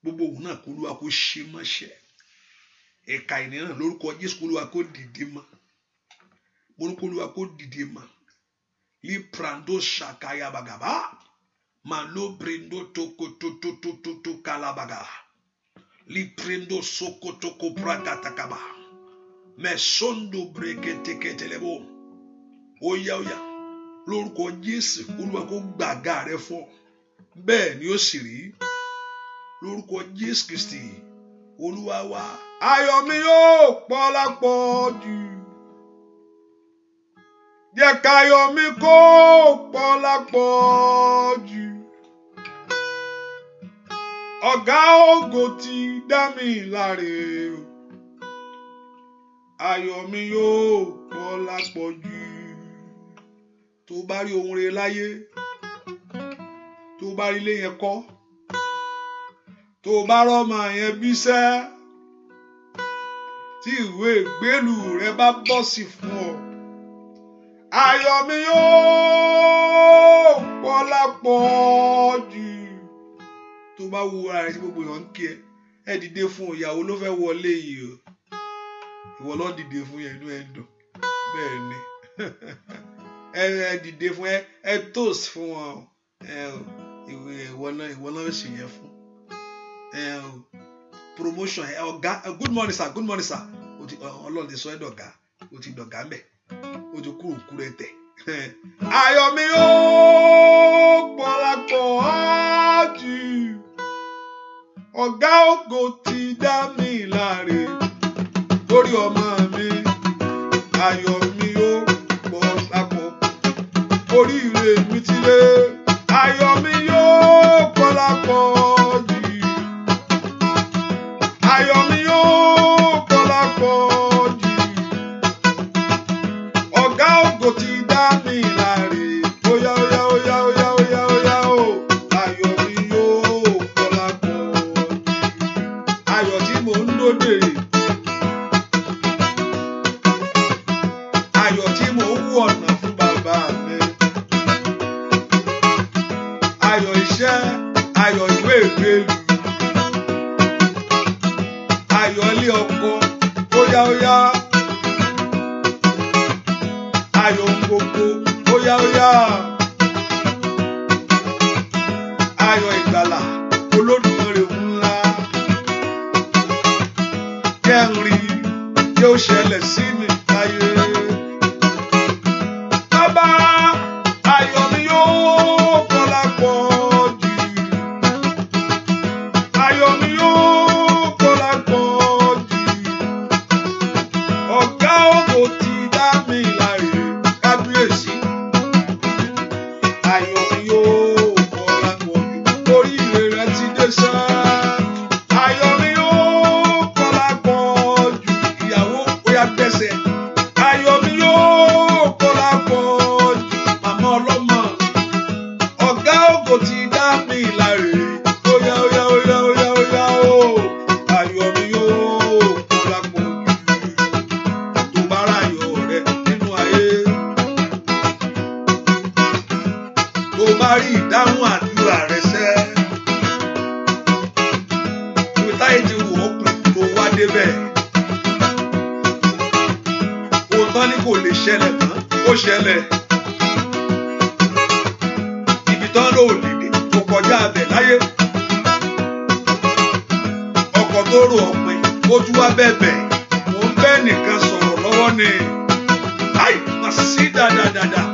[SPEAKER 2] gbogbo ohun náà kó Olúwa kó ṣe mọ́ṣẹ́ ẹ̀ka ìnìyàn lórúkọ Jésù kó Olúwa kó dìde mọ́ mo ní kó Olúwa kó dìde mọ́ li prando shakaya bagaba malo brendo to kalabaga li prendo sokoto ko prakatakaba mesondo breketeketelebo oya lórúkọ Jésù Olúwa kó gbàgà rẹ fún bẹ́ẹ̀ ni ó sì rí lórúkọ Jésù Kristi Olúwa wa ayọ̀ mi yóò pọ̀ lápọ̀ jù jẹ́ káyọ̀ mi kó pọ̀ lápọ̀ jù ọ̀gá ògo ti dá mi láre o ayọ̀ mi yóò pọ̀ lápọ̀ jù tó bá rí ohun rere láyé tó bá rí ilé yẹn kọ́ tó bá rọ́mọ yẹn bíṣẹ́ tí ìwé ìgbélú rẹ bá bọ́ sí fún ọ ayọ̀ mi yóò pọ̀ lápọ̀ jù tó bá wo ara rẹ tí gbogbo èèyàn ń kí ẹ dìde fún ìyàwó ló fẹ́ wọlé yìí o ìwọ ló dìde fún yẹn inú ẹ dùn bẹ́ẹ̀ ni ẹ dìde fún ẹ toast fún wọn ìwọ náà sì yẹn fún promotion ọ̀gá good morning sir Ọlọ́run ti sọ ẹ́ dọ̀gá o ti dọ̀gá mẹ́ o ti kúrò ẹ tẹ̀ ayọ̀ mi yóò pọ̀ lápọ̀ jù ọ̀gá ògo ti dá mi láre lórí ọmọ mi ayọ̀ mi yóò pọ̀ lápọ̀ oríire mi ti lé ayọ̀ mi yóò pọ̀ lápọ̀ jù ayọ̀ mi yóò pọ̀ lápọ̀ jù ọ̀gá ògo ti dá mi láre óyá o ayọ̀ mi yóò pọ̀ lápọ̀ jù ayọ̀ tí mò ń lóde ayọ̀ tí mò ń wú ọ̀nà fún bàbá mi ayọ̀ iṣẹ́ ayọ̀ ìwé ìgbélú ayọ̀ ilé ọkọ óyá ayọ̀ gbogbo óyá ayọ̀ ìgbàlà Olódùmarè ńlá jẹ́ n rí yóò ṣẹlẹ̀ sí mi láyé bàbá ayọ̀ mi yóò pọ̀ lápọ̀ jù ayọ̀ mi yóò pọ̀ lápọ̀ jù ọ̀gá ògo ti dá mi láre kábíyèsí ayọ̀ mi yóò pọ̀ lápọ̀ jù oríire rẹ ti dé sá ayọ̀ mi yóò pọ̀ lápọ̀ jù ìyàwó bóyá gbẹ́sẹ̀ ayọ̀ mi yóò pọ̀ lápọ̀ jù màmá ọlọ́mọ ọ̀gá ògo ti dá mi láre óyá o ayọ̀ mi yóò pọ̀ lápọ̀ jù tó bá ráyọ̀ rẹ nínú ayé tó bá rí ìdáhùn àdúrà rẹ sẹ́ ìwé táyé ti wò ó pè tó wá débẹ̀ òótọ́ ni kò lè ṣẹlẹ̀ tán ó ṣẹlẹ̀ ibi tán ló lè dé kó kọjá abẹ láyé ọkọ̀ tó rò ọ̀pìn ó tún wá bẹ̀bẹ̀ mò ń bẹ́ nìkan sọ̀rọ̀ lọ́wọ́ ni ai màsí dáadáa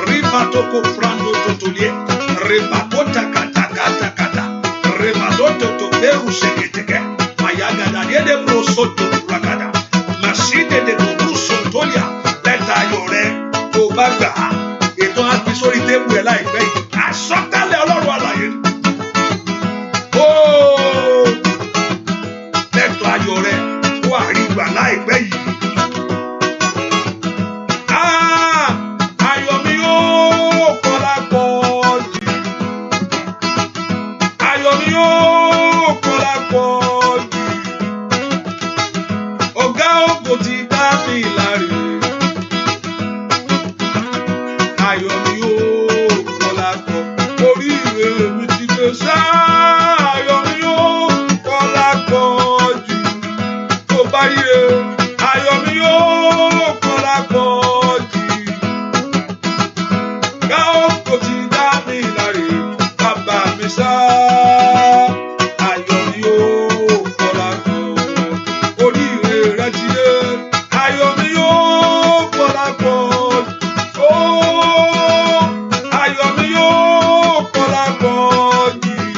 [SPEAKER 2] rìbá tó kó frando tó tó lé rìbá tó takatakata rìbá tó tó bẹ́rù ṣèkètèkè màyàgàdà dédé bro sóto ragada màsí dédé tó bro sótólìà lẹ́tà ayọ̀ rẹ tó bá gbà á ètò àti sórí tébù ẹ̀ láìpẹ́ yìí àsọtẹ́lẹ̀ Ọlọ́run àlàyé lẹ́tà ayọ̀ rẹ wà rí gbà láìpẹ́ yìí. Ayọ̀ mi yóò pọ̀ lápọ̀ jù ayọ̀ mi yóò pọ̀ lápọ̀ jù ọ̀gá ògo ti dá mi láre sá ayọ̀ mi yóò kọ́lá pọ̀ oríire rẹ ti dé ayọ̀ mi yóò kọ́lá pọ̀ ó ayọ̀ mi yóò kọ́lá pọ̀ yìí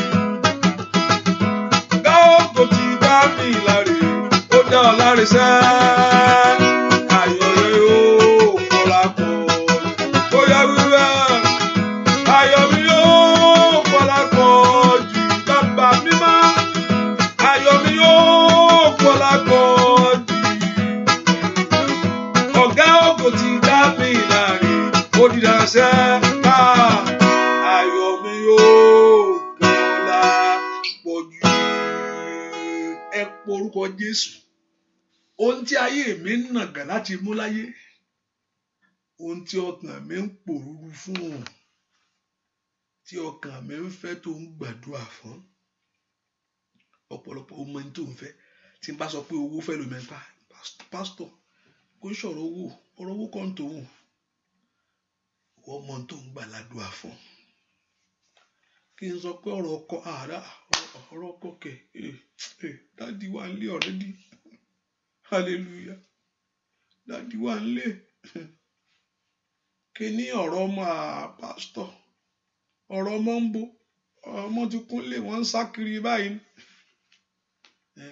[SPEAKER 2] gáàgò ti dá mi láre ó dá ọ láre sá ayọ̀ rẹ yóò kọ́lá pọ̀ bóyá wíwá ayọ̀ mi yóò kọ́lá pọ̀ jù bàbá mímọ́ ayọ̀ mi yóò kọ́lá pọ̀ jù ọ̀gá ògo ti dá mi láre ó di dára sẹ́ ayọ̀ mi yóò kọ́lá pọ̀ jù ẹ porúkọ Jésù ohun tí ayé mi ń nàgà láti mú láyé ohun tí ọkàn mi ń pòrúurú fún tí ọkàn mi ń fẹ́ tó ń gbàdúrà fún ọ̀pọ̀lọpọ̀ ọmọ ẹni tó ń fẹ́ tí n bá sọ pé owó fẹ́ lómi ẹ̀ka pásítọ̀ kò ń sọ̀rọ̀ owó ọ̀rọ̀ owó kan tó hùn wọ́n mọ tó ń gbà ládùúà fún kí n sọ pé ọ̀rọ̀ ọkọ ọ̀rọ̀ ọkọ kẹ̀ dáàdi wà ń lé ọ̀rẹ́dì hallelujah dáàdi wà ń lé kí ní ọ̀rọ̀ ọmọ pásítọ̀ ọ̀rọ̀ ọmọ ń bo ọmọ ti kúnlé wọ́n ń sá kiri báyìí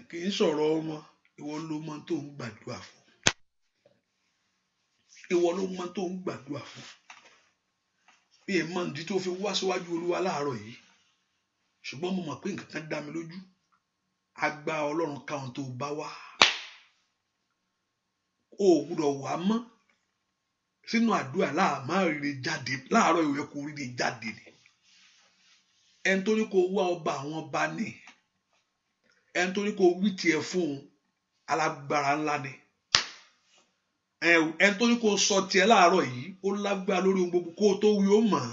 [SPEAKER 2] kì í sọ̀rọ̀ ọmọ ìwọ ló mọ tó ń gbàdúrà fún ìwọ ló mọ tó ń gbàdúrà fún bí ẹ mọ ìdí tó fi wá síwájú Olúwa láàárọ̀ yìí ṣùgbọ́n mo mọ̀ pé nǹkan kan dá mi lójú agbára Ọlọ́run káwọn tó bá wá o ò gbúdọ̀ wá mọ́ sínú àdúrà láàmárìrì jáde láàárọ̀ ìwé kò rí jáde ni ẹni tó ní kó wá ọba àwọn ọba ní ẹni tó ní kó wí tiẹ̀ fún alágbára ńlá ni ẹni tó ní kó sọ tiẹ̀ láàárọ̀ yìí ó lágbára lórí ohun gbogbo kó o tó wí ó mọ̀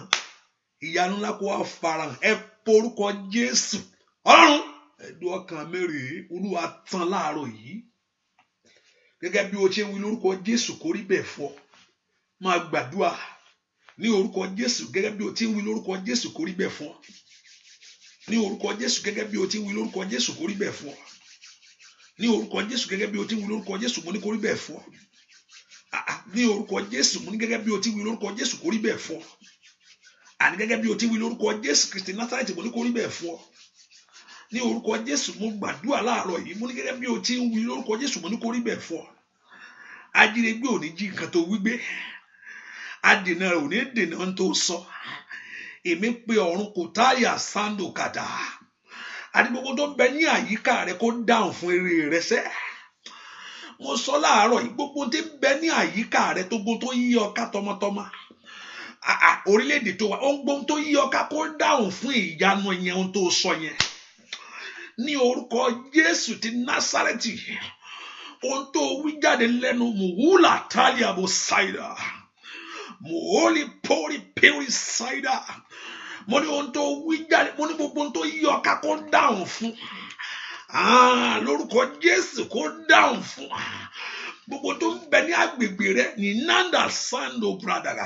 [SPEAKER 2] ìyanu ńlá kó wá farahàn ẹ porúkọ Jésù Ọlọ́run ẹ̀dùn ọkàn mẹ́rẹ̀ẹ́ Olúwa tán láàárọ̀ yìí gẹ́gẹ́ bí o ṣe wí lórúkọ Jésù kó rí bẹ́ẹ̀ fọ́ máa gbàdúrà ní orúkọ Jésù gẹ́gẹ́ bí o ti ń wí lórúkọ Jésù kó rí bẹ́ẹ̀ fún ọ ní orúkọ Jésù gẹ́gẹ́ bí o ti ń wí lórúkọ Jésù kó rí bẹ́ẹ̀ fún ọ ní orúkọ Jésù gẹ́gẹ́ bí o ti ń wí lórúkọ Jésù mo ní kó rí bẹ́ẹ̀ fún ọ ní orúkọ Jésù mo ní gẹ́gẹ́ bí o ti ń wí lórúkọ Jésù kó rí bẹ́ẹ̀ fún ọ àní gẹ́gẹ́ bí o ti ń wí lórúkọ Jésù Kristi Násárẹ́tì mo ní kó rí bẹ́ẹ̀ fún ọ ní orúkọ Jésù mo gbàdúrà láàárọ̀ yìí mo ní gẹ́gẹ́ bí o ti ń wí lórúkọ Jésù mo ní kó rí bẹ́ẹ̀ fún ọ ajínigbé ò ní jí nǹkan tó wí gbé adènà ò ní dènà ń tó sọ èmi pé ọ̀run kò táyà sáńdò kàdá àti gbogbo tó ń bẹ ní àyíká rẹ kó dáhùn fún eré rẹ sẹ́ mo sọ láàárọ̀ yìí gbogbo tí ń bẹ ní àyíká rẹ tó gbogbo tó yí ọ ká tọmọtọmọ orílẹ̀-èdè tó wà ohun gbogbo tó yí ọ ká kó dáhùn fún ìyanu yẹn ohun tó sọ yẹn ní orúkọ Jésù ti Násárẹ́tì ohun tó wí jáde lẹ́nu mùhúlà tálíà bó ṣáìdà mùhólì pórì pérì ṣáìdà mo ní ohun tó wí jáde mo ní gbogbo ohun tó yí ọ ká kó dáhùn fún lórúkọ Jésù kó dáhùn fún gbogbo tó ń bẹ ní agbègbè rẹ ní nanda sando brother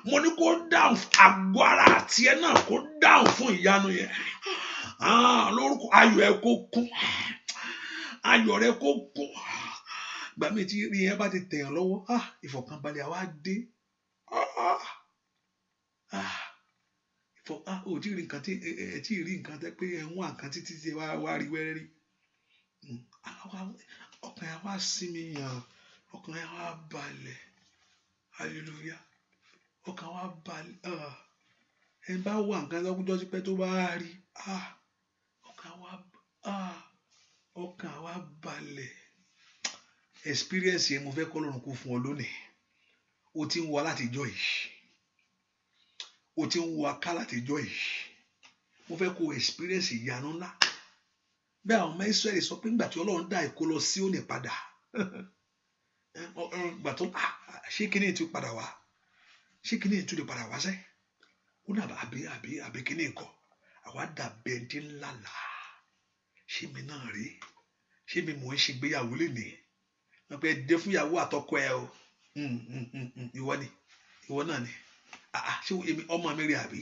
[SPEAKER 2] mo ní kó dáhùn àgọ́ ara àti ẹ náà kó dáhùn fún ìyanu yẹn lórúkọ ayọ̀ ẹ kó kún ayọ̀ rẹ kó kún gbà mí tí rí yẹn bá ti tẹ̀yàn lọ́wọ́ ìfọ̀kànbalẹ̀ àwa dé ò tí rí nǹkan tí rí nǹkan tẹ́ pé ẹ̀wọ̀n àkàn títí tí wá rí wẹ́rẹ́ rí ọkàn yẹn wá sinmi yàn ọkàn yẹn wá balẹ̀ hallelujah ọkàn wá balẹ̀ ẹ bá wà nǹkan lọ́gbọ́dọ́ sí pé tó bá rí ọkàn wá balẹ̀ experience yẹn mo fẹ́ kọ́ lọ́run kó fún ọ lónìí o ti ń wá látijọ́ yìí o ti ń wá ká látijọ́ yìí mo fẹ́ kó experience ìyanu ńlá bí àwọn ọmọ Ísírẹ́lì sọ pé nígbà tí Ọlọ́run dá ìkó lọ sí òní padà gbà tó ṣé kíní tún padà wá ṣé kíní tún lè padà wá sẹ́ ó nà àbí kíní kọ́ àwa dàbẹ̀ dín ńlá là ṣé mi náà rí ṣé mi mò ń ṣe gbéyàwó lénìí wọn pe dé fún ìyàwó àtọkọ ẹ o ìwọ náà ni ṣé èmi ọmọ mi rí àbí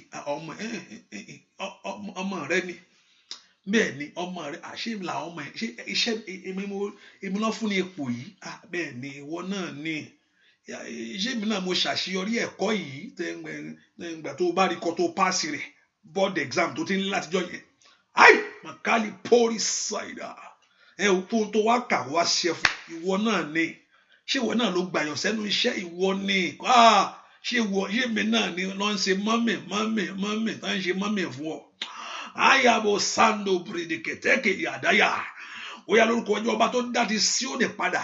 [SPEAKER 2] rẹ ni bẹ́ẹ̀ ni ọmọ rẹ àṣé làwọn ọmọ ẹ ṣe iṣẹ́ èmi náà fún ní ipò yìí bẹ́ẹ̀ ni ìwọ náà ni ṣé èmi náà mo ṣàṣeyọrí ẹ̀kọ́ yìí tẹ̀gbà tó bá rí kọ́ tó páàsì rẹ̀ board exam tó ti ní látijọ́ yẹn ai makali pori ṣáìdà ohun tó wá kà wá ṣe fún ìwọ náà ni ṣé ìwọ náà ló gbàyàn sẹ́nu iṣẹ́ ìwọ ni ṣé èmi náà ni ló ń ṣe mọ́mì tá ń ṣe mọ́mì fún ọ ayabo sando bridiketeke yàdáyà ó yá lórúkọ ọjọ́ ọba tó dáti Síónì padà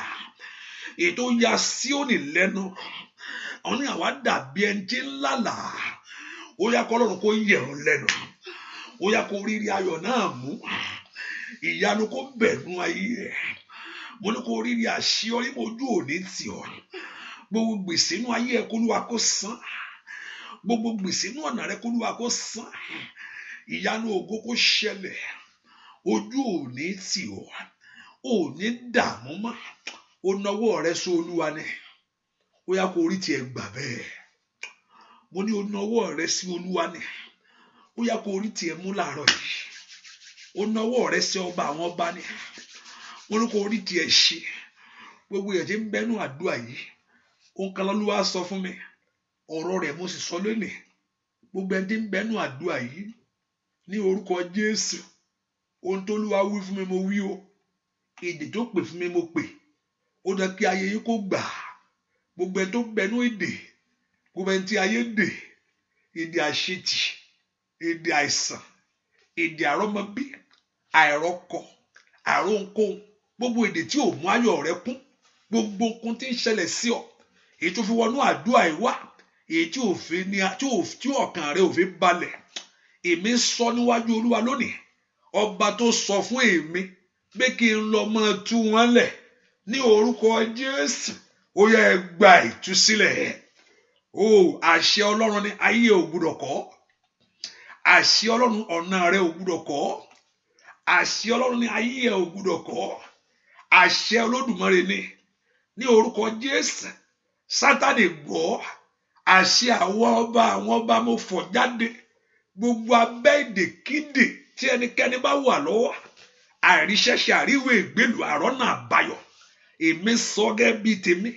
[SPEAKER 2] ètò ya Síónì lẹ́nu àwọn ní àwa dàbí ẹni tí ń lálà ó yá kọ́ lọ́run kó yẹ̀ ọ́ lẹ́nu ó yá kó rírí ayọ̀ náà mú ìyanu kó bẹ̀rù ayé ẹ̀ mo ní kó rírí àṣeyọrí mojú òní tì ọ́ gbogbo gbèsè inú ayé ẹ̀ kólúwa kó san gbogbo gbèsè inú ọ̀nà rẹ̀ kólúwa kó san ìyanu ògo kó ṣẹlẹ̀ ojú òní tì ọ́ òní dààmú mọ́ ó nawọ́ rẹ̀ sí Olúwa ni ó yá kó rí tiẹ̀ gbà bẹ́ẹ̀ mo ní ó nawọ́ rẹ̀ sí Olúwa ni ó yá kó rí tiẹ̀ mú láàárọ̀ yìí ó nawọ́ rẹ̀ sí ọba àwọn ọba ni mo ní kó rí tiẹ̀ ṣe gbogbo ẹ̀ tí ń bẹ́nu àdúrà yìí òun kan l'Olúwa sọ fún mi ọ̀rọ̀ rẹ̀ mo sì sọ lónìí gbogbo ẹ̀ tí ń bẹ́nu àdúrà yìí ní orúkọ Jésù ohun tó Olúwa wí fún mi mo wí o èdè tó pè fún mi mo pè ó dá kí ayé yín kó gbà gbogbo ẹ̀ tó bẹnu èdè gbogbo ẹ̀ tí ayé dè èdè àṣetì èdè àìsàn èdè àrọ́mọbí àìrọ́kọ àìrónkóhun gbogbo èdè tí ò mú ayọ̀ rẹ kún gbogbo nǹkan tí ń ṣẹlẹ̀ sí ọ èyí tó fi wọnú àdúrà yìí wá èyí tí ọkàn rẹ ò fi balẹ̀ èmi sọ níwájú Olúwa lónìí ọba tó sọ fún èmi pé kí n lọ máa tú wọn lẹ̀ ní orúkọ Jésù ó yẹ ẹ gba ìtúsílẹ̀ àṣẹ Ọlọ́run ní ayé ò gbúdọ̀ kọ̀ àṣẹ Ọlọ́run ọ̀nà rẹ ò gbúdọ̀ kọ̀ àṣẹ Ọlọ́run ní ayé ò gbúdọ̀ kọ̀ àṣẹ Olódùmarè ní orúkọ Jésù Sátánì gbọ́ àṣẹ àwọn ọba mo fọ̀ jáde gbogbo abẹ́ ìdèkídè tí ẹnikẹ́ni bá wà lọ́wọ́ àìríṣẹ́ṣe àríwé ìgbèlú àrọ́nà àbáyọ èmi sọ gẹ́gẹ́ bíi tèmi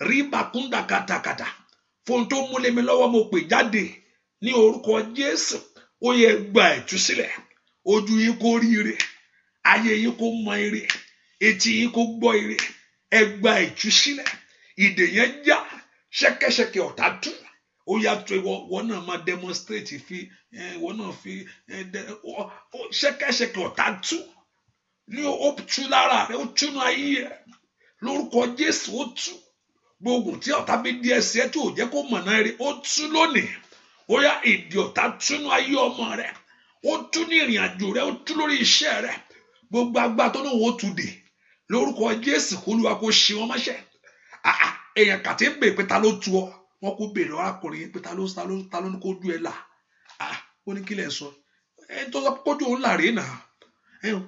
[SPEAKER 2] rí bàkúndà kàtàkàtà fún tó múlẹ̀ mi lọ́wọ́ mo pè jáde ní orúkọ Jésù ó yẹ gba ìtúsílẹ̀ ojú yín kó rí ire ayé yín kó mọ ire etí yín kó gbọ́ ire ẹ gba ìtúsílẹ̀ ìdè yẹn já ṣẹ́kẹ́ṣẹkẹ̀ ọ̀tá tú ó yàtọ̀ wọn náà máa demonstrate wọn náà fi ṣẹ́kẹ́ṣẹkẹ̀ ọ̀tá tú ní ó tú lára rẹ ó túnú ayé rẹ lórúkọ Jésù ó tú gbogbo tí ọ̀tá bí díẹ̀ sí ẹ tí ò jẹ́ kó mọ̀nà rẹ ó tú lónìí ó yá ìdè ọ̀tá túnú ayé ọmọ rẹ ó tú ní ìrìn àjò rẹ ó tú lórí iṣẹ́ rẹ gbogbo agbá tó lóun ó tú dè lórúkọ Jésù k'Olúwa kó ṣe wọn mọ́ṣẹ́ èèyàn kàtí ń bè pé ta ló tú ọ wọn kò béèrè arákùnrin pé ta ló ní kó dú ẹ là ó ní kí lẹ sọ ẹ tó sọ kójú òun là rèé nà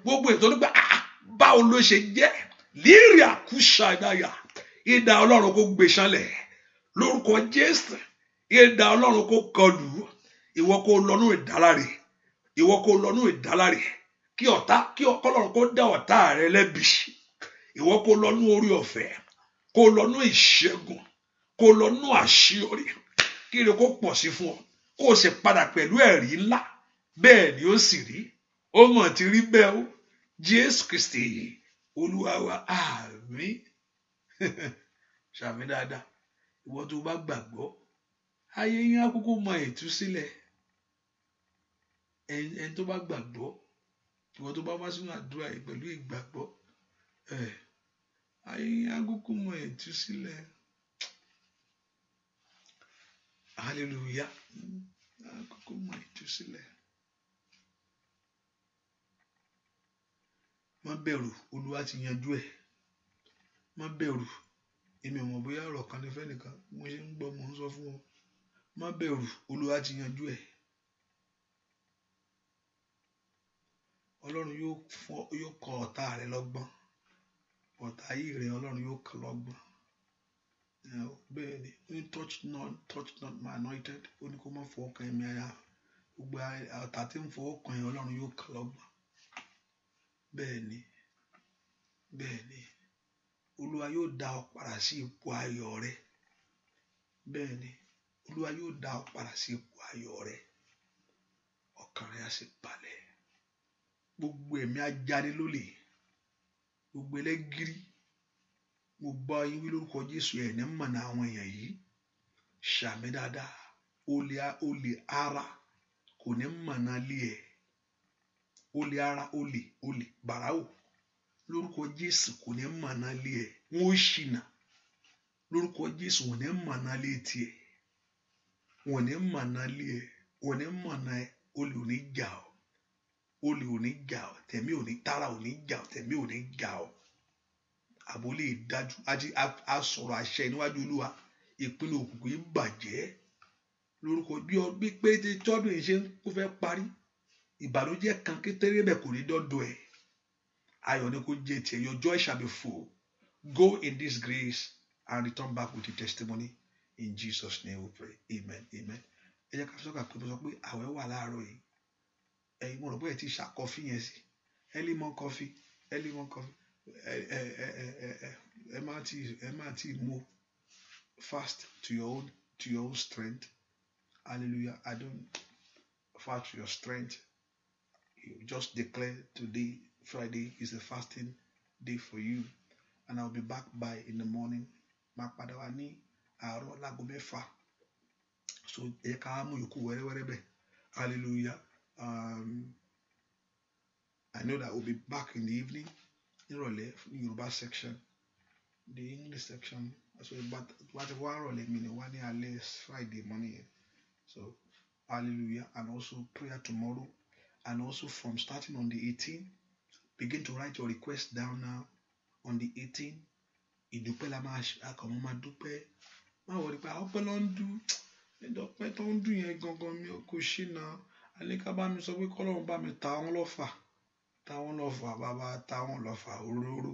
[SPEAKER 2] gbogbo ètò nígbà báwo ló ṣe jẹ́ lírí àkúṣà ìdáyà ìdá Ọlọ́run kó gbé ṣánlẹ̀ lórúkọ Jésù ìdá Ọlọ́run kó kọlù ìwọ kó lọ́nú ìdáláre ìwọ kó lọ́nú ìdáláre kí Ọlọ́run kó dá ọ̀tá rẹ lẹ́bi ìwọ kó lọ́nú orí ọ̀fẹ́ kó lọ́nú ìṣẹ́gun kó lọ́nú àṣeyọrí kí ire kó pọ̀ sí fún ọ kó o sì padà pẹ̀lú ẹ̀rí ńlá bẹ́ẹ̀ ni ó sì rí ó mọ̀ ti rí bẹ́ẹ̀ ó Jésù Kristi Olúwa wa àmín ṣàmì dáadáa ìwọ tó bá gbàgbọ́ ayé yín á kúkú mọ ìtúsílẹ̀ ẹni tó bá gbàgbọ́ ìwọ tó bá wá sínú àdúrà yìí pẹ̀lú ìgbàgbọ́ ayé yín á kúkú mọ ìtúsílẹ̀ hallelujah á kúkú mọ ìtúsílẹ̀ má bẹ̀rù Olúwa ti yanjú ẹ̀ má bẹ̀rù èmi ò mọ̀ bóyá ọ̀rọ̀ kan ní fẹ́nìkan mo ṣe ń gbọ́ mo ń sọ fún ọ má bẹ̀rù Olúwa ti yanjú ẹ̀ Ọlọ́run yóò kọ́ ọ̀tá rẹ lọ́gbọ́n ọ̀tá ayé rẹ Ọlọ́run yóò kọ́ lọ́gbọ́n bẹ́ẹ̀ ni touch not my anointed ó ní kó má fọ ọkàn mi àyà gbogbo ọ̀tá tí ń fọwọ́ kan yẹn Ọlọ́run yóò kàn lọ́gbọ̀n. Bẹ́ẹ̀ ni, bẹ́ẹ̀ ni, Olúwa yóò dá ọ padà sí ipò ayọ̀ rẹ. Bẹ́ẹ̀ ni, Olúwa yóò dá ọ padà sí ipò ayọ̀ rẹ. Ọkàn rẹ á sì balẹ̀. Gbogbo ẹ̀mí ajánilólè, gbogbo ẹlẹ́gìrì, mo bá yín wí lórúkọ Jésù, ẹ̀ ní mọ̀nà àwọn èèyàn yìí. Ṣàmì dáadáa. Olè ara kò ní mọ̀nà lé ẹ̀. Olè ara, olè bàráwò lórúkọ Jésù kò ní mọ̀nà lé ẹ̀. Wọ́n ó ṣìnà lórúkọ Jésù, wọ́n ní mọ̀nà lé tiẹ̀. Wọ́n ní mọ̀nà lé ẹ̀. Wọ́n ní mọ̀nà ẹ̀. Olè ò ní jà ọ́. Olè ò ní jà ọ́. Tẹ̀mí ò ní, tara ò ní jà ọ́. Tẹ̀mí ò ní jà ọ́. Àbò lè dájú. A sọ̀rọ̀ àṣẹ níwájú Olúwa. Ìpinnu òkùnkùn yìí bàjẹ́ lórúkọ bí pé tọ́dún yìí ṣe ń kó fẹ́ parí. Ìbànújẹ́ kan kékeré bẹ́ẹ̀ kò ní dọ́dọ̀ ẹ̀. Ayọ̀ ni kò jẹ́ tiẹ̀. Your joy shall be full. Go in this grace and return back with your testimony. In Jesus' name we pray. Amen. Amen. Ẹ jẹ́ ká fi sọ́kà pé mo sọ pé àwẹ̀ wà láàárọ̀ yìí. Ẹ̀yin mo rò pé ẹ ti ṣàkọ́fí yẹn sí. Early morning coffee. Early morning coffee. Ẹ má ti mú fast to your own strength. Hallelujah. I don't fast to your strength. You just declare today, Friday, is a fasting day for you. And I'll be back by in the morning. Makpadawani aro lago mẹ́fà. So eka mu yoku wẹ́rẹ́wẹ́rẹ́ bẹ́ẹ̀. Hallelujah. I know that we'll be back in the evening. Nírọ̀lẹ́ Yorùbá section, the English section. So but what one meaning one year Friday morning. So hallelujah. And also prayer tomorrow. And also from starting on the 18th, begin to write your request down now. On the 18th, ìdúpẹ́ la máa ṣe, àkànmọ́ máa dúpẹ́. Má wọrí pé àwọn ọpẹ́ ló ń dún. Ìdúpẹ́ tó ń dún yẹn gangan mi ò kò ṣe náà. Àlékà bá mi sọ pé kọ́lọ́run bá mi ta wọ́n lọ́fà. Ta wọ́n lọ́fà bàbá, ta wọ́n lọ́fà òróró.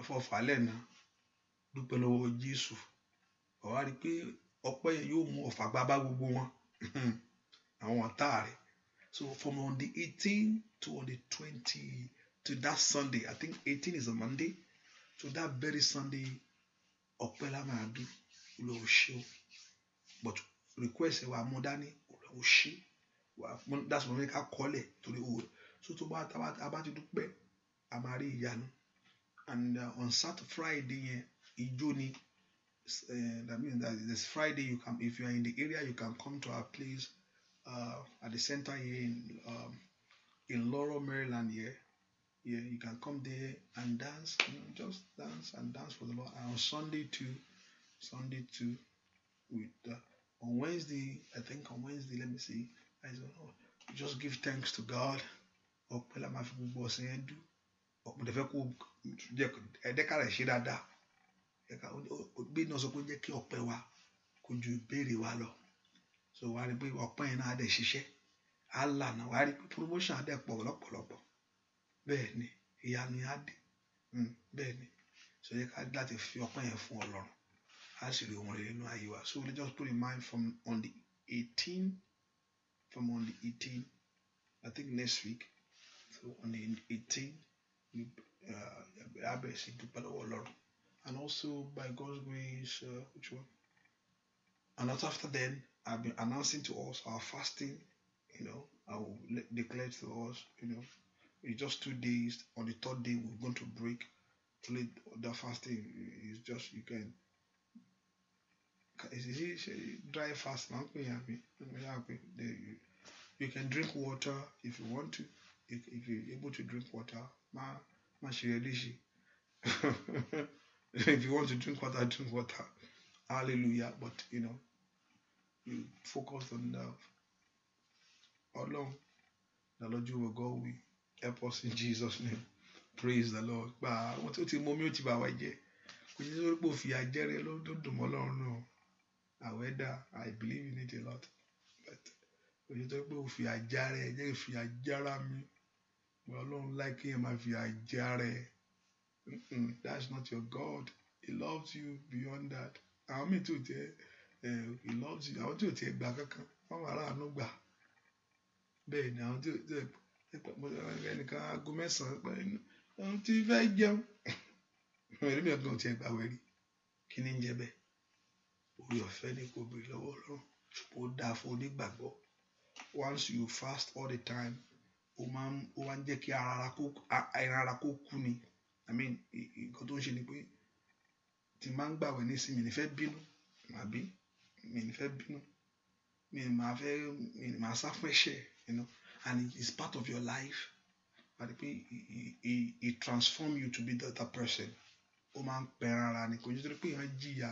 [SPEAKER 2] Fọfà lẹ́nà. Dúpẹ́ lọ́wọ́ Jésù. Ó wá rí pé ọpẹ́ yẹn yóò mú ọ̀fà gbá gbogbo wọn. Àwọn ọ̀tá rẹ̀. So from on the 18th to on the 20th, to that Sunday, I think 18 is a Monday. So that very Sunday, Opela Madu, Uloshi. But request wa Modani, Uloshi. That's what we can call it to the old. So to about to do better, Amari Yanu. And on Saturday, Friday, Ijoni, that means that this Friday you can, if you are in the area, you can come to our place at the center here in Laurel, Maryland here. Yeah, you can come there and dance, just dance and dance for the Lord. And on Sunday too, with on Wednesday, I think on Wednesday, let me see, I don't know, just give thanks to God. Opela ma fi gbogbo ọ̀sẹ̀ yẹn dú. Mo fẹ́ kó ẹ̀dẹ́kàrẹ̀ ṣe dáadáa. Bí náà sọ pé jẹ́ kí ọpẹ́ wa kó ju ìbéèrè wa lọ. So wàá rí pé ọpẹ́ yẹn náà á dẹ̀ ṣiṣẹ́. Á lànà, wàá rí pé promotion á dẹ̀ pọ̀ lọ́pọ̀lọpọ̀. Bẹ́ẹ̀ ni, ìyanu á dé. Bẹ́ẹ̀ ni. So yẹ ká láti fi ọpẹ́ yẹn fún Ọlọ́run. Á sì rí ohun rere nínú ayé wa. So let's just put in mind from on the 18th, I think next week. So on the 18th, we and also by God's grace, which one? And after then, I've been announcing to us our fasting. I will declare to us. It's just 2 days. On the 3rd day, we're going to break. The fasting is just you can. It's dry fast. You can drink water if you want to. If you're able to drink water, if you want to drink water, drink water. Hallelujah. But you focus on the long. The Lord you will go with. Help us in Jesus' name. Praise the Lord. I believe in it a lot. But Lord, like him, that's not your God. He loves you beyond that. He loves you. I want you to take back. wọ́n wà láàánú gbà bẹ́ẹ̀ ni àwọn tí ẹnìkan aago mẹ́sàn-án pé ohun tí fẹ́ jẹun ẹ̀rí mi ọ̀gbìn ti ẹgbàá wẹ̀rí kí ni ń jẹ bẹ́ẹ̀ orí ọ̀fẹ́ ni kò béèrè lọ́wọ́ Ọlọ́run ó dáa fún onígbàgbọ́ once you fast all the time ó máa ń jẹ́ kí ara kó kú ni I mean nǹkan tó ń ṣe ni pé tí máa ń gbàwẹ̀ nísìnyí mi ní fẹ́ bínú àbí mi ní fẹ́ bínú mi máa sá fún ẹ̀ṣẹ̀ you know and it's part of your life àti pé it transform you to be that person ó máa ń pẹ́ rárá ni kò ní sọ pé èèyàn jìyà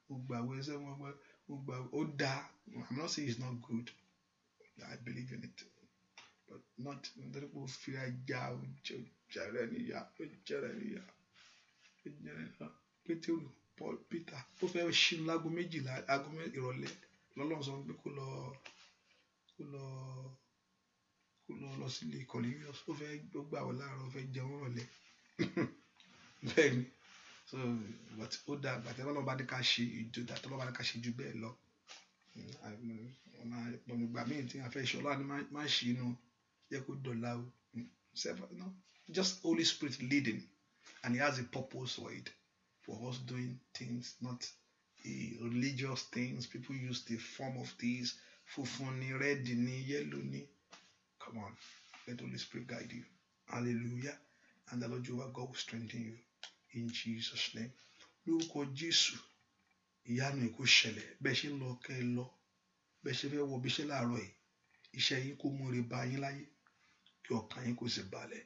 [SPEAKER 2] ó gbàwẹ̀ ẹsẹ̀ wọn ó gbàwẹ̀ ó dáa I'm not saying it's not good I believe in it but not nítorí pé ó fi ajá jẹrẹ níyà Pétérù Paul Peter ó fẹ́ ṣínú láago méjìlá aago ìrọ̀lẹ́ lọ́lọ́run sọ pé kó lọ sílé Cornelius ó fẹ́ gbàwẹ̀ láàárọ̀ ó fẹ́ jẹun rọ̀lẹ́ bẹ́ẹ̀ ni so but ó dáa àgbàtà Ọlọ́run bá ní ká ṣe ìjọba tó bá ní ká ṣe ju bẹ́ẹ̀ lọ ọ̀nà míì tí a fẹ́ ṣe Ọlọ́run máa ṣe inú yẹ kó dọ̀la o just Holy Spirit leading and he has a purpose for it for us doing things not religious things people use the form of these funfun ni red ni yellow ni come on let Holy Spirit guide you hallelujah and the Lord Jehovah God will strengthen you in Jesus name lórúkọ Jésù ìyanu ìkó ṣẹlẹ̀ bẹ́ẹ̀ ṣe ń lọ kẹ́ ẹ lọ bẹ́ẹ̀ ṣe fẹ́ wọ bí ṣe láàárọ̀ yìí iṣẹ́ yín kó múre bá yín láyé kí ọkàn yín kó sì balẹ̀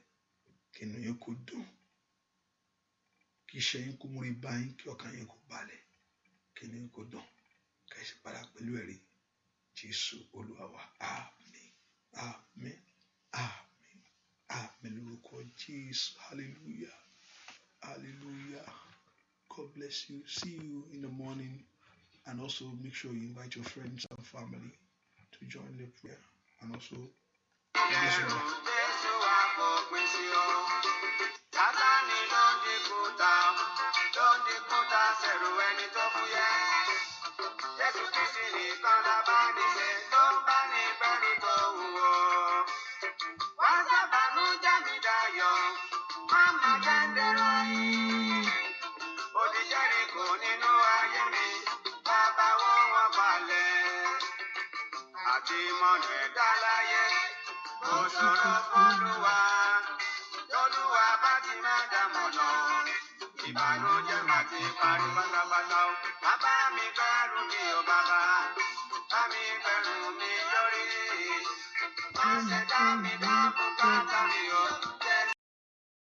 [SPEAKER 2] kí inú yín kó dùn kí iṣẹ́ yín kó múre bá yín kí ọkàn yín kó balẹ̀ kí inú yín kó dùn kí ẹ sì padà pẹ̀lú ẹ̀rí Jésù Olúwa wa àmín àmín àmín àmín lórúkọ Jésù hallelujah hallelujah God bless you see you in the morning and also make sure you invite your friends and family to join the prayer and also
[SPEAKER 1] ìbànújẹ́ má ti parí pátápátá o. Bàbá mi gbẹ́rù mi o bàbá, bá mi gbẹ́rù mi lórí. Má ṣe dá mi dá bùkátà mi o.